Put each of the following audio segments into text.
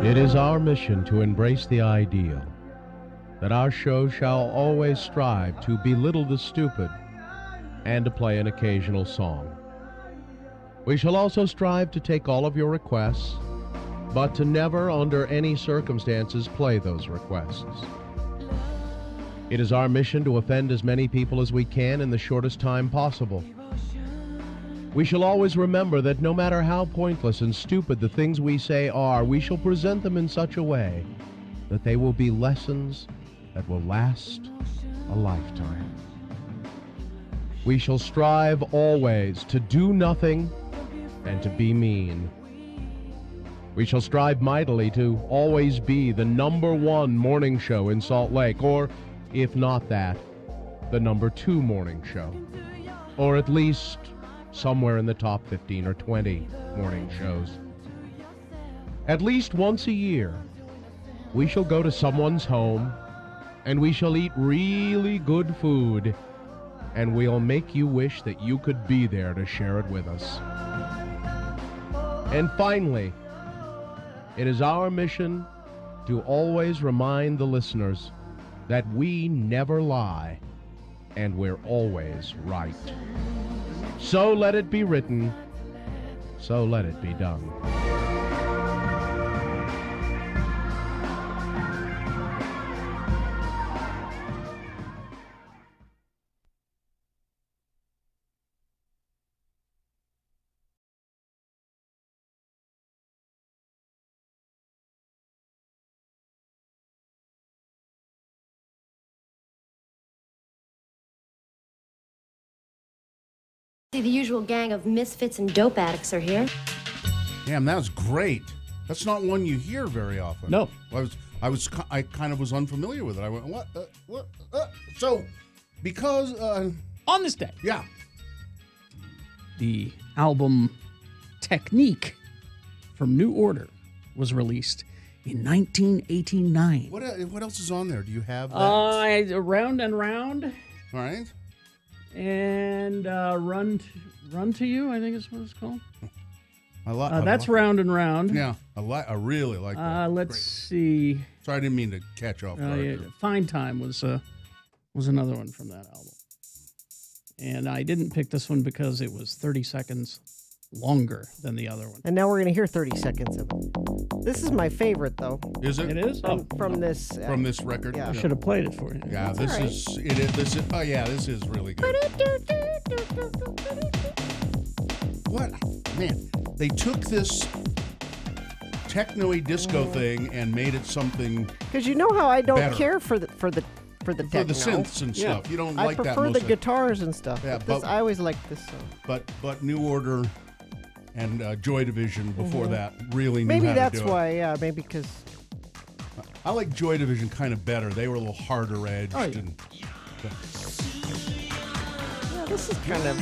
It is our mission to embrace the ideal that our show shall always strive to belittle the stupid and to play an occasional song. We shall also strive to take all of your requests, but to never, under any circumstances, play those requests. It is our mission to offend as many people as we can in the shortest time possible. We shall always remember that no matter how pointless and stupid the things we say are, we shall present them in such a way that they will be lessons that will last a lifetime. We shall strive always to do nothing and to be mean. We shall strive mightily to always be the #1 morning show in Salt Lake, or, if not that, the #2 morning show, or at least somewhere in the top 15 or 20 morning shows. At least once a year, we shall go to someone's home, and we shall eat really good food, and we'll make you wish that you could be there to share it with us. And finally, it is our mission to always remind the listeners that we never lie, and we're always right. So let it be written, so let it be done. The usual gang of misfits and dope addicts are here. Damn, that was great. That's not one you hear very often. No. I kind of was unfamiliar with it. I went, what? So, because On this day, yeah, the album Technique from New Order was released in 1989. what else is on there? Do you have that? Round and Round All right. and Run to You, I think is what it's called. That's Round and Round. Yeah, I really like that. Let's see. Sorry, I didn't mean to catch off guard. Yeah, Fine Time was another one from that album. And I didn't pick this one because it was 30 seconds longer than the other one. And now we're going to hear 30 seconds of it. This is my favorite, though. Is it? It is? From this... From this record? Yeah. I should have played it for you. Yeah, this is oh yeah, this is really good. What? Man, they took this techno-y disco thing and made it something Because you know how I don't better. care for the techno. For the synths and stuff. You don't like that I prefer the most guitars and stuff. Yeah, but I always liked this song. But New Order and Joy Division before that really knew Maybe how that's to do why, it. yeah, maybe because... I like Joy Division kind of better. They were a little harder edged. Oh, yeah. Yeah, this is kind of...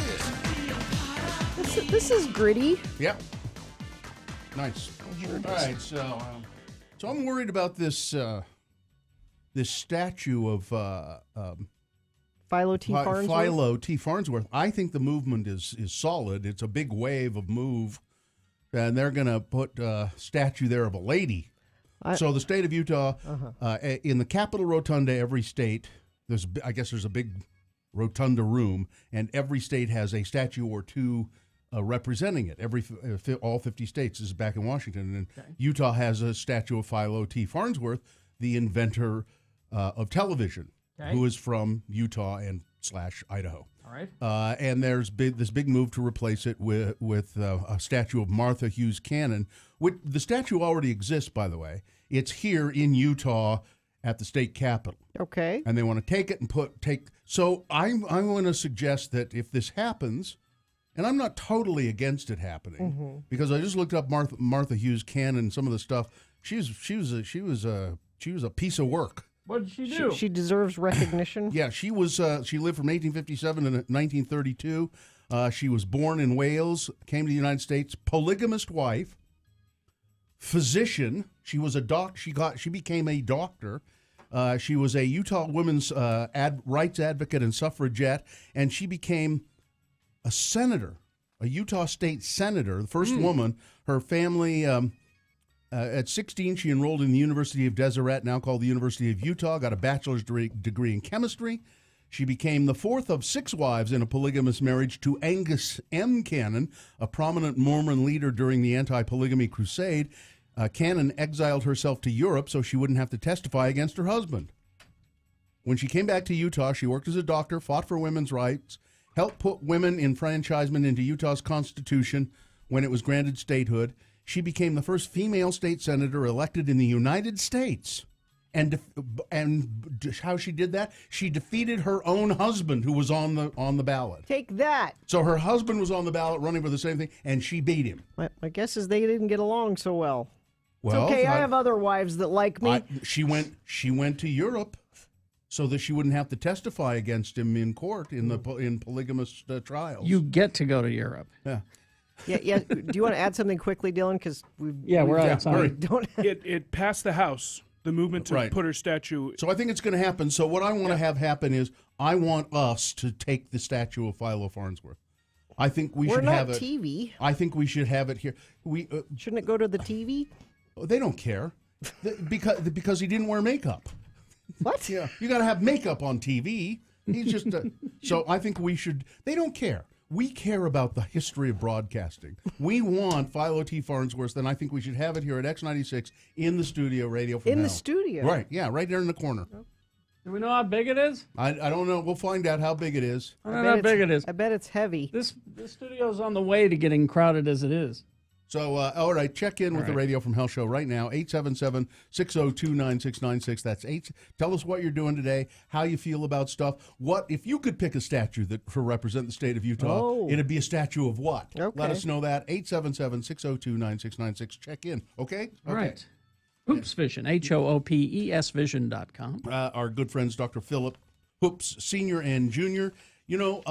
This is gritty. Yep. Nice. All right, so I'm worried about this this statue of Philo T. Farnsworth. Philo T. Farnsworth. I think the movement is solid. It's a big wave of move, and they're going to put a statue there of a lady. So the state of Utah, in the Capitol Rotunda, every state, there's a big rotunda room, and every state has a statue or two representing it. All 50 states. This is back in Washington, and Utah has a statue of Philo T. Farnsworth, the inventor of television, who is from Utah and / Idaho. All right. And there's this big move to replace it with a statue of Martha Hughes Cannon. The statue already exists, by the way. It's here in Utah at the state capitol. Okay. And they want to take it and So I'm going to suggest that if this happens, and I'm not totally against it happening, because I just looked up Martha Hughes Cannon, some of the stuff. She was a piece of work. What did she do? She deserves recognition. Yeah, she was. She lived from 1857 to 1932. She was born in Wales, came to the United States, polygamist wife, physician. She was a She became a doctor. She was a Utah women's rights advocate and suffragette, and she became a senator, a Utah state senator, the first woman. Her family, at 16, she enrolled in the University of Deseret, now called the University of Utah, got a bachelor's degree in chemistry. She became the fourth of 6 wives in a polygamous marriage to Angus M. Cannon, a prominent Mormon leader during the anti-polygamy crusade. Cannon exiled herself to Europe so she wouldn't have to testify against her husband. When she came back to Utah, she worked as a doctor, fought for women's rights, helped put women enfranchisement into Utah's constitution when it was granted statehood. She became the first female state senator elected in the United States. And how she did that? She defeated her own husband, who was on the ballot. Take that. So her husband was on the ballot running for the same thing, and she beat him. My guess is they didn't get along so well. Well, it's okay. I have other wives that like me. She went to Europe so that she wouldn't have to testify against him in court in polygamous trials. You get to go to Europe. Yeah. Yeah. Do you want to add something quickly, Dylan? Because we're out of time. It passed the House. The movement to put her statue. So I think it's going to happen. So what I want to have happen is I want us to take the statue of Philo Farnsworth. I think we should have it. We're not TV. I think we should have it here. Shouldn't it go to the TV? They don't care because he didn't wear makeup. What? Yeah, you got to have makeup on TV. He's just so I think we should. They don't care. We care about the history of broadcasting. We want Philo T. Farnsworth, and I think we should have it here at X96 in the studio, Radio from Hell. The studio? Right, yeah, right there in the corner. Do we know how big it is? I don't know. We'll find out how big it is. I don't know how big it is. I bet it's heavy. This studio's on the way to getting crowded as it is. So, all right, check in with the Radio from Hell show right now, 877-602-9696. That's 8. Tell us what you're doing today, how you feel about stuff. What if you could pick a statue that to represent the state of Utah, it'd be a statue of what? Okay. Let us know that, 877-602-9696. Check in, okay? All right. Hoops Vision, HOOPES Vision.com. Our good friends, Dr. Philip Hoops, Sr. and Jr. You know,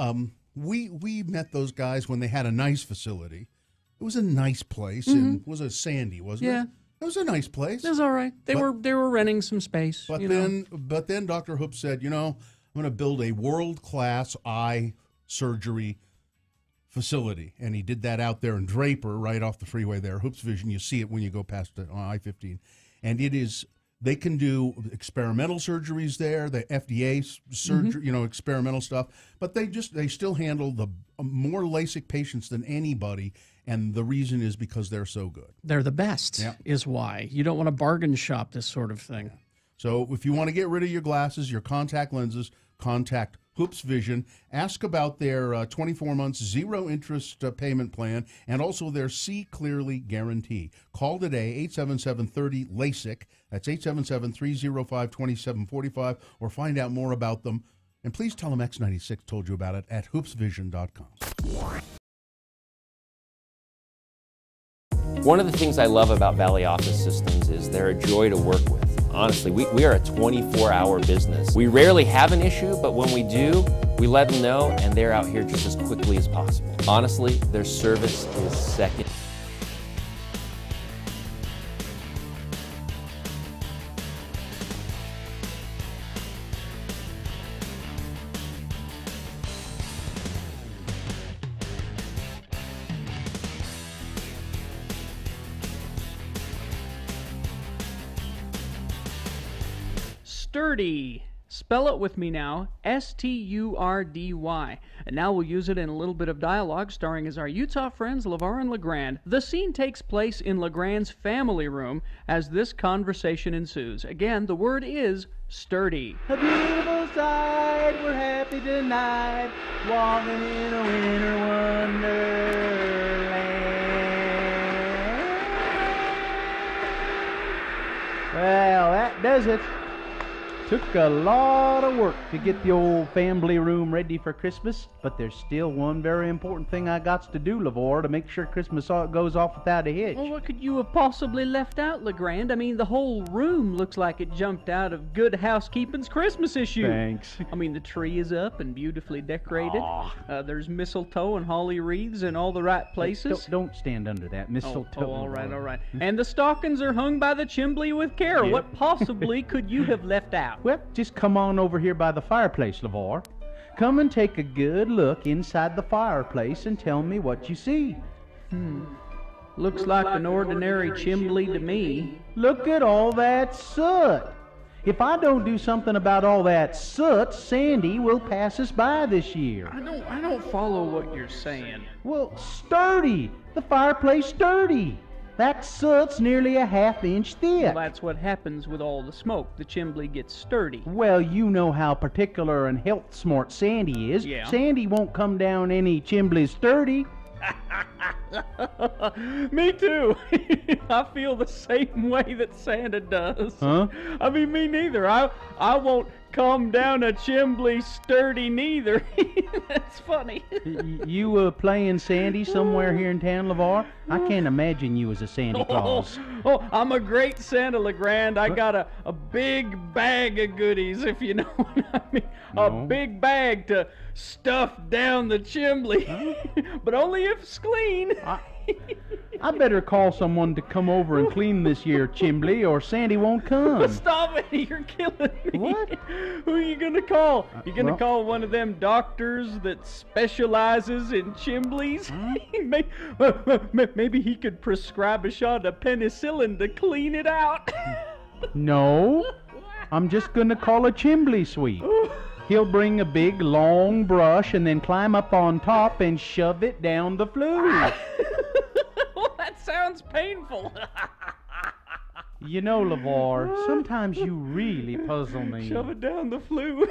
we met those guys when they had a nice facility. It was a nice place, and was it Sandy, wasn't it? It was a nice place. It was all right. They were renting some space. But then Dr. Hoop said, I'm going to build a world-class eye surgery facility, and he did that out there in Draper, right off the freeway there. Hoops Vision, you see it when you go past I-15, and it is. They can do experimental surgeries there, the FDA surgery, experimental stuff. But they still handle the more LASIK patients than anybody, and the reason is because they're so good. They're the best, is why. You don't want to bargain shop this sort of thing. Yeah. So if you want to get rid of your glasses, your contact lenses, contact Hoops Vision. Ask about their 24 months zero interest payment plan and also their See Clearly guarantee. Call today, 877-30-LASIK. That's 877-305-2745, or find out more about them. And please tell them X96 told you about it at hoopsvision.com. One of the things I love about Valley Office Systems is they're a joy to work with. Honestly, we are a 24-hour business. We rarely have an issue, but when we do, we let them know, and they're out here just as quickly as possible. Honestly, their service is second. Sturdy. Spell it with me now, S-T-U-R-D-Y. And now we'll use it in a little bit of dialogue, starring as our Utah friends LeVar and LeGrand. The scene takes place in LeGrand's family room as this conversation ensues. Again, the word is sturdy. A beautiful sight, we're happy tonight, walking in a winter wonderland. Well, that does it. Took a lot of work to get the old family room ready for Christmas, but there's still one very important thing I got to do, LeVar, to make sure Christmas goes off without a hitch. Well, what could you have possibly left out, LeGrand? I mean, the whole room looks like it jumped out of Good Housekeeping's Christmas issue. Thanks. I mean, the tree is up and beautifully decorated. There's mistletoe and holly wreaths in all the right places. Don't stand under that mistletoe. Oh, all right. And the stockings are hung by the chimbley with care. What possibly could you have left out? Well, just come on over here by the fireplace, LeVar. Come and take a good look inside the fireplace and tell me what you see. Looks like an ordinary chimbley to me. Look at all that soot. If I don't do something about all that soot, Sandy will pass us by this year. I don't follow what you're saying. Well, sturdy. The fireplace sturdy. That soot's nearly a half-inch thick. Well, that's what happens with all the smoke. The chimbley gets sturdy. Well, you know how particular and health-smart Sandy is. Yeah. Sandy won't come down any chimbley sturdy. Me too. I feel the same way that Santa does. Huh? I mean, me neither. I won't come down a chimbley sturdy neither. That's funny. You playing Sandy somewhere here in town, LeVar? I can't imagine you as a Santa Claus. Oh, I'm a great Santa, LeGrand. I got a big bag of goodies, if you know what I mean. No. A big bag to stuff down the chimbley. But only if it's clean. I better call someone to come over and clean this year chimbley, or Sandy won't come. Stop it! You're killing me. What? Who are you gonna call? You gonna call one of them doctors that specializes in chimbleys? Maybe he could prescribe a shot of penicillin to clean it out. No, I'm just gonna call a chimbley sweep. He'll bring a big long brush and then climb up on top and shove it down the flue. Well, that sounds painful. You know, LeVar, sometimes you really puzzle me. Shove it down the flue.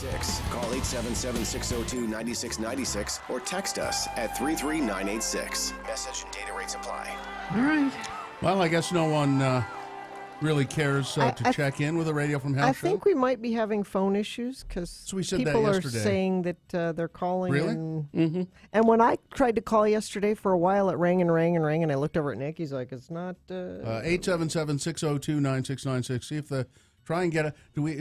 X96. Call 877-602-9696 or text us at 33986. Message and data rates apply. All right. Well, I guess no one really cares to check in with a Radio from Hell show. I think we might be having phone issues because people are saying that they're calling. Really? And when I tried to call yesterday for a while, it rang and rang and rang, and I looked over at Nick. He's like, "It's not." 877-602-9696. See if try and get a. Can we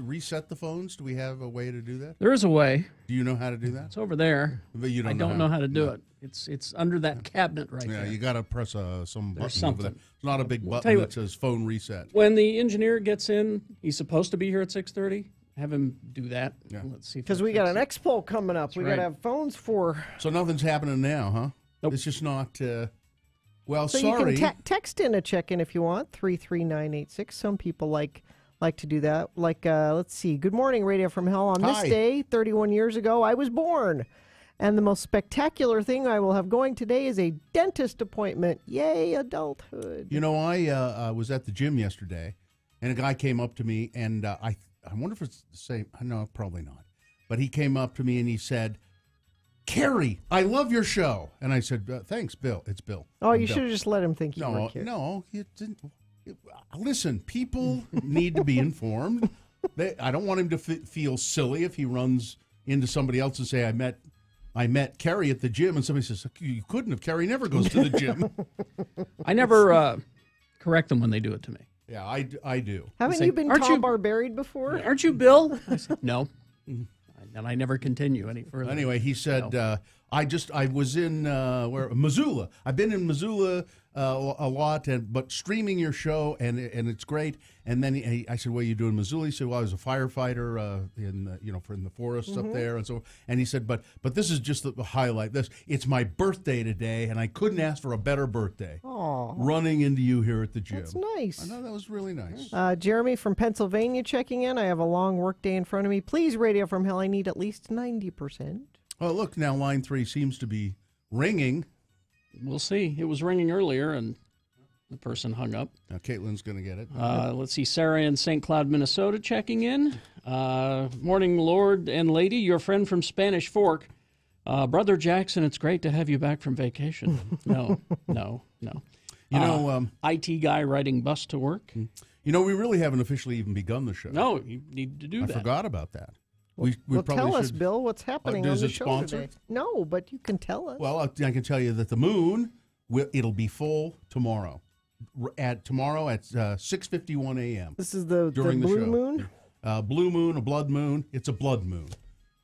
reset the phones? Do we have a way to do that? There is a way. Do you know how to do that? It's over there. But you don't. I don't know how to do it. It's under that cabinet right there. Yeah, you got to press some button something over there. It's not a big button that says phone reset. When the engineer gets in, he's supposed to be here at 6:30. Have him do that. Yeah. Let's see. Because we got an expo coming up. We got to have phones for. So nothing's happening now, huh? Nope. It's just not. Well, so sorry. you can text in a check-in if you want, 33986. Some people like to do that. Like, let's see. Good morning, Radio from Hell. On this day, 31 years ago, I was born. And the most spectacular thing I will have going today is a dentist appointment. Yay, adulthood. You know, I was at the gym yesterday, and a guy came up to me, and I wonder if it's the same. No, probably not. But he came up to me, and he said, "Carrie, I love your show." And I said, "Thanks, Bill. It's Bill." Oh, you should have just let him think you were Carrie. No, you didn't. Listen, people need to be informed. I don't want him to feel silly if he runs into somebody else and say, I met Carrie at the gym, and somebody says, "You couldn't have. Carrie never goes to the gym." I never correct them when they do it to me. Yeah, I do. Haven't you been Tom Barbaried before? Aren't you Bill? I said, no. And I never continue any further. Anyway, he said, I was in Missoula. I've been in Missoula a lot, but streaming your show, and it's great. And then I said, "What are you doing in Missoula?" He said, "Well, I was a firefighter in the forests up there." And he said, "But this is just the highlight. It's my birthday today, and I couldn't ask for a better birthday." Aww. Running into you here at the gym. That's nice. I know, that was really nice. Jeremy from Pennsylvania checking in. I have a long work day in front of me. Please, Radio from Hell, I need at least 90%. Oh, look, now line 3 seems to be ringing. We'll see. It was ringing earlier, and the person hung up. Now, Caitlin's going to get it. Let's see. Sarah in St. Cloud, Minnesota checking in. Morning, Lord and Lady, your friend from Spanish Fork. Brother Jackson, it's great to have you back from vacation. No. You know, IT guy riding bus to work. You know, we really haven't officially even begun the show. No, you need to do that. I forgot about that. Well, probably tell us, should. Bill, what's happening on Is the it show sponsored? today. No, but you can tell us. Well, I can tell you that the moon, it'll be full tomorrow. Tomorrow at 6:51 a.m. This is the blue moon? Blue moon, a blood moon. It's a blood moon.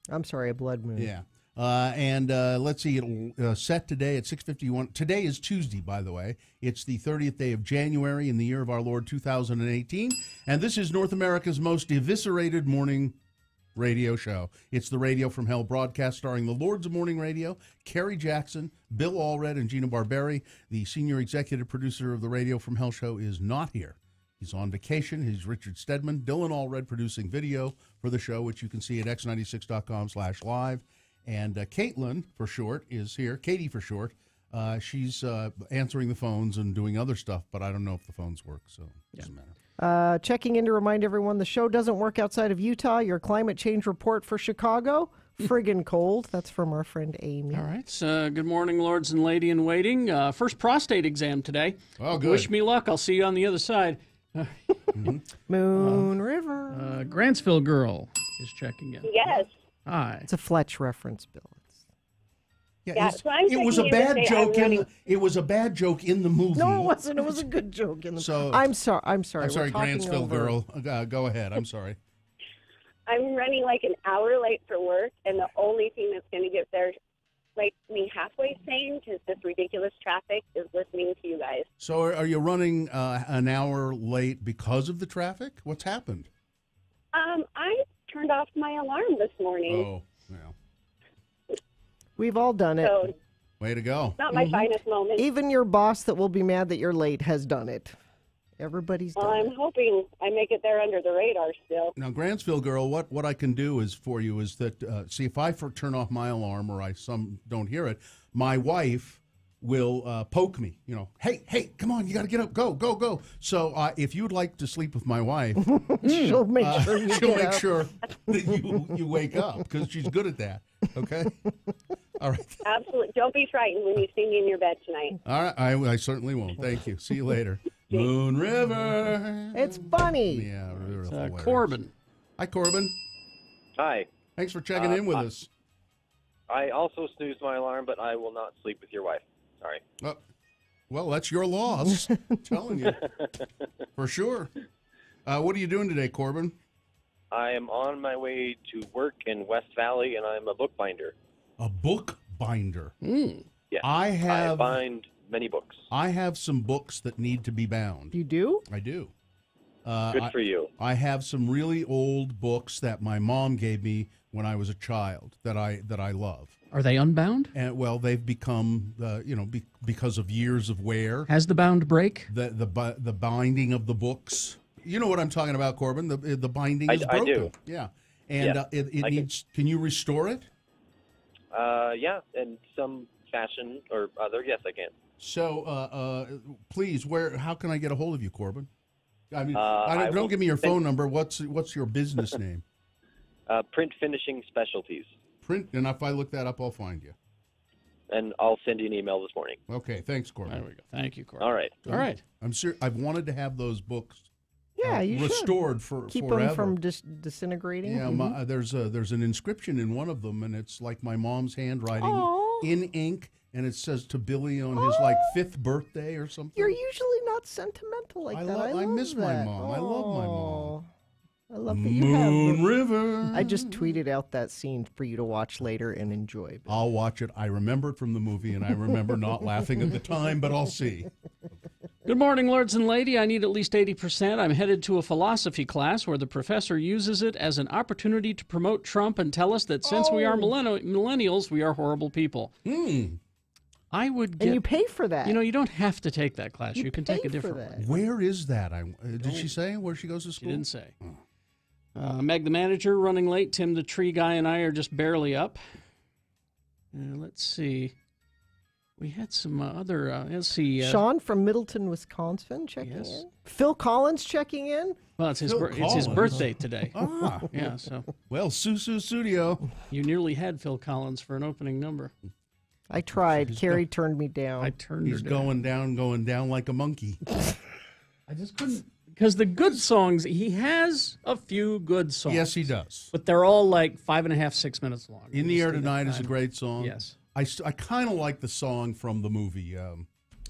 I'm sorry, a blood moon. Yeah. And let's see, it'll set today at 6:51. Today is Tuesday, by the way. It's the 30th day of January in the year of our Lord 2018. And this is North America's most eviscerated morning radio show. It's the Radio from Hell broadcast starring the Lords of Morning Radio, Kerry Jackson, Bill Allred, and Gina Barberi. The senior executive producer of the Radio from Hell show is not here. He's on vacation. He's Richard Stedman. Dylan Allred producing video for the show, which you can see at x96.com/live. And Caitlin, for short, is here. Katie, for short. She's answering the phones and doing other stuff, but I don't know if the phones work, so it doesn't matter. Checking in to remind everyone the show doesn't work outside of Utah. Your climate change report for Chicago, friggin' cold. That's from our friend Amy. All right. Good morning, lords and lady in waiting. First prostate exam today. Oh, good. Wish me luck. I'll see you on the other side. Moon River. Grantsville girl is checking in. Yes. Hi. It's a Fletch reference, Bill. Yeah, so I'm it was a bad joke. It was a bad joke in the movie. No, it wasn't. It was a good joke in the movie. I'm sorry. I'm sorry, Grantsville girl. Go ahead. I'm sorry. I'm running like an hour late for work, and the only thing that's going to get there, like me halfway sane, because this ridiculous traffic, is listening to you guys. So are you running an hour late because of the traffic? What's happened? I turned off my alarm this morning. Oh, yeah. We've all done it. So, way to go. Not my finest moment. Even your boss that will be mad that you're late has done it. Everybody's done I'm hoping I make it there under the radar still. Now, Grantsville girl, what I can do is that, see, if I turn off my alarm or don't hear it, my wife will poke me. Hey, come on, you got to get up, go. So if you'd like to sleep with my wife, she'll make sure that you wake up because she's good at that. Okay. All right. Absolutely. Don't be frightened when you see me in your bed tonight. All right. I certainly won't. Thank you. See you later. Moon River. It's funny. Yeah. Corbin. Hi, Corbin. Hi. Thanks for checking in with us. I also snoozed my alarm, but I will not sleep with your wife. Sorry. Well, that's your loss. I'm telling you. For sure. What are you doing today, Corbin? I am on my way to work in West Valley, and I'm a bookbinder. A bookbinder? Yeah. I bind many books. I have some books that need to be bound. You do? I do. Good for you. I have some really old books that my mom gave me when I was a child that I love. Are they unbound? And well, they've become because of years of wear. Has the bound break? The binding of the books. You know what I'm talking about, Corbin? The binding is broken. I do. Yeah, and it needs. Can you restore it? Yeah, in some fashion or other. Yes, I can. So, please, how can I get a hold of you, Corbin? I mean, don't give me your phone number. What's your business name? Print Finishing Specialties. Print, and if I look that up, I'll find you. And I'll send you an email this morning. Okay, thanks, Corbin. There we go. Thank you, Corbin. All right. All right. I'm sure I've wanted to have those books. Yeah, you restored should. Keep them forever. from disintegrating. Yeah, there's an inscription in one of them, and it's like my mom's handwriting in ink, and it says to Billy on his 5th birthday or something. You're usually not sentimental like that. I miss love my that. mom. I love my mom. I love that you have Moon River. I just tweeted out that scene for you to watch later and enjoy. I'll watch it. I remember it from the movie, and I remember not laughing at the time, but I'll see. Good morning, lords and lady. I need at least 80%. I'm headed to a philosophy class where the professor uses it as an opportunity to promote Trump and tell us that since we are millennials, we are horrible people. I would get... And you pay for that. You don't have to take that class. You can take a different one. Where is that? Did she say where she goes to school? She didn't say. Meg, the manager, running late. Tim, the tree guy, and I are just barely up. Let's see. We had some other, let's see. Sean from Middleton, Wisconsin checking in. Phil Collins checking in. Well, it's his birthday today. Yeah, so. Well, Susu Studio. You nearly had Phil Collins for an opening number. I tried. Carrie turned me down. I turned her down. He's going down like a monkey. I just couldn't. Because the good songs, he has a few good songs. Yes, he does. But they're all like 5.5, 6 minutes long. In the Air Tonight is a great song. Yes. I kind of like the song from the movie,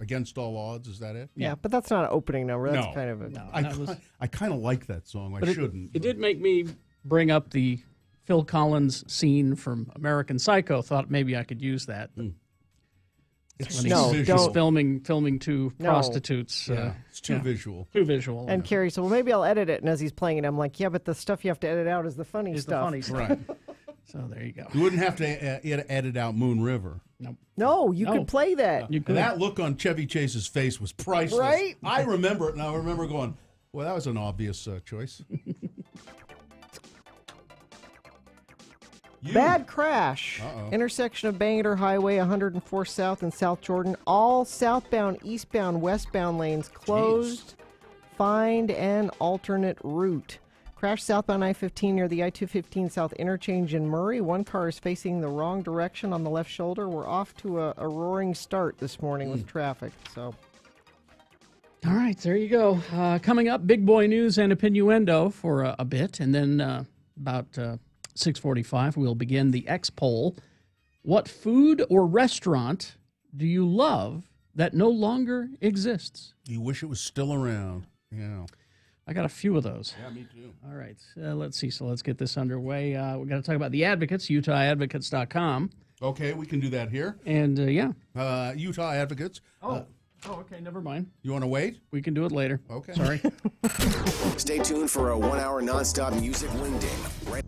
Against All Odds. Is that it? Yeah, but that's not an opening number. That's kind of a... I kind of like that song. I shouldn't. It did make me bring up the Phil Collins scene from American Psycho. Thought maybe I could use that. It's he's filming two prostitutes. It's too visual. Too visual. And Carrie said, well, maybe I'll edit it. And as he's playing it, I'm like, yeah, but the stuff you have to edit out is the funny stuff. Right. So there you go. You wouldn't have to edit out Moon River. Nope. No, you could play that. And that look on Chevy Chase's face was priceless. Right? I remember it, and I remember going, well, that was an obvious choice. Bad crash. Intersection of Bangor Highway, 104 South and South Jordan. All southbound, eastbound, westbound lanes closed. Find an alternate route. Crash southbound I-15 near the I-215 South interchange in Murray. One car is facing the wrong direction on the left shoulder. We're off to a roaring start this morning with traffic. So, all right, there you go. Coming up, big boy news and innuendo for a bit, and then about 6:45 we'll begin the X poll. What food or restaurant do you love that no longer exists? You wish it was still around. Yeah. I got a few of those. Yeah, me too. All right, let's see. So let's get this underway. We're going to talk about the Advocates, UtahAdvocates.com. Okay, we can do that here. And, Utah Advocates. Okay, never mind. You want to wait? We can do it later. Okay. Sorry. Stay tuned for a 1-hour nonstop music wingding.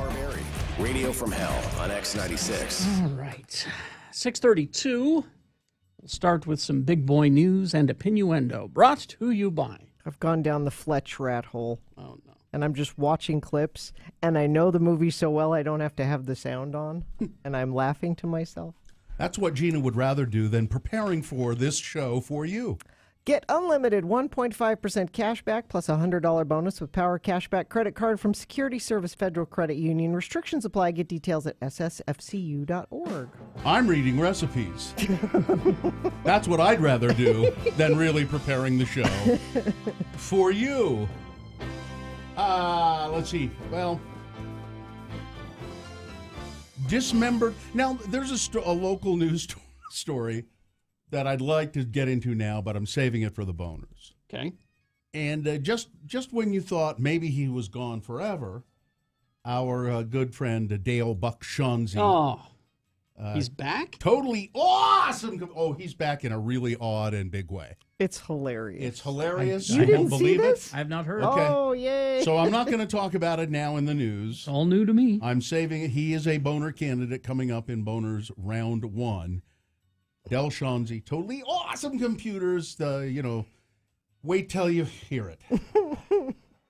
Barberi, Radio from Hell on X96. All right. 6:32. We'll start with some big boy news and opinioendo brought to you by. I've gone down the Fletch rat hole. Oh, no. And I'm just watching clips, and I know the movie so well I don't have to have the sound on, and I'm laughing to myself. That's what Gina would rather do than preparing for this show for you. Get unlimited 1.5% cash back plus a $100 bonus with Power Cashback credit card from Security Service Federal Credit Union. Restrictions apply. Get details at ssfcu.org. I'm reading recipes. That's what I'd rather do than really preparing the show for you. Let's see. Well, dismembered. Now, there's a local news story that I'd like to get into now, but I'm saving it for the boners. Okay. And just when you thought maybe he was gone forever, our good friend Dale Buck-Shaughnessy. Oh, he's back? Totally awesome. Oh, he's back in a really odd and big way. It's hilarious. It's hilarious. You didn't see this? I have not heard. Okay. Oh, yay. So I'm not going to talk about it now in the news. It's all new to me. I'm saving it. He is a boner candidate coming up in Boners Round 1. Del Shaughnessy, totally awesome computers. Wait till you hear it.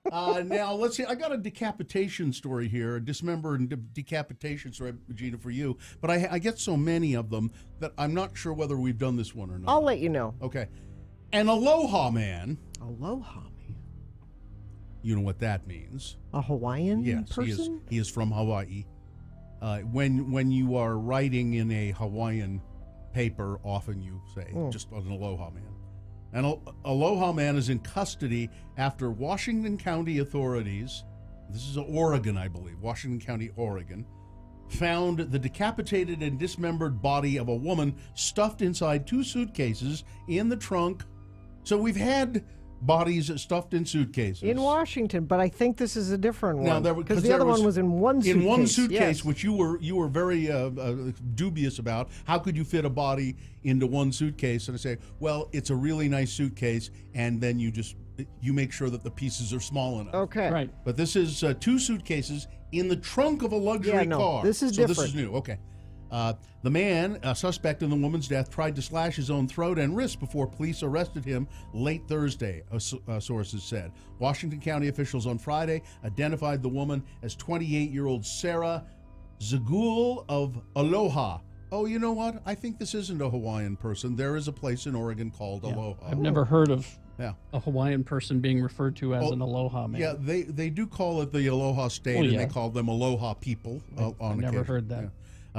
Now, let's see. I got a decapitation story here, a dismember and decapitation story, Gina, for you. But I get so many of them that I'm not sure whether we've done this one or not. I'll let you know. Okay. An Aloha man. Aloha man. You know what that means. A Hawaiian person? Yes, he is from Hawaii. When you are writing in a Hawaiian paper, often you say just an Aloha man. An Aloha man is in custody after Washington County authorities, this is Oregon, I believe, Washington County, Oregon, found the decapitated and dismembered body of a woman stuffed inside 2 suitcases in the trunk. So we've had bodies stuffed in suitcases. In Washington, but I think this is a different one. Because the there other one was in one suitcase. In one suitcase, yes. which you were very dubious about. How could you fit a body into one suitcase? And I say, well, it's a really nice suitcase, and then you make sure that the pieces are small enough. Okay. Right. But this is 2 suitcases in the trunk of a luxury car. This is so different. This is new. Okay. The man, a suspect in the woman's death, tried to slash his own throat and wrist before police arrested him late Thursday, sources said. Washington County officials on Friday identified the woman as 28-year-old Sarah Zagul of Aloha. Oh, you know what? I think this isn't a Hawaiian person. There is a place in Oregon called Aloha. I've never heard of a Hawaiian person being referred to as an Aloha man. Yeah, they do call it the Aloha State, and they call them Aloha people on occasion. Never heard that. Yeah.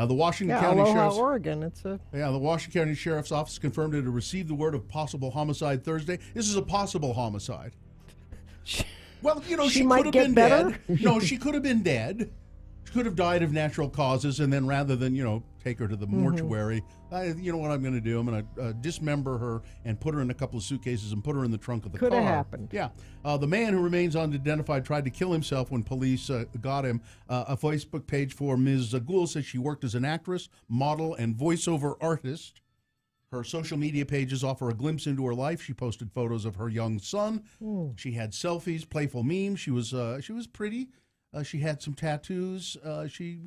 The Washington County Aloha, Sheriff's Oregon. the Washington County Sheriff's Office confirmed it had received the word of possible homicide Thursday. This is a possible homicide. Well, she could have been dead. No, she could have been dead. She could have died of natural causes, and then rather than take her to the mortuary, you know what I'm going to do? I'm going to dismember her and put her in a couple of suitcases and put her in the trunk of the car. Could have happened. Yeah. The man, who remains unidentified, tried to kill himself when police got him. A Facebook page for Ms. Zagul says she worked as an actress, model, and voiceover artist. Her social media pages offer a glimpse into her life. She posted photos of her young son. She had selfies, playful memes. She was pretty. She had some tattoos. She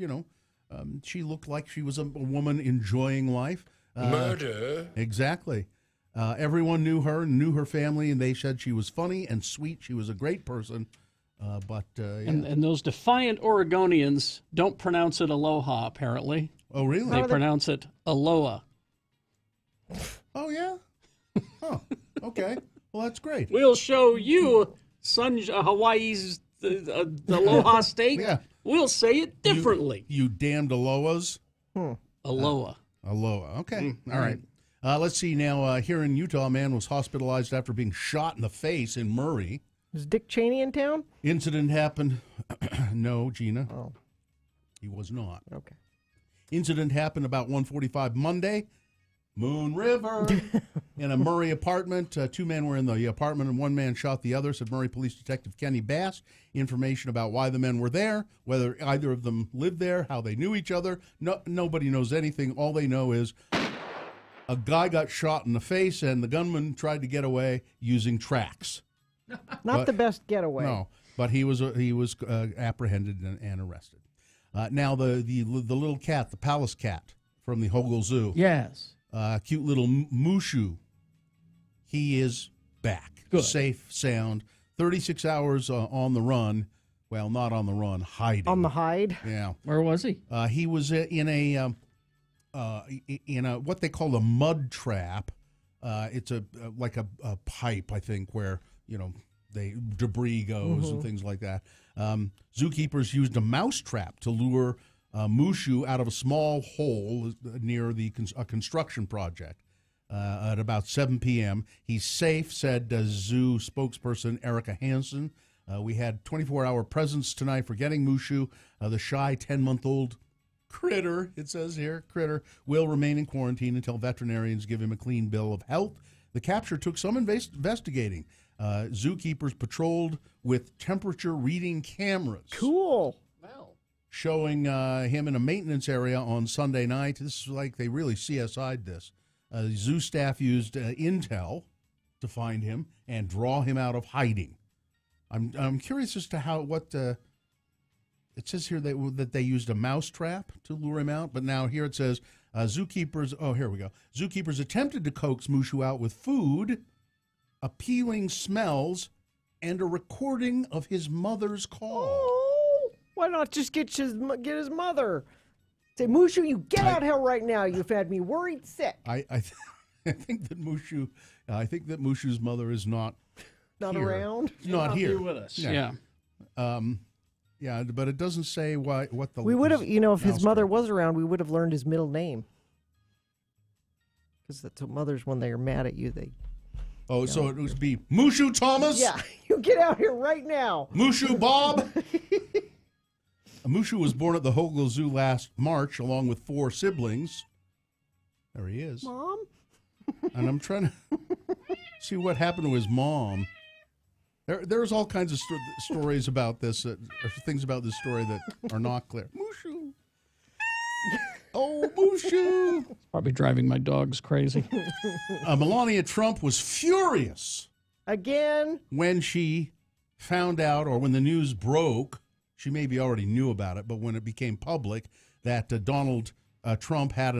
looked like she was a woman enjoying life. Murder. Exactly. Everyone knew her, knew her family, and they said she was funny and sweet. She was a great person. And those defiant Oregonians don't pronounce it aloha, apparently. Oh, really? They pronounce it aloha. Oh, yeah? Oh, okay. Well, that's great. We'll show you Hawaii's the Aloha State. Yeah. We'll say it differently. You damned Alohas? Aloha. Aloha. Okay. All right. Let's see now. Here in Utah, a man was hospitalized after being shot in the face in Murray. Is Dick Cheney in town? Incident happened. No, Gina. Oh. He was not. Okay. Incident happened about 1:45 Monday. Moon River. In a Murray apartment. Two men were in the apartment and one man shot the other, said Murray Police Detective Kenny Bass. Information about why the men were there, whether either of them lived there, how they knew each other. Nobody knows anything. All they know is a guy got shot in the face and the gunman tried to get away using tracks. Not the best getaway. No, but he was apprehended and arrested. Now the little cat, the palace cat from the Hogle Zoo. Yes. Cute little Mushu. He is back. Good. Safe, sound. 36 hours on the run. Well, not on the run, hiding. On the hide? Yeah. Where was he? He was in a what they call a mud trap. It's like a pipe, I think, where debris goes and things like that. Zookeepers used a mouse trap to lure Mushu out of a small hole near a construction project at about 7 p.m. He's safe, said zoo spokesperson Erica Hansen. We had 24-hour presence tonight for getting Mushu. The shy 10-month-old critter, it says here, will remain in quarantine until veterinarians give him a clean bill of health. The capture took some investigating. Zookeepers patrolled with temperature-reading cameras. Cool. Showing him in a maintenance area on Sunday night. This is like they really CSI'd this. Zoo staff used intel to find him and draw him out of hiding. I'm curious as to it says here that they used a mouse trap to lure him out, but now here it says zookeepers. Oh, here we go. Zookeepers attempted to coax Mushu out with food, appealing smells, and a recording of his mother's call. Oh. Why not just get his mother? Say, Mushu, you get out here right now. You've had me worried sick. I think that Mushu's mother is not here. Around. Not here with us. Yeah. Yeah, but it doesn't say what the. We would have, if his mother was around, we would have learned his middle name. Because that's what mothers, when they are mad at you, they. Oh, so it would be Mushu Thomas. Yeah, you get out here right now. Mushu Bob. Mushu was born at the Hogle Zoo last March, along with 4 siblings. There he is. Mom? And I'm trying to see what happened to his mom. There's all kinds of stories about this, or things about this story that are not clear. Mushu. Oh, Mushu. It's probably driving my dogs crazy. Melania Trump was furious. Again? When she found out, or when the news broke, she maybe already knew about it, but when it became public that Donald Trump had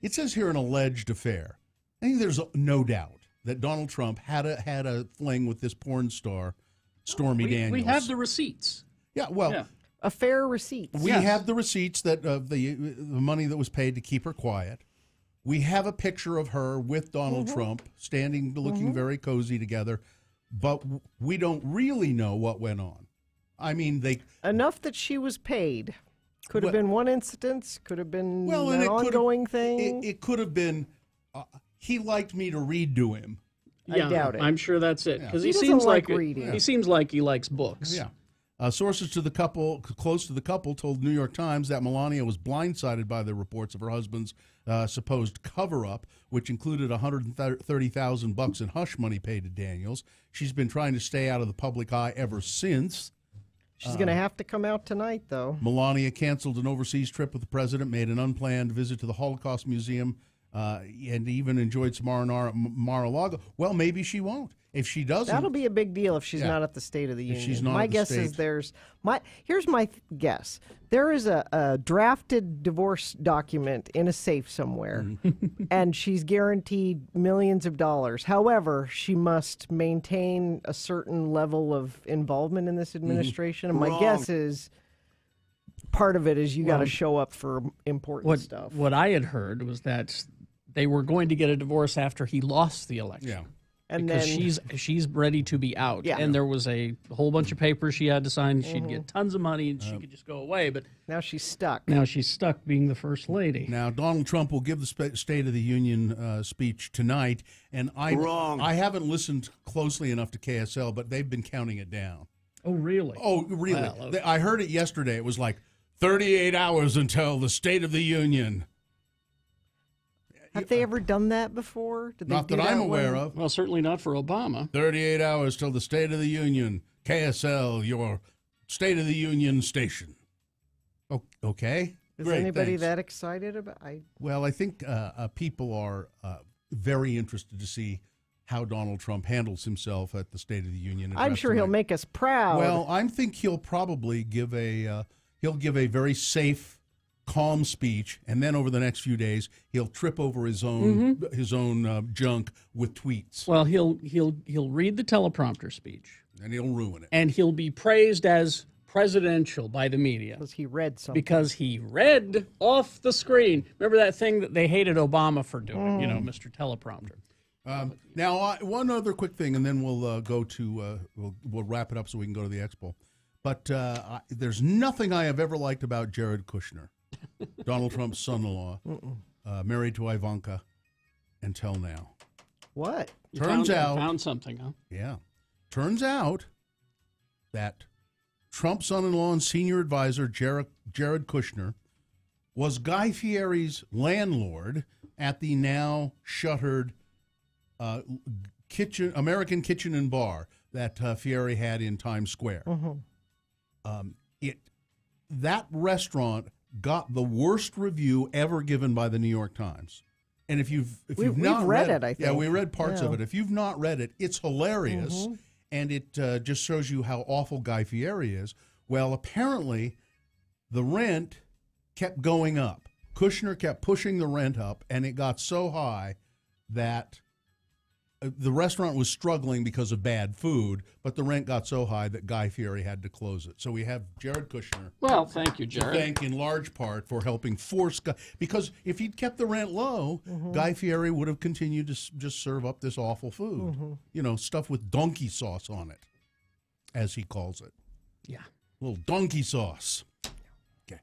it says here an alleged affair. I think there's no doubt that Donald Trump had a fling with this porn star, Stormy Daniels. We have the receipts. Yeah, well. Yeah. Affair receipts. We have the receipts that the money that was paid to keep her quiet. We have a picture of her with Donald Trump standing, looking very cozy together, but we don't really know what went on. I mean, enough that she was paid. Could have been one incident. Could have been an ongoing thing. It could have been. He liked me to read to him. Yeah, I doubt it. I'm sure that's it because he seems like reading. He seems like he likes books. Yeah. Sources to the couple, close to the couple, told New York Times that Melania was blindsided by the reports of her husband's supposed cover-up, which included $130,000 in hush money paid to Daniels. She's been trying to stay out of the public eye ever since. She's going to have to come out tonight, though. Melania canceled an overseas trip with the president, made an unplanned visit to the Holocaust Museum, and even enjoyed some R&R at Mar-a-Lago. Well, maybe she won't. If she doesn't, that'll be a big deal if she's not at the State of the Union. If she's not my at the guess state. is here's my guess. There is a drafted divorce document in a safe somewhere, and she's guaranteed millions of dollars. However, she must maintain a certain level of involvement in this administration. And my guess is part of it is you got to show up for important stuff. What I had heard was that they were going to get a divorce after he lost the election. Yeah. And because then she's ready to be out. Yeah. And there was a whole bunch of papers she had to sign. She'd get tons of money and she could just go away. But now she's stuck. Now she's stuck being the first lady. Now, Donald Trump will give the State of the Union speech tonight. And I haven't listened closely enough to KSL, but they've been counting it down. Oh, really? Oh, really? Well, okay. I heard it yesterday. It was like 38 hours until the State of the Union. Have they ever done that before? Did they Not do that I'm aware of. Well, certainly not for Obama. 38 hours till the State of the Union. KSL, your State of the Union station. Okay. Is Great, anybody thanks. that excited about? Well, I think people are very interested to see how Donald Trump handles himself at the State of the Union. I'm sure he'll make us proud. Well, I think he'll probably give a very safe, calm speech, and then over the next few days he'll trip over his own junk with tweets. Well, he'll read the teleprompter speech, and he'll ruin it. And he'll be praised as presidential by the media because he read something. Because he read off the screen. Remember that thing that they hated Obama for doing? You know, Mr. Teleprompter. Now, one other quick thing, and then we'll go to we'll wrap it up so we can go to the expo. But there's nothing I have ever liked about Jared Kushner, Donald Trump's son-in-law, married to Ivanka, until now. What? Turns out, found something, huh? Yeah. Turns out that Trump's son-in-law and senior advisor Jared Kushner was Guy Fieri's landlord at the now shuttered American Kitchen and Bar that Fieri had in Times Square. That restaurant got the worst review ever given by the New York Times. And if you've not read it, I think. Yeah, we read parts of it. If you've not read it, it's hilarious, and it just shows you how awful Guy Fieri is. Well, apparently, the rent kept going up. Kushner kept pushing the rent up, and it got so high that the restaurant was struggling because of bad food, but the rent got so high that Guy Fieri had to close it. So we have Jared Kushner. Well, thank you, Jared. To thank in large part for helping force Guy, because if he'd kept the rent low, Guy Fieri would have continued to just serve up this awful food. You know, stuff with donkey sauce on it, as he calls it. Yeah. A little donkey sauce. Okay.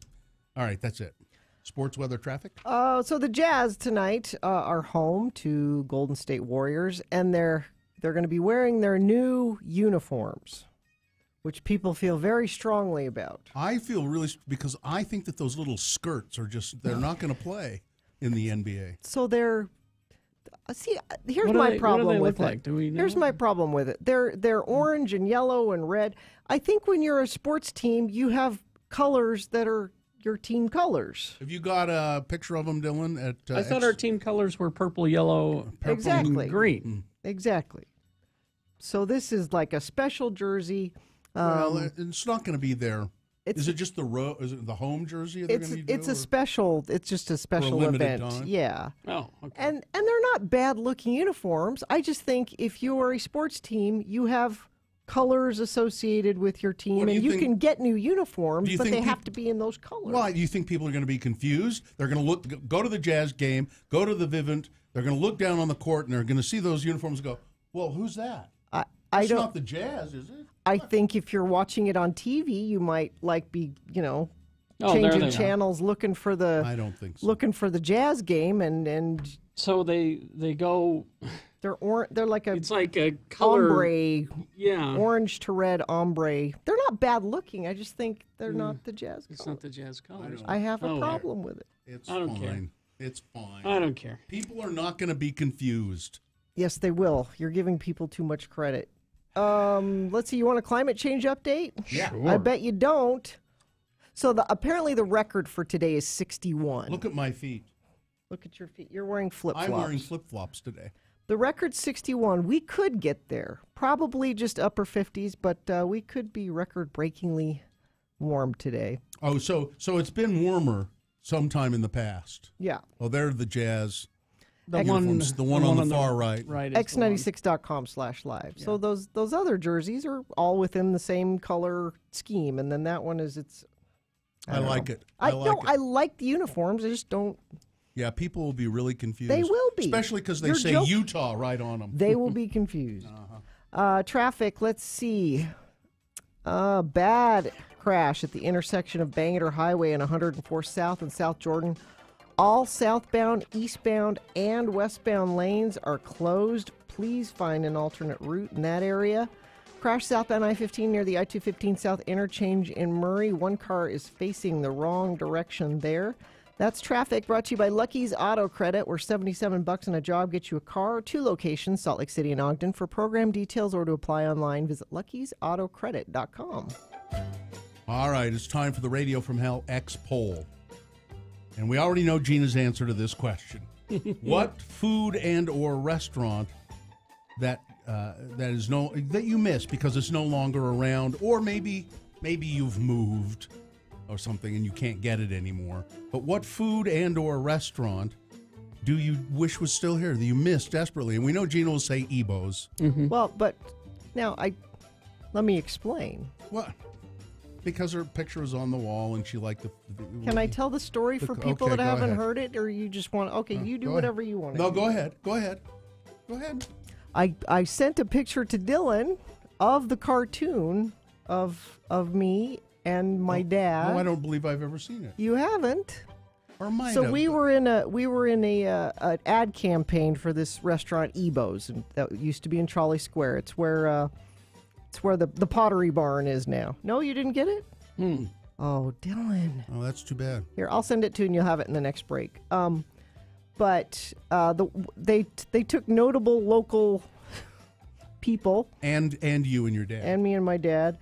All right, that's it. Sports, weather, traffic? So the Jazz tonight are home to Golden State Warriors, and they're going to be wearing their new uniforms, which people feel very strongly about. I feel really, because I think that those little skirts are they're not going to play in the NBA. So here's my problem with it. Here's my problem with it. They're orange and yellow and red. I think when you're a sports team, you have colors that are your team colors. Have you got a picture of them, Dylan? I thought our team colors were purple, yellow, and green. Exactly. So this is like a special jersey. Well, it's not going to be there. Is it just is it the home jersey? It's a special. It's just a special event. Time? Yeah. Oh, okay. And they're not bad looking uniforms. I just think if you are a sports team, you have colors associated with your team, and you can get new uniforms, but they have to be in those colors. Why? Do you think people are going to be confused? They're going to go to the Jazz game, go to the Vivint, they're going to look down on the court, and they're going to see those uniforms and go, well, who's that? It's not the Jazz, is it? I think if you're watching it on TV, you might be changing channels, looking for the. I don't think so. Looking for the Jazz game, and so they go. They're like a. It's like a color. Ombre. Yeah. Orange to red ombre. They're not bad looking. I just think they're not the Jazz. It's not the Jazz colors. I have a problem with it. I don't care. It's fine. I don't care. People are not going to be confused. Yes, they will. You're giving people too much credit. Let's see. You want a climate change update? Yeah. Sure. I bet you don't. So apparently the record for today is 61. Look at my feet. Look at your feet. You're wearing flip-flops. I'm wearing flip-flops today. The record's 61. We could get there. Probably just upper 50s, but we could be record-breakingly warm today. Oh, so it's been warmer sometime in the past. Yeah. Oh, they're the Jazz. The one on the far right. X96.com/live. Yeah. So those other jerseys are all within the same color scheme, and then that one is I like it. I like the uniforms. I just don't. Yeah, people will be really confused. They will be, especially because they say Utah right on them. They will be confused. Traffic. Let's see. Bad crash at the intersection of Boehner Highway and 104 South and South Jordan. All southbound, eastbound, and westbound lanes are closed. Please find an alternate route in that area. Crash southbound I-15 near the I-215 South interchange in Murray. One car is facing the wrong direction there. That's traffic brought to you by Lucky's Auto Credit, where $77 on a job gets you a car. 2 locations, Salt Lake City and Ogden. For program details or to apply online, visit luckysautocredit.com. All right, it's time for the Radio from Hell X poll. And we already know Gina's answer to this question. What food and or restaurant that you miss because it's no longer around, or maybe you've moved or something and you can't get it anymore. But what food and or restaurant do you wish was still here that you miss desperately? And we know Gina will say Ebo's. Mm-hmm. Well, but now let me explain. What? Because her picture was on the wall and she liked the Can I tell the story for people that haven't heard it, or you just want? Okay, you do whatever you want. No, go ahead. Go ahead. I sent a picture to Dylan of the cartoon of me and my dad. No, I don't believe I've ever seen it. You haven't? Or might so have, we were in an ad campaign for this restaurant Ebo's, and that used to be in Trolley Square. It's where the Pottery Barn is now. No, you didn't get it? Oh, Dylan. Oh, that's too bad. Here, I'll send it to you and you'll have it in the next break. But they took notable local people. And you and your dad. And me and my dad.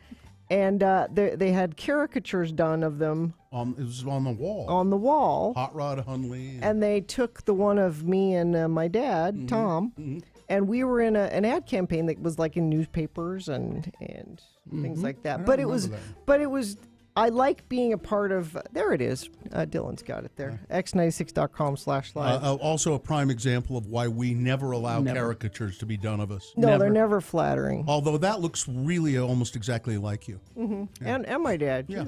And they had caricatures done of them. It was on the wall. On the wall. Hot Rod Hunley. And they took the one of me and my dad, Tom, and we were in an ad campaign that was like in newspapers and things like that. But it was. I like being a part of. There it is. Dylan's got it there. X96.com/live. Also, a prime example of why we never allow caricatures to be done of us. No, they're never flattering. Although that looks really almost exactly like you. Mm-hmm. Yeah. And my dad too. Yeah.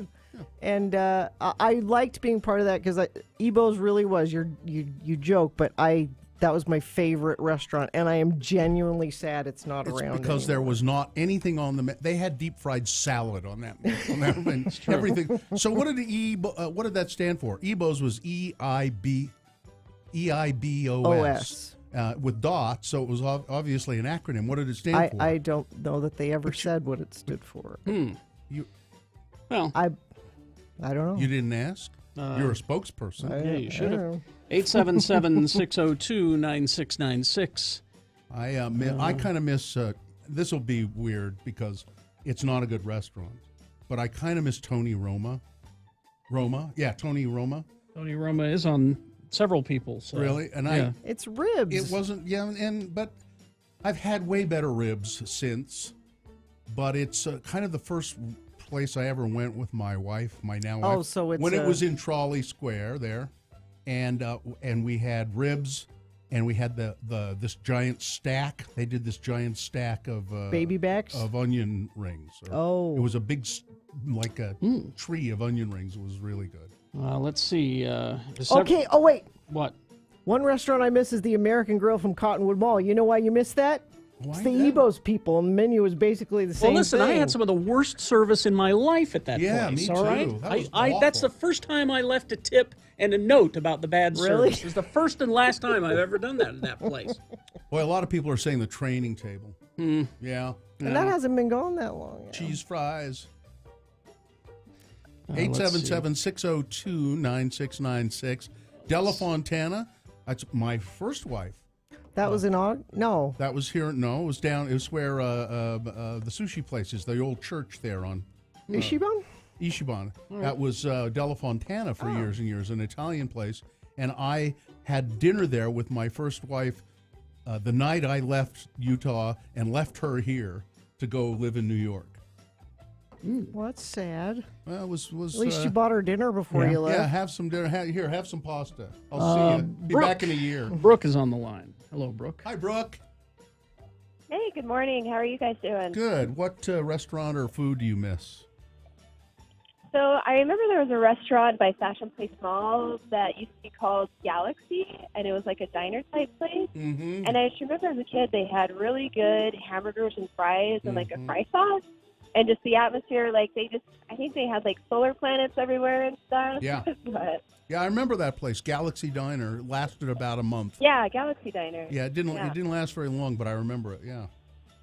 And I liked being part of that because Ebo's really was. You joke, but that was my favorite restaurant, and I am genuinely sad it's not around because anymore. There was not anything on the. They had deep fried salad on that and everything. So what did that stand for? Ebo's was EIBOS with dots. So it was obviously an acronym. What did it stand for? I don't know that they ever said what it stood for. I don't know. You didn't ask? You're a spokesperson. Yeah, you should have. 877-602-9696. I kind of miss, this will be weird because it's not a good restaurant, but I kind of miss Tony Roma. Yeah, Tony Roma. Tony Roma is on several people's. Really? And it's ribs. It wasn't, but I've had way better ribs since, but it's kind of the first place I ever went with my wife, my now wife. Oh, so it's when it was in Trolley Square there, and we had ribs, and we had this giant stack. They did this giant stack of baby backs of onion rings. It was a big like a tree of onion rings. It was really good. Let's see. Okay. Oh wait. What? One restaurant I miss is the American Grill from Cottonwood Mall. You know why you missed that? It's the Ebo's people, and the menu is basically the same Well, listen, thing. I had some of the worst service in my life at that place. Yeah, me all right? too. That was awful. That's the first time I left a tip and a note about the bad Really? service. It's the first and last time I've ever done that in that place. Boy, a lot of people are saying the training table. Yeah. And that hasn't been gone that long yet. Cheese fries. Let's 877-602-9696. Della Fontana. That's my first wife. That was in No. That was here. No, it was down. It was where the sushi place is. The old church there on Ishiban. Ishiban. That was Della Fontana for years and years, an Italian place. And I had dinner there with my first wife the night I left Utah and left her here to go live in New York. Well, that's sad. Well, it was At least you bought her dinner before you left. Yeah, have some dinner. Have some pasta. I'll see you. Be back in a year. Brooke is on the line. Hello, Brooke. Hi, Brooke. Hey, good morning. How are you guys doing? Good. What restaurant or food do you miss? So I remember there was a restaurant by Fashion Place Mall that used to be called Galaxy, and it was like a diner type place. Mm-hmm. And I just remember as a kid they had really good hamburgers and fries and like a fry sauce. And just the atmosphere, I think they had like solar planets everywhere and stuff. Yeah. But, yeah, I remember that place, Galaxy Diner. It lasted about a month. yeah, Galaxy Diner. Yeah, it didn't last very long, but I remember it. Yeah.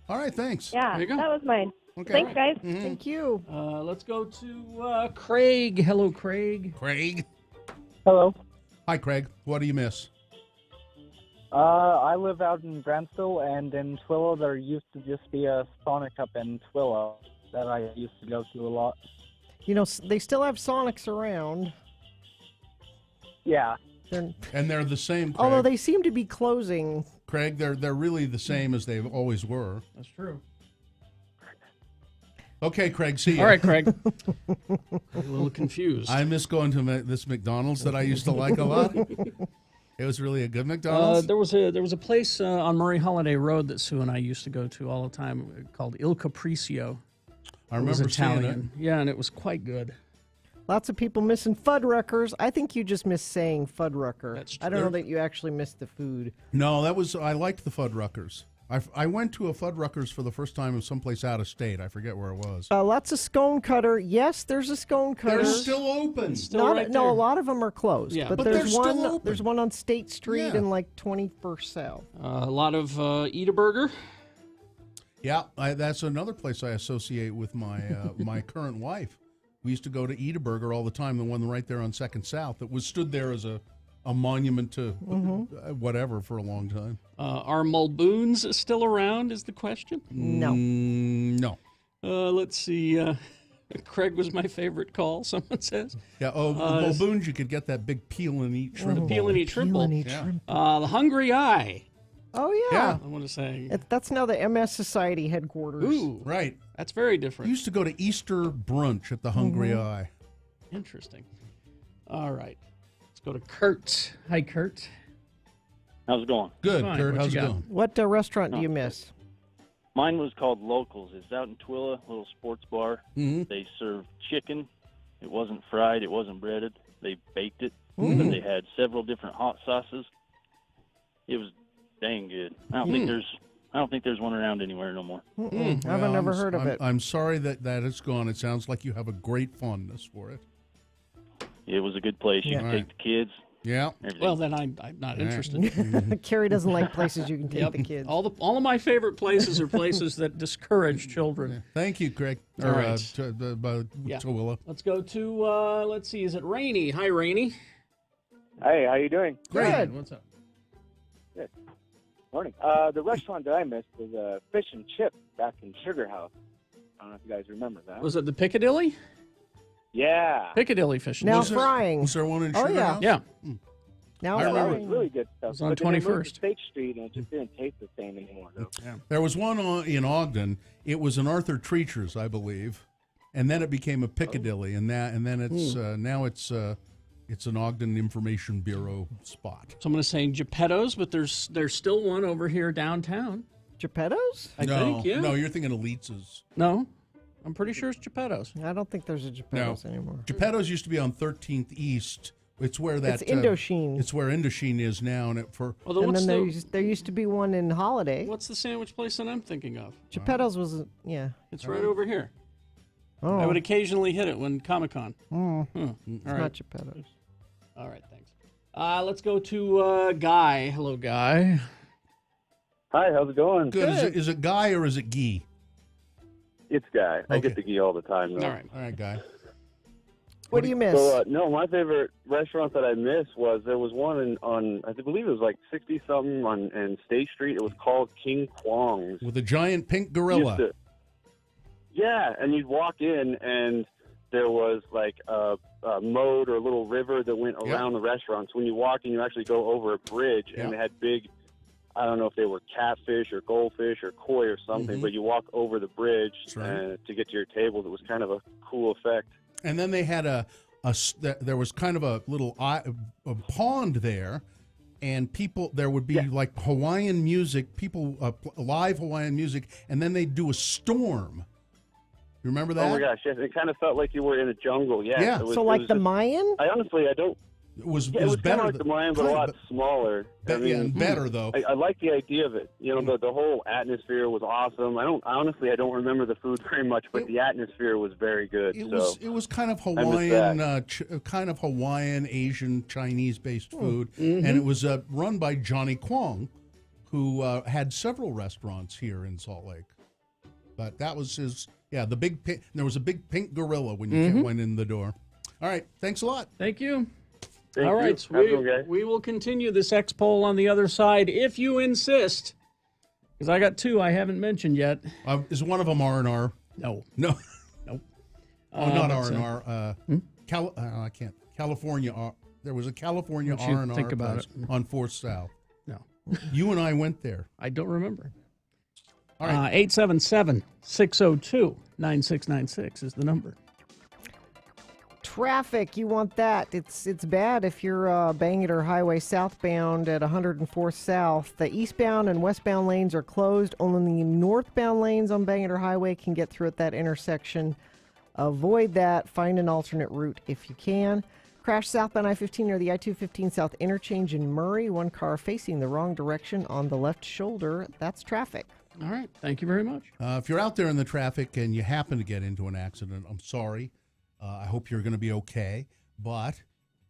All right, thanks. Yeah, There you go. that was mine. Okay. Thanks, guys. Mm-hmm. Thank you. Let's go to Craig. Hello, Craig. Craig. Hello. Hi, Craig. What do you miss? I live out in Grantsville, and in Twilla there used to just be a Sonic up in Twilla that I used to go to a lot. You know, they still have Sonics around. Yeah. And they're the same, Craig. Although they seem to be closing. Craig, they're really the same as they always were. That's true. Okay, Craig, see you. All right, Craig. A little confused. I miss going to this McDonald's that I used to like a lot. It was really a good McDonald's. There was a place on Murray Holiday Road that Sue and I used to go to all the time called Il Capriccio. I remember it was Italian. seeing it. Yeah, and it was quite good. Lots of people missing Fuddruckers. I think you just miss saying Fuddrucker. That's I don't know that you actually missed the food. No, I liked the Fuddruckers. I went to a Fuddruckers for the first time in someplace out of state. I forget where it was. Lots of Scone Cutter. Yes, there's a Scone Cutter. They're still open. No, a lot of them are closed. Yeah. But they're there's still one. open. There's one on State Street Yeah. and like 21st South. A lot of Eat a Burger. Yeah, that's another place I associate with my my current wife. We used to go to Eat a Burger all the time, the one right there on 2nd South that stood there as a monument to whatever for a long time. Are Mulboons still around is the question? No. No. Let's see. Craig was my favorite call, someone says. Yeah, Mulboons, you could get that big peel and eat shrimp bowl. Peel and eat shrimp Peel bowl. and eat Yeah. shrimp. The Hungry Eye. Oh, yeah. I want to say. That's now the MS Society headquarters. Ooh, Right. that's very We different. used to go to Easter brunch at the Hungry Eye. Interesting. All right. Let's go to Kurt. Hi, Kurt. How's it going? Good, Fine. Kurt. What How's you it got? going? What restaurant do you miss? Mine was called Locals. It's out in Twilla, a little sports bar. Mm-hmm. They served chicken. It wasn't fried. It wasn't breaded. They baked it. Mm-hmm. But they had several different hot sauces. It was dang good. I don't think there's one around anywhere no more. I haven't never heard of it. I'm sorry that it's gone. It sounds like you have a great fondness for it. It was a good place. You Yeah. could take the kids. Yeah. Everything. Well, then I'm not interested. Carrie doesn't like places you can take the kids. All of my favorite places are places that discourage children. Thank you, Craig. All right. Yeah. Tooele. Let's go to let's see, is it Rainey? Hi, Rainey. Hey, how you doing? Good. What's up? Good. Morning. The restaurant that I missed was Fish and Chip back in Sugar House. I don't know if you guys remember that. Was it the Piccadilly? Yeah. Piccadilly Fish and Now Chips. frying. Was there one in Oh, Sugar yeah. House? Yeah. Now I That remember. was really good stuff. was on But then they moved 21st. to State Street, and it just didn't taste the same anymore. Though. There was one in Ogden. It was an Arthur Treacher's, I believe, and then it became a Piccadilly, and then it's now it's an Ogden Information Bureau spot. So I'm going to say Geppetto's, but there's still one over here downtown. Geppetto's? I think, yeah. No, you're thinking of Lietz's. No, I'm pretty sure it's Geppetto's. I don't think there's a Geppetto's anymore. Geppetto's used to be on 13th East. It's where that It's Indochine. It's where Indochine is now, and And then there used to be one in Holiday. What's the sandwich place that I'm thinking of? Geppetto's was, yeah. It's right over here. Oh. I would occasionally hit it when Comic-Con. It's All not right. Geppetto's. All right, thanks. Let's go to Guy. Hello, Guy. Hi, how's it going? Good. Is it Guy or is it Guy? It's Guy. I get the Guy all the time, though. All right, Guy. What do you miss? So, no, my favorite restaurant that I missed there was one on I believe it was like 60-something on State Street. It was called King Kwong's. With a giant pink gorilla. Yeah, and you'd walk in, and there was like a moat or a little river that went around the restaurant. So when you walk in, you actually go over a bridge, and they had big, I don't know if they were catfish or goldfish or koi or something, but you walk over the bridge to get to your table. It was kind of a cool effect. And then they had there was kind of a little a pond there, and there would be like Hawaiian music, live Hawaiian music, and then they'd do a storm. You remember that? Oh my gosh, yes, it kind of felt like you were in a jungle. Yeah. So like the Mayan? I don't. It was it was better kind of like the Mayan, but a lot smaller. and better though. I like the idea of it. You know, the whole atmosphere was awesome. I don't remember the food very much, but the atmosphere was very good. It was kind of Hawaiian, kind of Hawaiian, Asian, Chinese based food, and it was run by Johnny Kwong, who had several restaurants here in Salt Lake. But that was his. Yeah, the big pink. There was a big pink gorilla when you went in the door. All right, thanks a lot. Thank you. Thank All you. right, Have a good day. we will continue this X poll on the other side if you insist. Because I got two I haven't mentioned yet. Is one of them R&R? No. No. Nope. Not R&R. I can't. California. There was a California R&R think about place on 4th South. No. You and I went there. I don't remember. All right. 877-602-9696 is the number. Traffic, you want that. It's bad if you're Bangor Highway southbound at 104 South. The eastbound and westbound lanes are closed. Only the northbound lanes on Bangor Highway can get through at that intersection. Avoid that. Find an alternate route if you can. Crash southbound I-15 near the I-215 South interchange in Murray. One car facing the wrong direction on the left shoulder. That's traffic. All right. Thank you very much. If you're out there in the traffic and you happen to get into an accident, I'm sorry. I hope you're going to be okay. But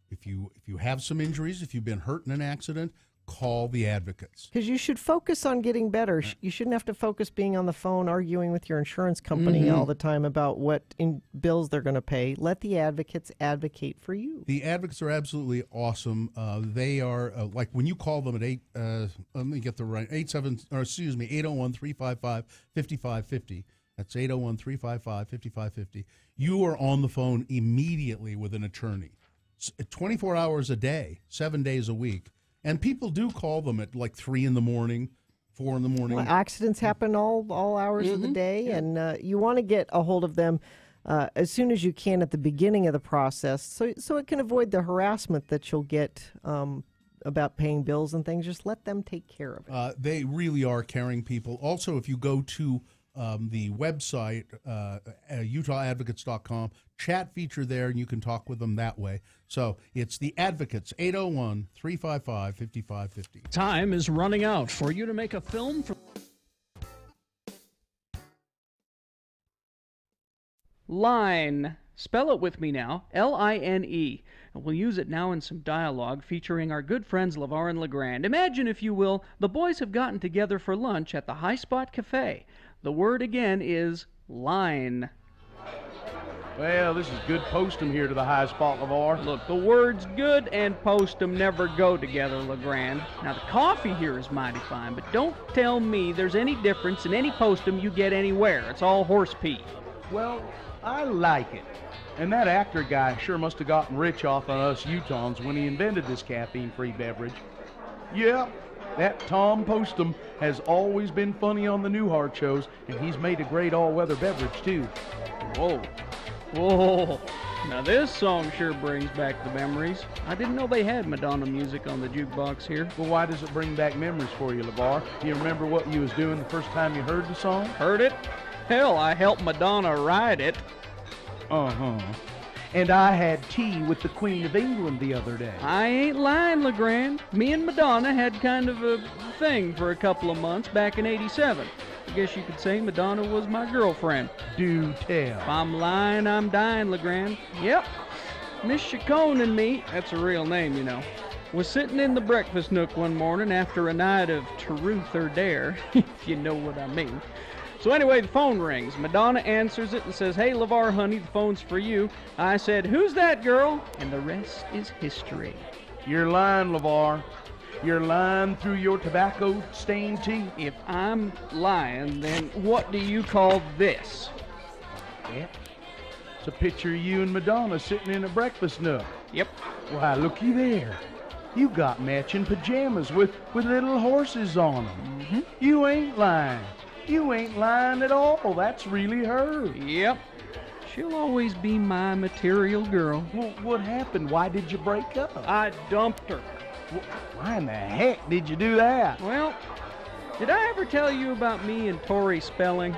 if you have some injuries, if you've been hurt in an accident, call the advocates. Because you should focus on getting better. You shouldn't have to focus being on the phone arguing with your insurance company all the time about what bills they're going to pay. Let the advocates advocate for you. The advocates are absolutely awesome. They are like when you call them at 801-355-5550. That's 801-355-5550. You are on the phone immediately with an attorney. 24 hours a day, 7 days a week. And people do call them at like 3 in the morning, 4 in the morning. Well, accidents happen all hours of the day, and you want to get a hold of them as soon as you can at the beginning of the process, so it can avoid the harassment that you'll get about paying bills and things. Just let them take care of it. They really are caring people. Also, if you go to the website, UtahAdvocates.com, chat feature there, and you can talk with them that way. So it's the Advocates, 801-355-5550. Time is running out for you to make a film for Line. Spell it with me now. Line. And we'll use it now in some dialogue featuring our good friends LeVar and LeGrand. Imagine, if you will, the boys have gotten together for lunch at the High Spot Cafe. The word again is line. Well, this is good postum here to the High Spot, LeVar. Look, the words good and postum never go together, LeGrand. Now, the coffee here is mighty fine, but don't tell me there's any difference in any postum you get anywhere. It's all horse pee. Well, I like it. And that actor guy sure must have gotten rich off on us Utahns when he invented this caffeine-free beverage. Yeah, that Tom Postum has always been funny on the Newhart shows, and he's made a great all-weather beverage, too. Whoa. Whoa. Now this song sure brings back the memories. I didn't know they had Madonna music on the jukebox here. Well, why does it bring back memories for you, LeVar? Do you remember what you was doing the first time you heard the song? Heard it? Hell, I helped Madonna write it. Uh-huh. And I had tea with the Queen of England the other day. I ain't lying, LeGrand. Me and Madonna had kind of a thing for a couple of months back in '87. I guess you could say Madonna was my girlfriend. Do tell. If I'm lying, I'm dying, LeGrand. Yep. Miss Chacon and me, that's a real name, you know, was sitting in the breakfast nook one morning after a night of truth or dare, if you know what I mean. So anyway, the phone rings. Madonna answers it and says, "Hey, LeVar, honey, the phone's for you." I said, "Who's that girl?" And the rest is history. You're lying, LeVar. You're lying through your tobacco-stained teeth. If I'm lying, then what do you call this? Yeah. It's a picture of you and Madonna sitting in a breakfast nook. Yep. Why, looky there. You got matching pajamas with little horses on them. Mm-hmm. You ain't lying. You ain't lying at all. That's really her. Yep. She'll always be my material girl. Well, what happened? Why did you break up? I dumped her. Why in the heck did you do that? Well, did I ever tell you about me and Tori Spelling?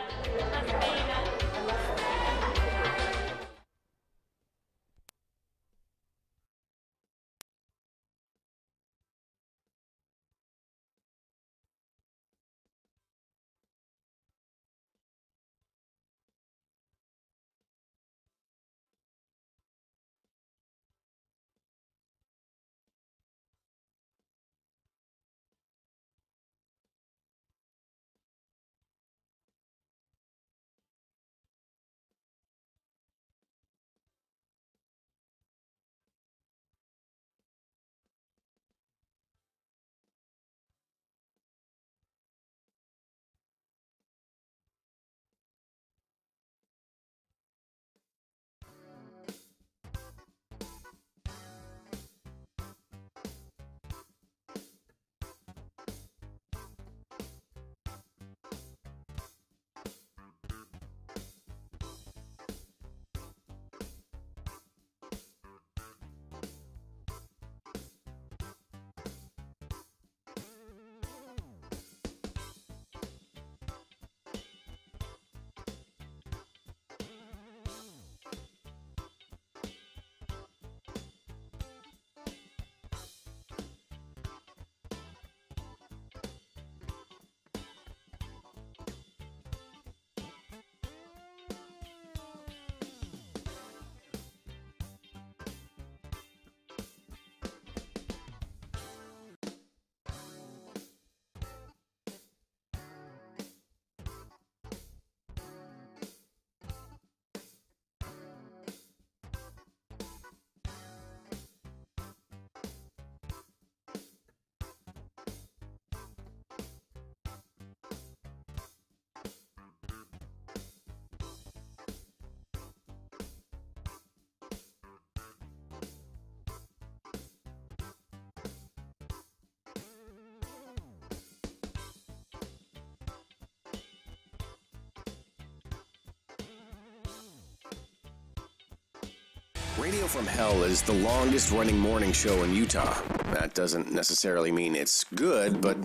Radio from Hell is the longest running morning show in Utah. That doesn't necessarily mean it's good, but,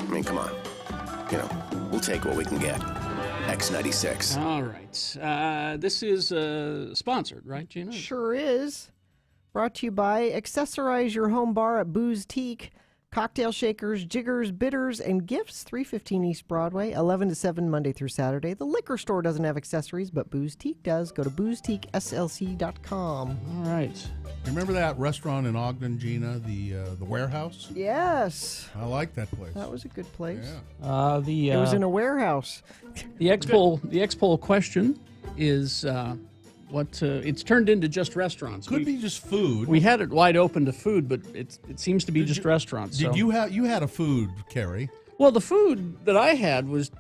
I mean, come on. You know, we'll take what we can get. X96. All right. This is sponsored, right, Gina? Sure is. Brought to you by Accessorize Your Home Bar at Booze Teak. Cocktail shakers, jiggers, bitters, and gifts. 315 East Broadway, 11 to 7 Monday through Saturday. The liquor store doesn't have accessories, but Booze Teak does. Go to boozeteakslc.com. All right. Remember that restaurant in Ogden, Gina, the warehouse? Yes. I like that place. That was a good place. Yeah. It was in a warehouse. The X-Poll question is it's turned into just restaurants. Could be just food. We had it wide open to food, but it seems to be just restaurants. Did you had a food, Carrie? Well, the food that I had was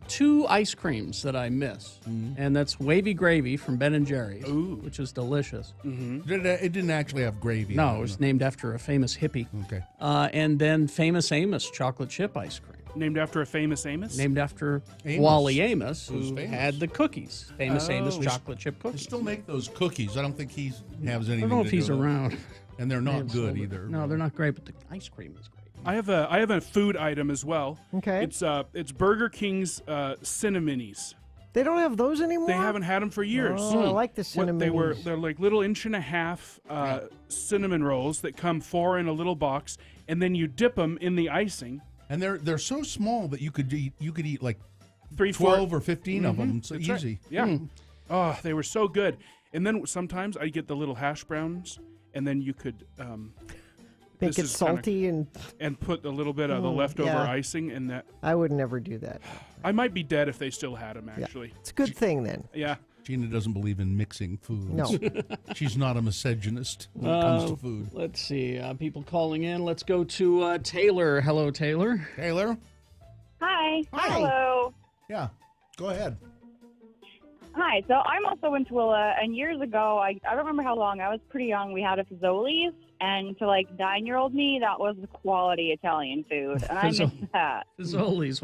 2 ice creams that I miss, and that's Wavy Gravy from Ben & Jerry's, which is delicious. It didn't actually have gravy. No, it was named after a famous hippie. Okay. And then Famous Amos chocolate chip ice cream. Named after a famous Amos? Named after Amos. Wally Amos, who famous? had the cookies. Famous Amos chocolate chip cookies. They still make those cookies. I don't think he has anything to do I don't know if he's with it. around. And they're not good either. No, they're not great, but the ice cream is great. I have a food item as well. Okay. It's Burger King's Cinnaminis. They don't have those anymore? They haven't had them for years. Oh, I like the cinnamon. They're like little 1.5-inch cinnamon rolls that come 4 in a little box, and then you dip them in the icing. And they're so small that you could eat like 3, 12 or 15 of them. It's That's easy. Right. Yeah. Oh, they were so good. And then sometimes I get the little hash browns, and then you could make it salty and put a little bit of the leftover icing in that. I would never do that. I might be dead if they still had them. Actually, yeah. It's a good thing then. Yeah. Gina doesn't believe in mixing foods. No. She's not a misogynist when it comes to food. Let's see. People calling in. Let's go to Taylor. Hello, Taylor. Taylor? Hi. Hi. Hello. Yeah. Go ahead. Hi. So I'm also in Twilla, and years ago, I don't remember how long, I was pretty young, we had a Fazoli's, and to 9-year-old me, that was the quality Italian food, and I miss that. Fazoli's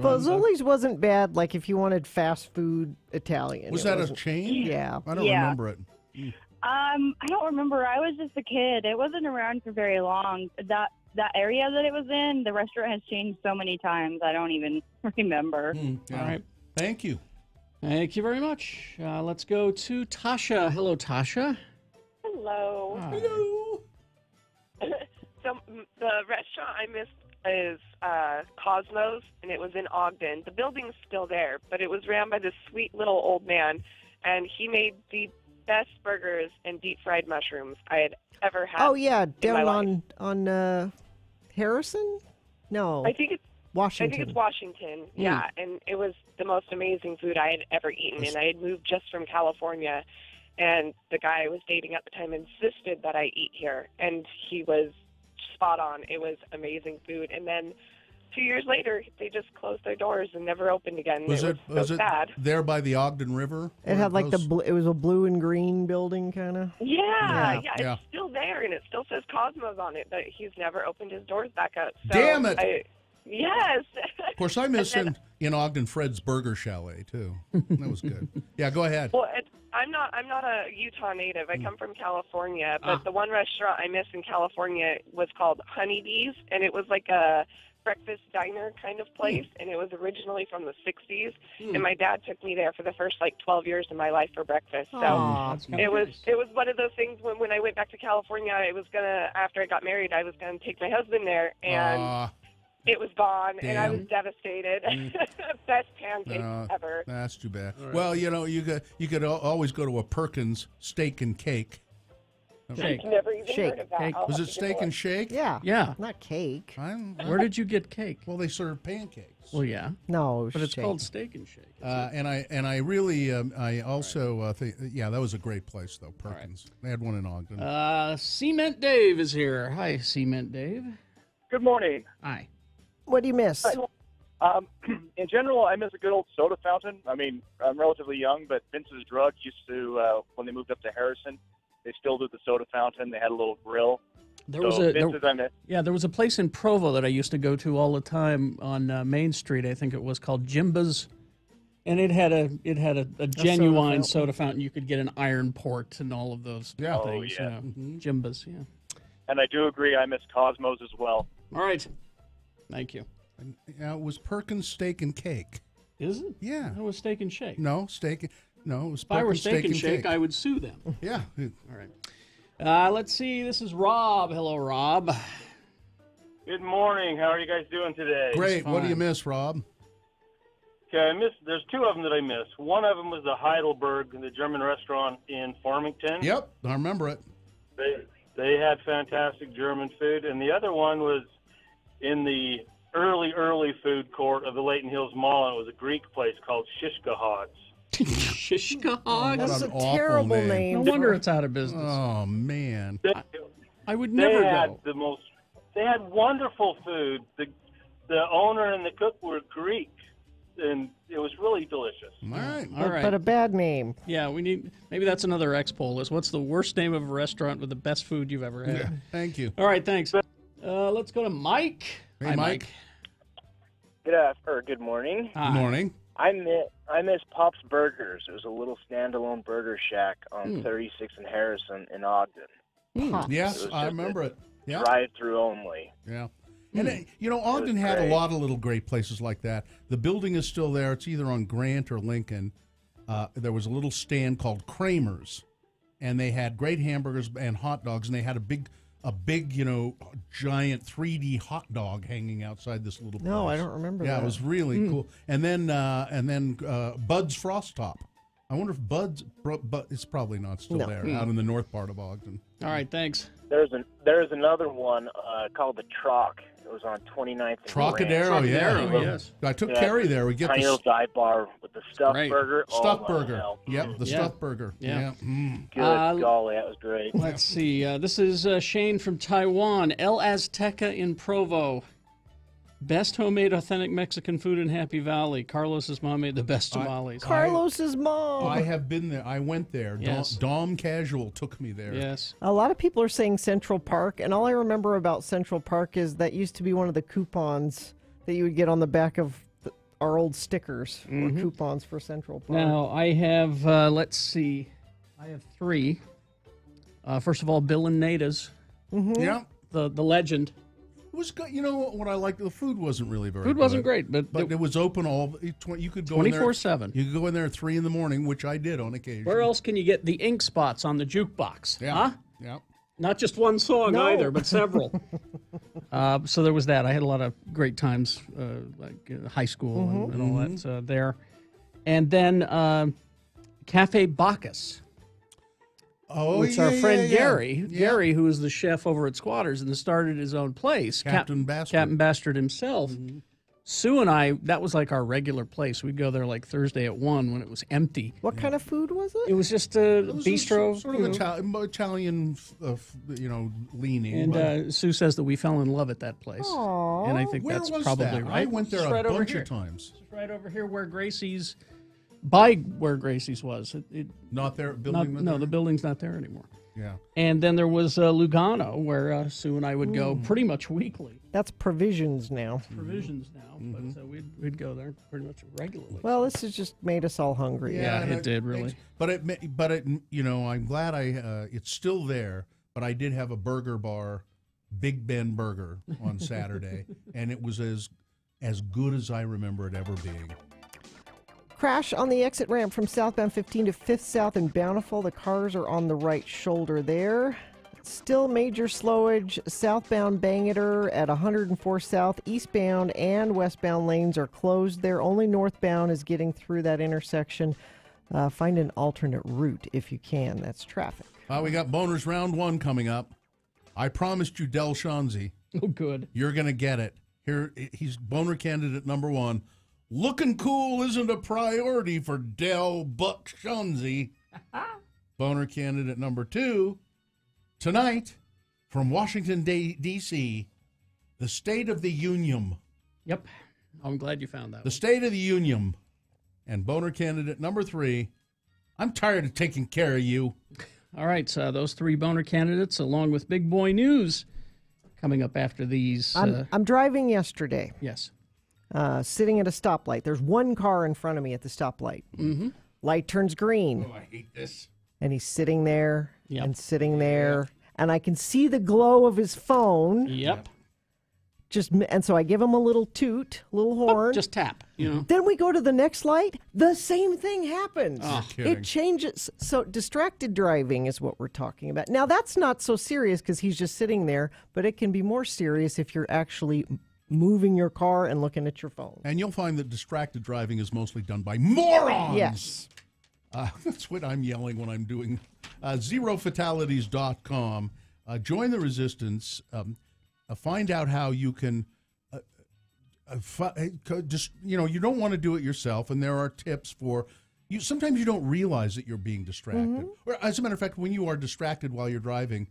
wasn't bad, if you wanted fast food Italian. Was that a chain? Yeah. I don't remember it. I don't remember. I was just a kid. It wasn't around for very long. That area that it was in, the restaurant has changed so many times, I don't even remember. Yeah. All right. Thank you. Thank you very much. Let's go to Tasha. Hello, Tasha. Hello. Hi. Hello. So the restaurant I missed is Cosmos, and it was in Ogden. The building's still there, but it was ran by this sweet little old man, and he made the best burgers and deep-fried mushrooms I had ever had. Oh, yeah, down life. on Harrison? No. I think it's Washington. I think it's Washington, yeah, and it was the most amazing food I had ever eaten, and I had moved just from California, and the guy I was dating at the time insisted that I eat here, and he was spot on. It was amazing food, and then 2 years later, they just closed their doors and never opened again. Was it sad. there by the Ogden River? It had it was a blue and green building kind of. Yeah, it's still there, and it still says Cosmos on it, but he's never opened his doors back up. So Damn it! Yes. Of course, I miss in Ogden Fred's Burger Chalet too. That was good. Yeah, go ahead. Well, I'm not a Utah native. I come from California, but the one restaurant I miss in California was called Honeybees, and it was like a breakfast diner kind of place, and it was originally from the 60s, and my dad took me there for the first 12 years of my life for breakfast. So it was one of those things when I went back to California, after I got married, I was gonna take my husband there, and it was gone, and I was devastated. Best pancakes ever. That's too bad. Right. Well, you could always go to a Perkins Steak and Cake. I've never even heard of that. Was it Steak and Shake? Yeah. Yeah. Not cake. Where did you get cake? Well, they serve pancakes. Well, yeah. No, but it's shake. called Steak and Shake. And I really I also think that was a great place though. Perkins. They had one in Ogden. Cement Dave is here. Hi, Cement Dave. Good morning. Hi. What do you miss? In general, I miss a good old soda fountain. I mean, I'm relatively young, but Vince's Drug used to, when they moved up to Harrison, they still did the soda fountain. They had a little grill. There was a place in Provo that I used to go to all the time on Main Street. I think it was called Jimba's And it had a genuine soda fountain. You could get an iron port and all of those things. Oh, yeah. Jimbas, yeah. And I do agree, I miss Cosmos as well. All right. Thank you. It was Perkins Steak and Cake. Is it? Yeah. It was Steak and Shake. No, it was If I were Perkins Steak and Shake, Cake. I would sue them. Yeah. All right. Let's see. This is Rob. Hello, Rob. Good morning. How are you guys doing today? Great. What do you miss, Rob? Okay, there's two of them that I miss. One of them was the Heidelberg, the German restaurant in Farmington. Yep, I remember it. They had fantastic German food, and the other one was in the early food court of the Leighton Hills Mall, and it was a Greek place called Shishkahod's. Shishkahog? That's a terrible name. No wonder it's out of business. Oh, man. I would never go. They had wonderful food. The owner and the cook were Greek, and it was really delicious. All right. But a bad name. Yeah, maybe that's another X-Poll is what's the worst name of a restaurant with the best food you've ever had? Yeah, thank you. All right, thanks. Let's go to Mike. Hey, Hi, Mike. Good morning. Good morning. I miss Pop's Burgers. It was a little standalone burger shack on 36 and Harrison in Ogden. Yes, I remember it. Yeah. Drive-through only. Yeah. And, Ogden had a lot of little great places like that. The building is still there. It's either on Grant or Lincoln. There was a little stand called Kramer's, and they had great hamburgers and hot dogs, and they had a big, giant 3D hot dog hanging outside this little place. No, I don't remember that. Yeah, it was really cool. And then Bud's Frost Top. I wonder if Bud's, but it's probably not still there out in the north part of Ogden. All right, thanks. There's another one called the Troc. It was on 29th and Trocadero, yes. I took Carrie there. We get tiny little dive bar with the stuffed burger. Stuffed burger. Yep, the stuffed burger. Yeah. Good golly, that was great. Let's see. This is Shane from Taiwan. El Azteca in Provo. Best homemade authentic Mexican food in Happy Valley. Carlos's mom made the best tamales. Carlos's mom. I have been there. I went there. Yes. Dom Casual took me there. Yes. A lot of people are saying Central Park, and all I remember about Central Park is that used to be one of the coupons that you would get on the back of our old stickers or coupons for Central Park. Now, I have, let's see, I have three. First of all, Bill and Nada's. Yeah. The legend. It was good. You know what I liked? The food wasn't really very Food good. wasn't great, but it was open you could go in there 24/7. You could go in there at 3 a.m, which I did on occasion. Where else can you get the ink spots on the jukebox? Yeah. Huh? Yeah. Not just one song either, but several. So there was that. I had a lot of great times, like high school and all that there. And then Cafe Bacchus. Oh, it's our friend Gary. Gary, who is the chef over at Squatters and started his own place. Captain Bastard. Captain Bastard himself. Sue and I, that was like our regular place. We'd go there like Thursday at 1 when it was empty. What kind of food was it? It was just a bistro. Sort of Italian, leaning. And Sue says that we fell in love at that place. Aww. And I think Where that's was probably that? right. I went there It's a over bunch here. of times. It's right over here where Gracie's, by where Gracie's was. Not there? The building's not there anymore. Yeah. And then there was Lugano, where Sue and I would go pretty much weekly. That's Provisions now. Provisions now, but we'd go there pretty much regularly. Well, this has just made us all hungry. Yeah, it did really. But it, I'm glad it's still there. But I did have a burger bar, Big Ben Burger, on Saturday, and it was as good as I remember it ever being. Crash on the exit ramp from southbound 15 to 5th South in Bountiful. The cars are on the right shoulder there. Still major slowage southbound Bangor at 104 South. Eastbound and westbound lanes are closed there. Only northbound is getting through that intersection. Find an alternate route if you can. That's traffic. We got Boehner's Round 1 coming up. I promised you Del Shanzi. Oh, good. You're going to get it. Here, he's Boehner candidate number 1. Looking cool isn't a priority for Del Buck Shanzi. Boehner candidate number 2. Tonight, from Washington, D.C., the State of the Union. Yep. I'm glad you found that. The State of the Union. And Boehner candidate number 3. I'm tired of taking care of you. All right, so those 3 Boehner candidates, along with Big Boy News, coming up after these. I'm driving yesterday. Yes. sitting at a stoplight. There's one car in front of me at the stoplight. Mm-hmm. Light turns green. Oh, I hate this. And he's sitting there and sitting there. And I can see the glow of his phone. Yep. And so I give him a little toot, little horn. Just tap, you know. Then we go to the next light. The same thing happens. Oh, it changes. So distracted driving is what we're talking about. Now, that's not so serious because he's just sitting there, but it can be more serious if you're actually moving your car and looking at your phone. And you'll find that distracted driving is mostly done by morons. Yes. That's what I'm yelling when I'm doing zerofatalities.com. Join the resistance. Find out how you can just, you don't want to do it yourself, and there are tips for you. Sometimes you don't realize that you're being distracted. Mm-hmm. Or, as a matter of fact, when you are distracted while you're driving,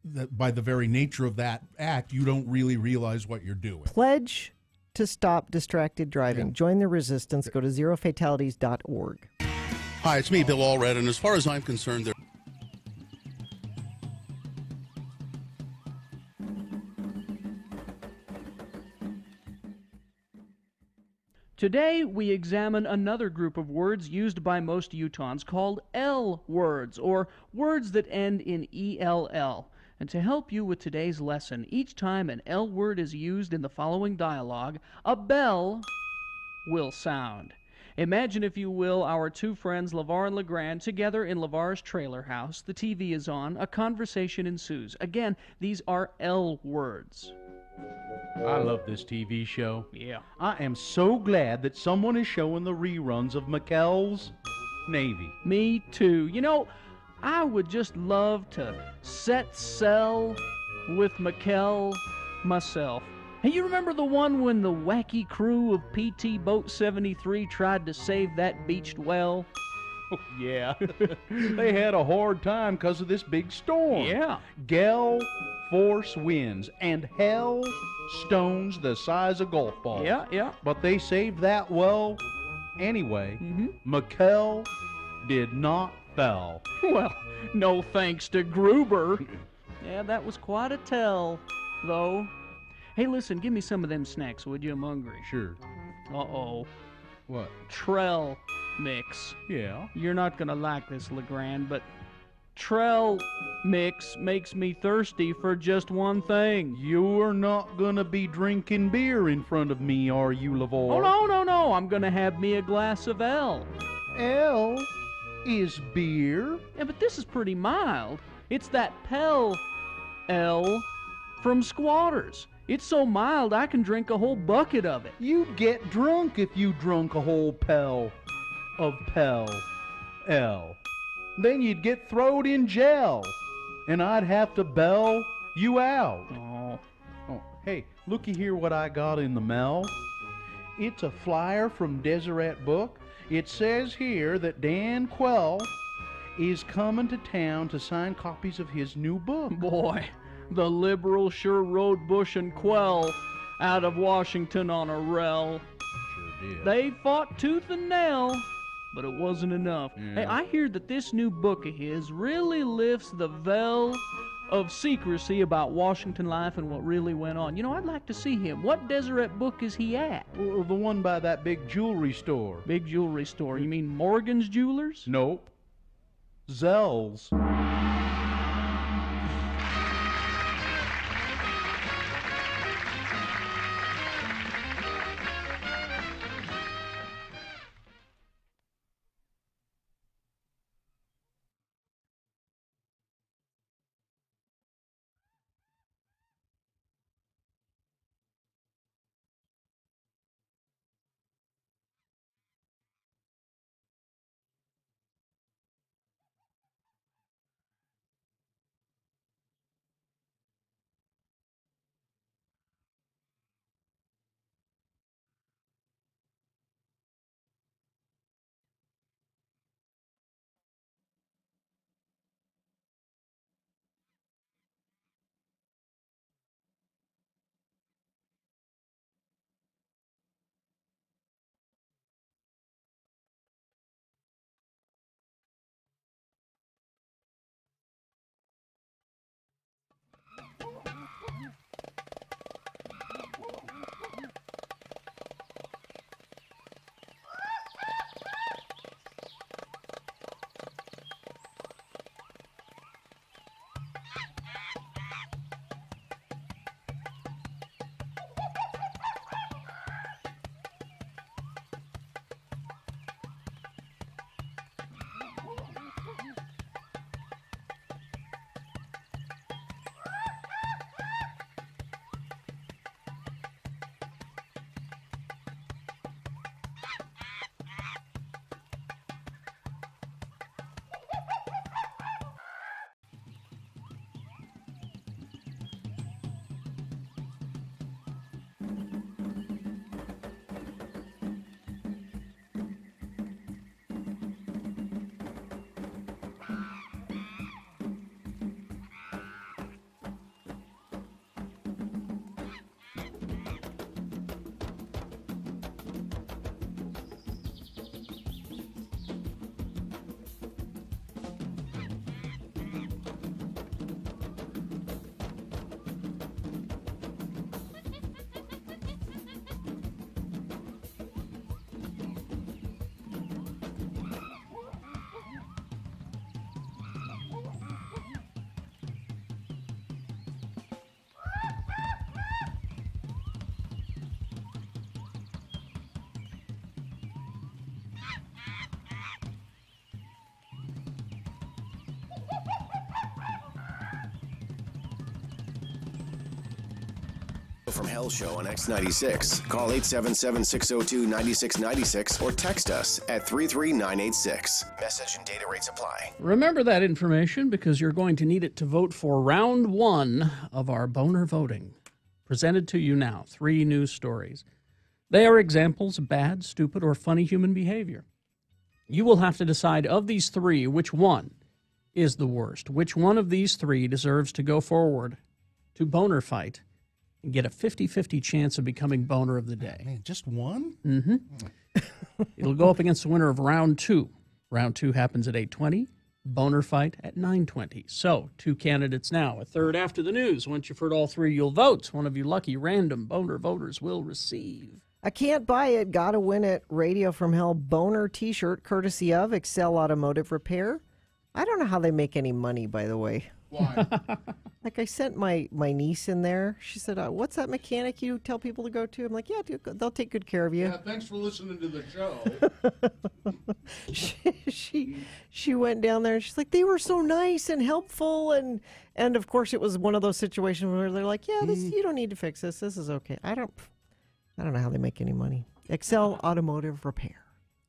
by the very nature of that act, you don't really realize what you're doing. Pledge to stop distracted driving. Join the resistance. Go to zerofatalities.org. Hi, it's me, Bill Allred, and as far as I'm concerned, there. Today, we examine another group of words used by most Utahns called L words, or words that end in ELL. And to help you with today's lesson, each time an L word is used in the following dialogue, a bell will sound. Imagine, if you will, our two friends, LeVar and LeGrand, together in LeVar's trailer house. The TV is on. A conversation ensues. Again, these are L words. I love this TV show. Yeah. I am so glad that someone is showing the reruns of McKell's Navy. Me too. You know, I would just love to set sail with McKell myself. Hey, you remember the one when the wacky crew of PT Boat 73 tried to save that beached well? Oh, yeah. They had a hard time because of this big storm. Yeah. Gale force winds and hell stones the size of golf balls. Yeah. But they saved that well anyway. McKell did not fell. Well, no thanks to Gruber. Yeah, that was quite a tell, though. Hey, listen, give me some of them snacks, would you? I'm hungry. Sure. Uh-oh. What? Trell mix. Yeah? You're not gonna like this, LeGrand, but Trell mix makes me thirsty for just one thing. You're not gonna be drinking beer in front of me, are you, LeVar? Oh, no. I'm gonna have me a glass of L. L is beer? Yeah, but this is pretty mild. It's that Pell L from Squatters. It's so mild I can drink a whole bucket of it. You'd get drunk if you drunk a whole Pell of Pell L. Then you'd get throwed in jail, and I'd have to bail you out. Oh, hey, looky here what I got in the mail. It's a flyer from Deseret Book. It says here that Dan Quell is coming to town to sign copies of his new book. Boy, the liberals sure rode Bush and Quell out of Washington on a rel. Sure did. They fought tooth and nail, but it wasn't enough. Yeah. Hey, I hear that this new book of his really lifts the veil of secrecy about Washington life and what really went on. You know, I'd like to see him. What Deseret Book is he at? Well, the one by that big jewelry store. Big jewelry store. You mean Morgan's Jewelers? Nope. Zell's. from Hell show on X96. Call 877-602-9696 or text us at 33986. Message and data rates apply. Remember that information because you're going to need it to vote for round 1 of our Boehner voting. Presented to you now, 3 news stories. They are examples of bad, stupid, or funny human behavior. You will have to decide of these 3 which one is the worst. Which one of these 3 deserves to go forward to Boehner fight and get a 50-50 chance of becoming Boehner of the day. Man, just one? Mm-hmm. It'll go up against the winner of round 2. Round 2 happens at 8:20. Boehner fight at 9:20. So, 2 candidates now. A third after the news. Once you've heard all 3, you'll vote. One of you lucky random Boehner voters will receive. I can't buy it. Gotta win it. Radio from Hell Boehner t-shirt courtesy of Excel Automotive Repair. I don't know how they make any money, by the way. Why? Like I sent my niece in there. She said, what's that mechanic you tell people to go to? I'm like, yeah, dude, they'll take good care of you. Yeah, thanks for listening to the show. She went down there and she's like, they were so nice and helpful. And of course, it was one of those situations where they're like, yeah, this you don't need to fix this. This is okay. I don't know how they make any money. Excel Automotive Repair.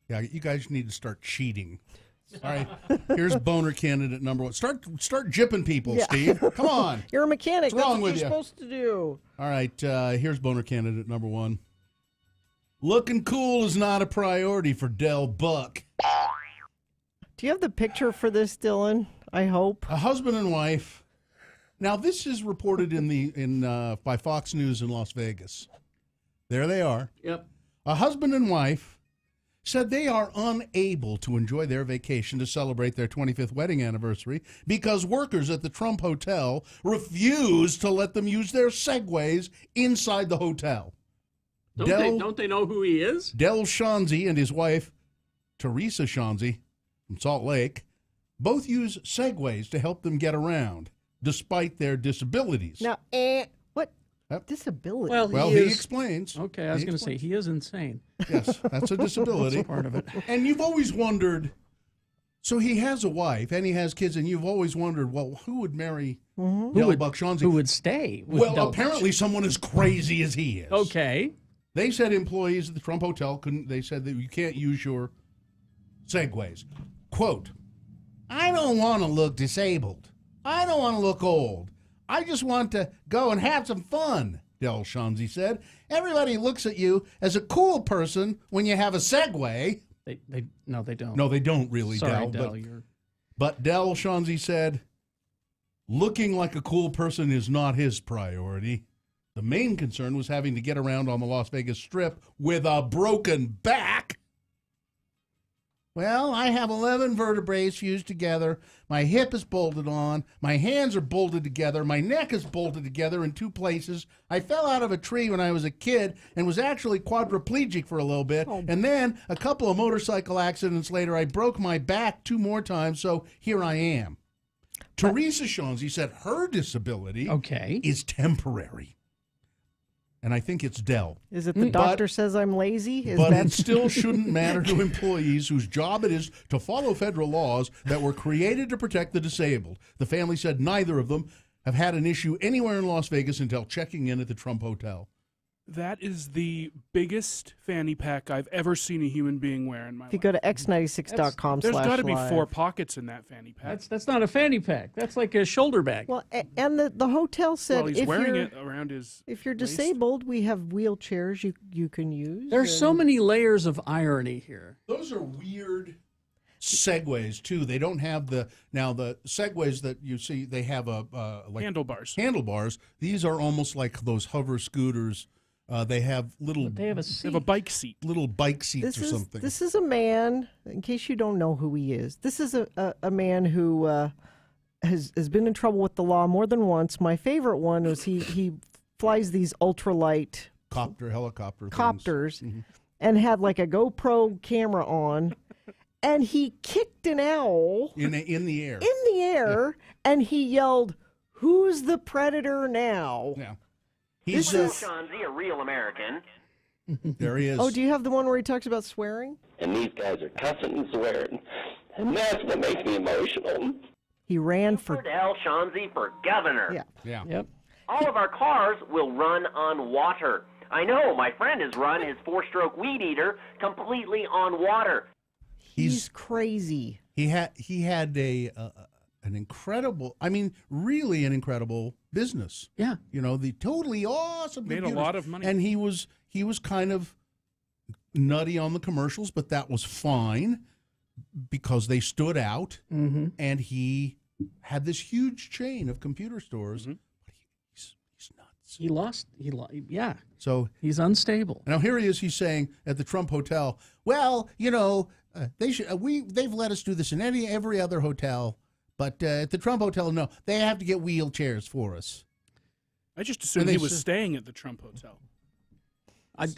Yeah, you guys need to start cheating. All right, here's Boehner candidate number 1. Start jipping people, Yeah. Steve. Come on. You're a mechanic. What's wrong That's what with you're you? supposed to do. All right, here's Boehner candidate number 1. Looking cool is not a priority for Del Buck. Do you have the picture for this, Dylan? I hope. A husband and wife. Now, this is reported by Fox News in Las Vegas. There they are. Yep. A husband and wife said they are unable to enjoy their vacation to celebrate their 25th wedding anniversary because workers at the Trump Hotel refuse to let them use their Segways inside the hotel. Don't they know who he is? Del Shanzi and his wife, Teresa Shanzi, from Salt Lake, both use Segways to help them get around, despite their disabilities. Now, what? Disability? Well, he explains. Okay, I was going to say, he is insane. Yes, that's a disability. That's part of it. And you've always wondered, so he has a wife and he has kids, and you've always wondered, well, who would marry Del Buck Shanzi? Who would stay with Well, Del apparently someone as crazy as he is. Okay. They said employees at the Trump Hotel they said that you can't use your Segways. Quote, I don't want to look disabled. I don't want to look old. I just want to go and have some fun, Del Shanzi said. Everybody looks at you as a cool person when you have a Segway. No, they don't. No, they don't really, Sorry, Del. Del, But Del Shanzi said, looking like a cool person is not his priority. The main concern was having to get around on the Las Vegas Strip with a broken back. Well, I have 11 vertebrae fused together. My hip is bolted on. My hands are bolted together. My neck is bolted together in 2 places. I fell out of a tree when I was a kid and was actually quadriplegic for a little bit. And then a couple of motorcycle accidents later, I broke my back 2 more times, so here I am. Teresa Shanzi said her disability is temporary. And I think it's Del. Is it the doctor says I'm lazy? But it still shouldn't matter to employees whose job it is to follow federal laws that were created to protect the disabled. The family said neither of them have had an issue anywhere in Las Vegas until checking in at the Trump Hotel. That is the biggest fanny pack I've ever seen a human being wear in my life. If you go to x96.com/live. There's got to be 4 pockets in that fanny pack. That's not a fanny pack. That's like a shoulder bag. Well, and the hotel said Well, he's wearing it around his if you're waist. disabled, we have wheelchairs you can use. There's so many layers of irony here. Those are weird Segways, too. They don't have the Segways that you see, they have like handlebars. These are almost like those hover scooters. They have little. They have a bike seat. Little bike seats or something. This is a man. In case you don't know who he is, this is a man who has been in trouble with the law more than once. My favorite one was he flies these ultralight helicopters, and had like a GoPro camera on, and he kicked an owl in the air. And he yelled, "Who's the predator now?" Yeah. He's Shanzi, a real American. There he is. Oh, do you have the one where he talks about swearing? And these guys are cussing and swearing. And that's what makes me emotional. He ran for Del Shanzi for governor. Yeah. Yep. all of our cars will run on water. I know, my friend has run his 4-stroke weed eater completely on water. He's crazy. He had an incredible, I mean, really an incredible business. Yeah. You know, the totally awesome Made a computers. lot of money. And he was kind of nutty on the commercials, but that was fine because they stood out. Mm-hmm. And he had this huge chain of computer stores. Mm-hmm. But he's nuts. Yeah. So he's unstable. Now here he is. He's saying at the Trump Hotel, well, you know, they've let us do this in every other hotel, but at the Trump Hotel, no, they have to get wheelchairs for us. I just assumed he was staying at the Trump Hotel.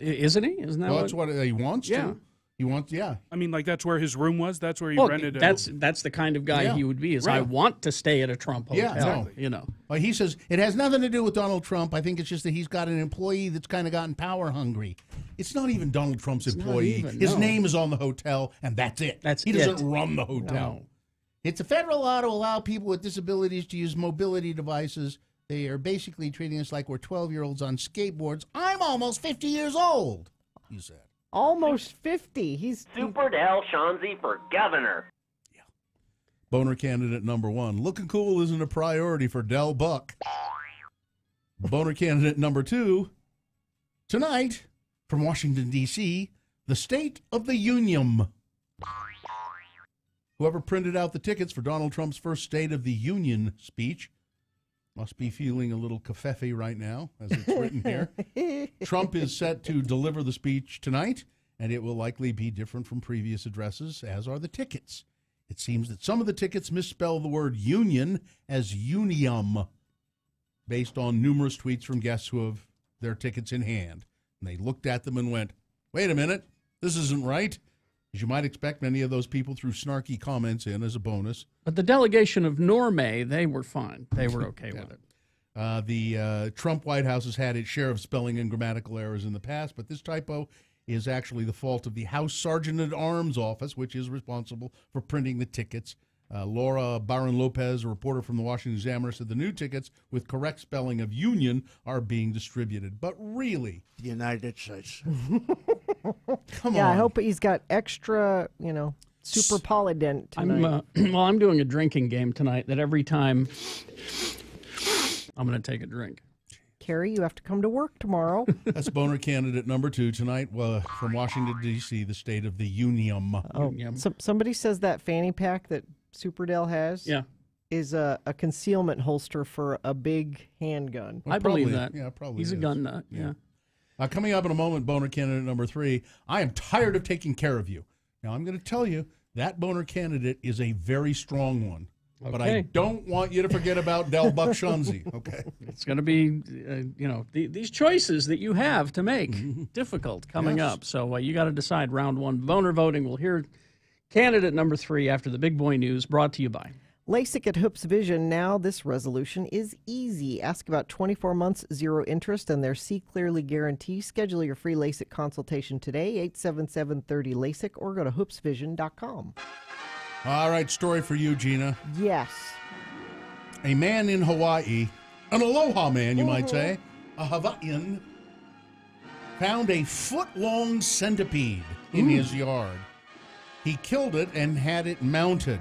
Isn't he? Isn't that that's what he wants to? He wants, yeah. I mean, like that's where his room was. That's where he Well, rented. That's the kind of guy he would be. Is I want to stay at a Trump hotel. Yeah, exactly. You know. Well, he says it has nothing to do with Donald Trump. I think it's just that he's got an employee that's kind of gotten power hungry. It's not even Donald Trump's employee. His name is on the hotel, and that's it. He doesn't run the hotel. No. It's a federal law to allow people with disabilities to use mobility devices. They are basically treating us like we're 12-year-olds on skateboards. I'm almost 50 years old, he said. Almost 50. He's Super Del Shanzi for governor. Boehner candidate number 1. Looking cool isn't a priority for Del Buck. Boehner candidate number 2. Tonight, from Washington, D.C., the State of the Union. Whoever printed out the tickets for Donald Trump's first State of the Union speech must be feeling a little covfefe right now, as it's written here. Trump is set to deliver the speech tonight, and it will likely be different from previous addresses, as are the tickets. It seems that some of the tickets misspell the word union as unium, based on numerous tweets from guests who have their tickets in hand. And they looked at them and went, wait a minute, this isn't right. As you might expect, many of those people threw snarky comments in as a bonus. But the delegation of Normay, they were fine. They were okay with it. The Trump White House has had its share of spelling and grammatical errors in the past, but this typo is actually the fault of the House Sergeant at Arms office, which is responsible for printing the tickets. Laura Barron Lopez, a reporter from the Washington Examiner, said the new tickets with correct spelling of union are being distributed. But really, the United States. Come on. Yeah, I hope he's got extra, super polydent tonight. I'm doing a drinking game tonight that every time I'm going to take a drink. Carrie, you have to come to work tomorrow. That's Boehner candidate number 2 tonight from Washington, D.C., the State of the Union. Oh, somebody says that fanny pack that Superdell has is a concealment holster for a big handgun. Well, I believe that. Yeah, probably. He's a gun nut. Yeah. Coming up in a moment, Boehner candidate number 3. I am tired of taking care of you. Now, I'm going to tell you that Boehner candidate is a very strong one. Okay. But I don't want you to forget about Del Buck Shanzi. Okay. It's going to be, these choices that you have to make difficult coming up. So you got to decide round 1. Boehner voting. We'll hear candidate number 3 after the Big Boy News, brought to you by LASIK at Hoops Vision. Now this resolution is easy. Ask about 24 months, 0 interest, and their See Clearly guarantee. Schedule your free LASIK consultation today, 877-30-LASIK, or go to hoopsvision.com. All right, story for you, Gina. Yes. A man in Hawaii, an aloha man, you might say, a Hawaiian, found a foot-long centipede in his yard. He killed it and had it mounted.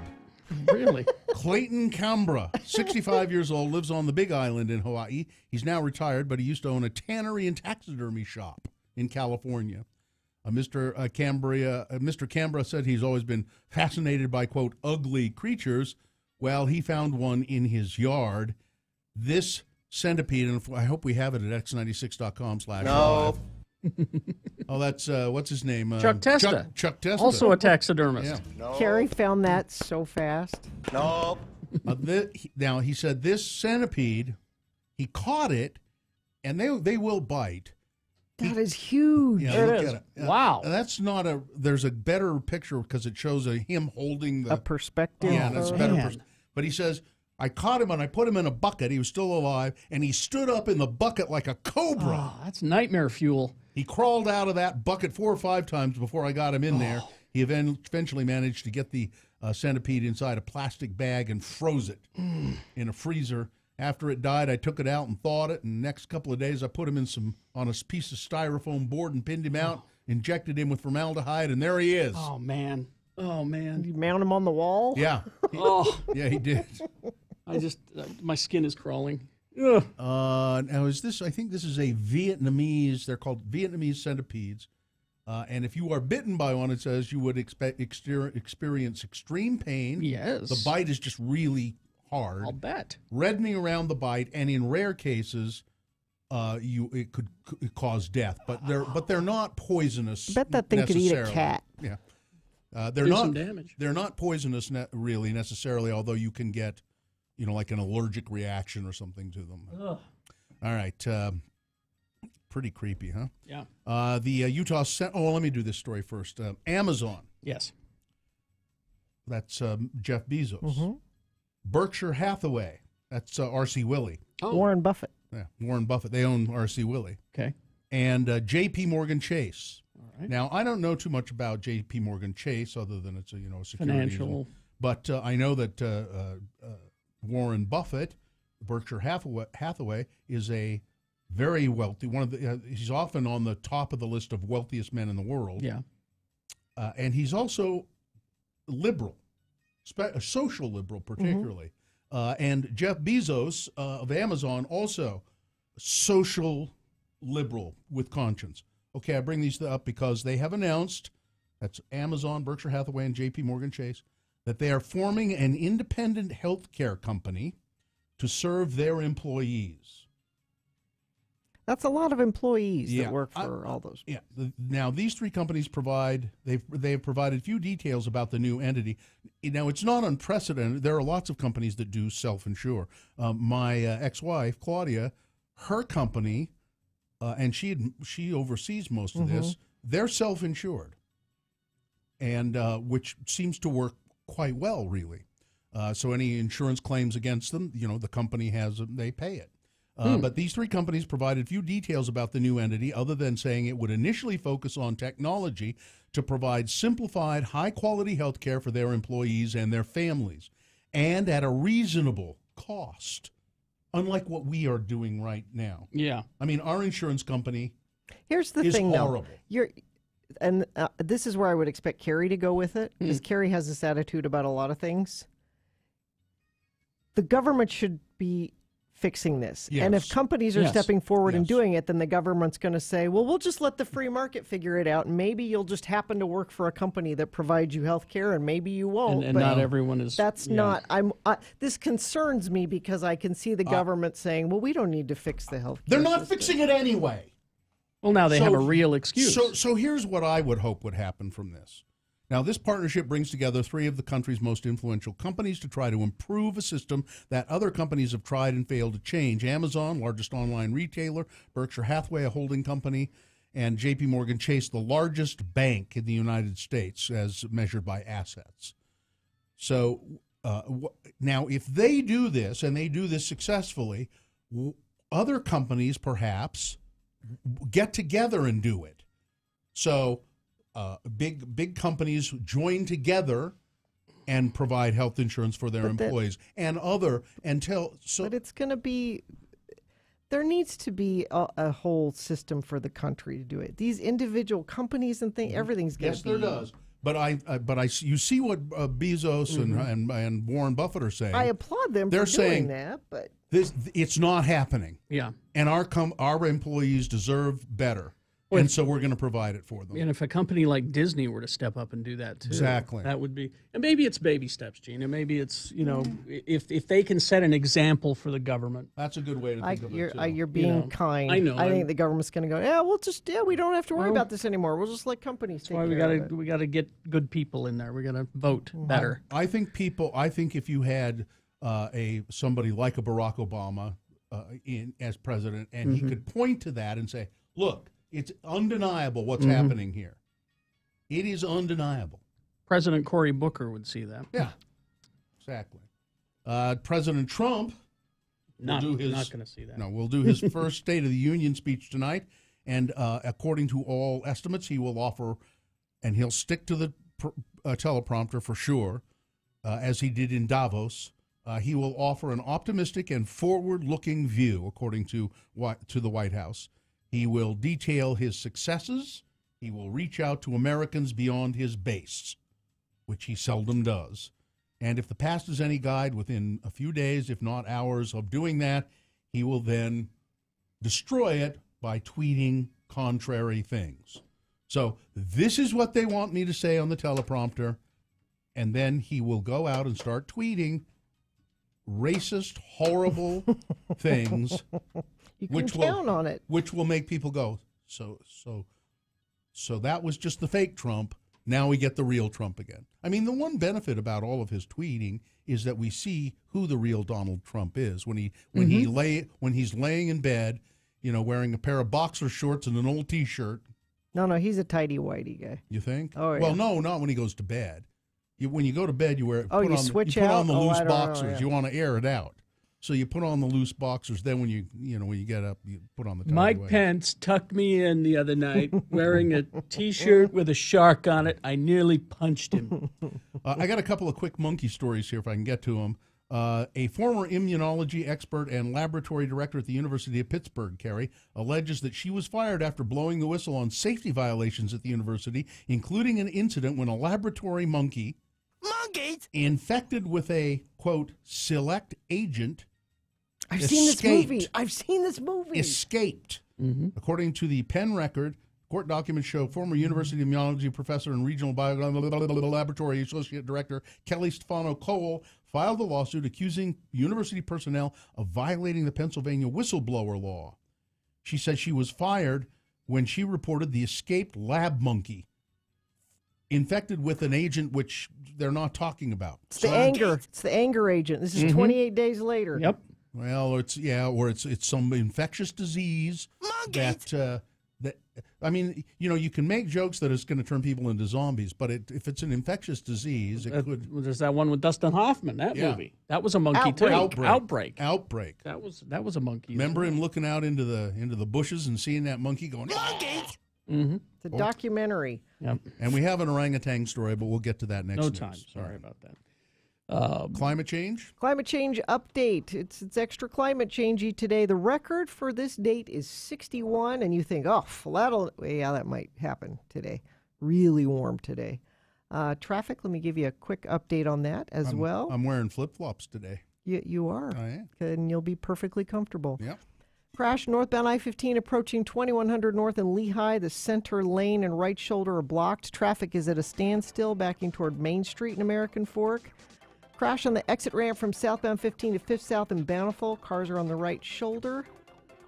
Really? Clayton Cambra, 65 years old, lives on the Big Island in Hawaii. He's now retired, but he used to own a tannery and taxidermy shop in California. Mr. Cambra said he's always been fascinated by, quote, ugly creatures. Well, he found one in his yard. This centipede, and I hope we have it at x96.com/live. No. Oh, that's, what's his name? Chuck Testa. Chuck Testa. Also a taxidermist. Yeah. No. Carrie found that so fast. No. Now, he said this centipede, he caught it, and they will bite. That is huge. Yeah, there it is. Wow. That's not there's a better picture because it shows him holding a perspective. Yeah, that's better. But he says, I caught him and I put him in a bucket. He was still alive, and he stood up in the bucket like a cobra. Oh, that's nightmare fuel. He crawled out of that bucket 4 or 5 times before I got him in there. He eventually managed to get the centipede inside a plastic bag and froze it in a freezer. After it died, I took it out and thawed it, and the next couple of days I put him on a piece of styrofoam board and pinned him out, injected him with formaldehyde, and there he is. Oh, man. Oh, man. You mount him on the wall? Yeah. Yeah, he did. I just, my skin is crawling. Now, I think this is a Vietnamese, they're called Vietnamese centipedes. And if you are bitten by one, it says you would experience extreme pain. Yes. The bite is just really hard. I'll bet. Reddening around the bite, and in rare cases, it could cause death. But they're not poisonous. I bet that thing could eat a cat. Yeah. They're Do not some damage. They're not poisonous really necessarily, although you can get, like an allergic reaction or something to them. Ugh. All right. Pretty creepy, huh? Yeah. The Utah let me do this story first. Amazon. Yes. That's Jeff Bezos. Mm-hmm. Berkshire Hathaway. That's R.C. Willey. Oh. Warren Buffett. Yeah, Warren Buffett. They own R.C. Willey. Okay. And J.P. Morgan Chase. All right. Now, I don't know too much about J.P. Morgan Chase other than it's a security. Financial. But I know that Warren Buffett, Berkshire Hathaway, is a very wealthy, he's often on the top of the list of wealthiest men in the world. Yeah. And he's also liberal, a social liberal particularly. And Jeff Bezos of Amazon, also social liberal with conscience. Okay, I bring these up because they have announced, that's Amazon, Berkshire Hathaway, and J.P. Morgan Chase, that they are forming an independent healthcare company to serve their employees. That's a lot of employees that work for all those. Yeah. Now, these three companies they've provided few details about the new entity. Now, it's not unprecedented. There are lots of companies that do self-insure. My ex-wife, Claudia, her company, and she oversees most of this, they're self-insured, and which seems to work quite well, really. So any insurance claims against them, the company they pay it. But these three companies provided few details about the new entity other than saying it would initially focus on technology to provide simplified, high-quality health care for their employees and their families, and at a reasonable cost, unlike what we are doing right now. Yeah. I mean, our insurance company Here's the is thing, horrible. This is where I would expect Carrie to go with it, because Carrie has this attitude about a lot of things. The government should be fixing this. Yes. And if companies are stepping forward and Yes. doing it, then the government's going to say, well, we'll just let the free market figure it out, and maybe you'll just happen to work for a company that provides you health care, and maybe you won't. And but not everyone is. That's not. This concerns me because I can see the government saying, well, we don't need to fix the health care They're not fixing it anyway. Well, now they have a real excuse. So here's what I would hope would happen from this. Now, this partnership brings together three of the country's most influential companies to try to improve a system that other companies have tried and failed to change. Amazon, largest online retailer, Berkshire Hathaway, a holding company, and J.P. Morgan Chase, the largest bank in the United States as measured by assets. So now, if they do this, and they do this successfully, other companies perhaps get together and do it. So big companies join together and provide health insurance for their employees but it's going to be, there needs to be a whole system for the country to do it. These individual companies and things, everything's going to be. Yes, there does. But you see what Bezos and Warren Buffett are saying. I applaud them They're for saying doing that, but it's not happening. Yeah. And our employees deserve better. Well, and so we're going to provide it for them. And if a company like Disney were to step up and do that too, Exactly. that would be. And maybe it's baby steps, Gene. And maybe it's if they can set an example for the government. That's a good way to think of it too. You're being kind. I know. I think the government's going to go, we don't have to worry about this anymore. We'll just let companies take care of it. We got to get good people in there. We got to vote better. I think if you had somebody like a Barack Obama as president, and he could point to that and say, look, it's undeniable what's happening here. It is undeniable. President Cory Booker would see that. Yeah, exactly. President Trump not going to see that. No, will do his first State of the Union speech tonight, and according to all estimates, he will offer, and he'll stick to the teleprompter for sure, as he did in Davos. He will offer an optimistic and forward-looking view, according to the White House. He will detail his successes. He will reach out to Americans beyond his base, which he seldom does. And if the past is any guide, within a few days, if not hours, of doing that, he will then destroy it by tweeting contrary things. So this is what they want me to say on the teleprompter, and then he will go out and start tweeting racist, horrible things. You can count on it. Which will make people go, so that was just the fake Trump. Now we get the real Trump again. I mean, the one benefit about all of his tweeting is that we see who the real Donald Trump is when he's laying in bed, wearing a pair of boxer shorts and an old T-shirt. No, he's a tighty-whitey guy. You think? Oh, yeah. Well, no, not when he goes to bed. When you go to bed, you put on the loose boxers. Yeah. You want to air it out. So you put on the loose boxers. Then when you get up, you put on the tighty Mike whities. Pence tucked me in the other night wearing a T-shirt with a shark on it. I nearly punched him. I got a couple of quick monkey stories here if I can get to them. A former immunology expert and laboratory director at the University of Pittsburgh, Kerry, alleges that she was fired after blowing the whistle on safety violations at the university, including an incident when a laboratory monkey infected with a, quote, select agent I've seen this movie. Escaped. According to the Penn record, court documents show former University of Immunology professor and regional laboratory associate director Kelly Stefano Cole filed a lawsuit accusing university personnel of violating the Pennsylvania whistleblower law. She said she was fired when she reported the escaped lab monkey infected with an agent which they're not talking about. It's the anger. It's the anger agent. This is 28 days later. Yep. Well, it's some infectious disease that I mean, you can make jokes that it's going to turn people into zombies, but if it's an infectious disease, it could. There's that one with Dustin Hoffman. That movie. That was a monkey too. Outbreak. That was a monkey. Remember him looking out into the bushes and seeing that monkey going, monkeys. It's a documentary. Yep. And we have an orangutan story, but we'll get to that next. No time. Sorry about that. Climate change? Climate change update. It's extra climate changey today. The record for this date is 61, and you think, that might happen today. Really warm today. Traffic, let me give you a quick update on that as well. I'm wearing flip-flops today. You are. I am. And you'll be perfectly comfortable. Yep. Crash northbound I-15 approaching 2100 North in Lehigh. The center lane and right shoulder are blocked. Traffic is at a standstill backing toward Main Street in American Fork. Crash on the exit ramp from southbound 15 to 5th South in Bountiful. Cars are on the right shoulder.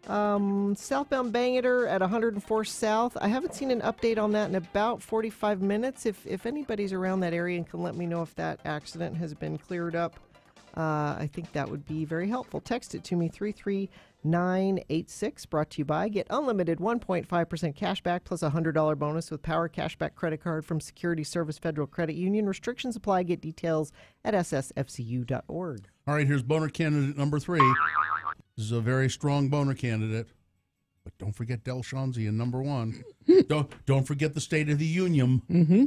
Southbound Bangor at 104 South. I haven't seen an update on that in about 45 minutes. If anybody's around that area and can let me know if that accident has been cleared up, I think that would be very helpful. Text it to me, 33986. Brought to you by Get Unlimited 1.5% cash back plus a $100 bonus with Power Cashback Credit Card from Security Service Federal Credit Union. Restrictions apply. Get details at ssfcu.org. All right, here's boner candidate number 3. This is a very strong boner candidate. But don't forget Del Shanzi in number 1. Don't forget the State of the Union. Mm-hmm.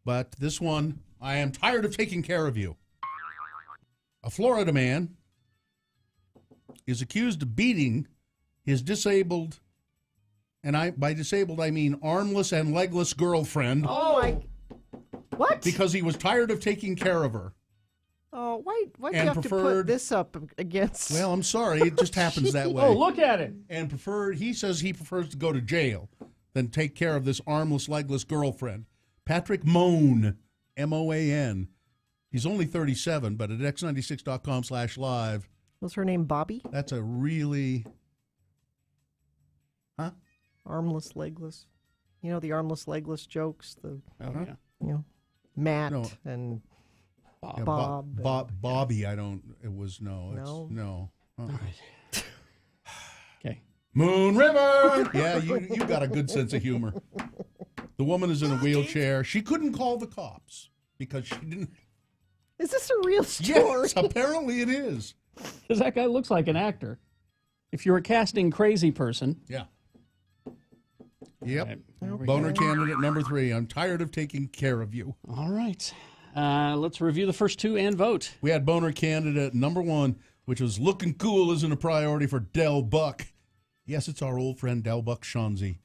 But this one, I am tired of taking care of you. A Florida man is accused of beating his disabled, and by disabled I mean armless and legless girlfriend. Oh my! What? Because he was tired of taking care of her. Oh, why do you have to put this up against? Well, I'm sorry, it just happens that way. Oh, look at it! And he says he prefers to go to jail than take care of this armless, legless girlfriend. Patrick Moan, M-O-A-N. He's only 37, but at x96.com/live. Was her name Bobby? That's a really... Huh? Armless, legless. You know the armless, legless jokes? Yeah. Matt and Bob. Bobby, I don't... It was... No. No? Uh-uh. All right. Okay. Moon River! Yeah, you got a good sense of humor. The woman is in a wheelchair. She couldn't call the cops because she didn't... Is this a real story? Yes, apparently it is. Because that guy looks like an actor. If you're a casting crazy person. Yeah. Yep. Right, Boner candidate number 3. I'm tired of taking care of you. All right. Let's review the first two and vote. We had Boehner candidate number 1, which was looking cool isn't a priority for Del Buck. Yes, it's our old friend Del Buck Shanzi,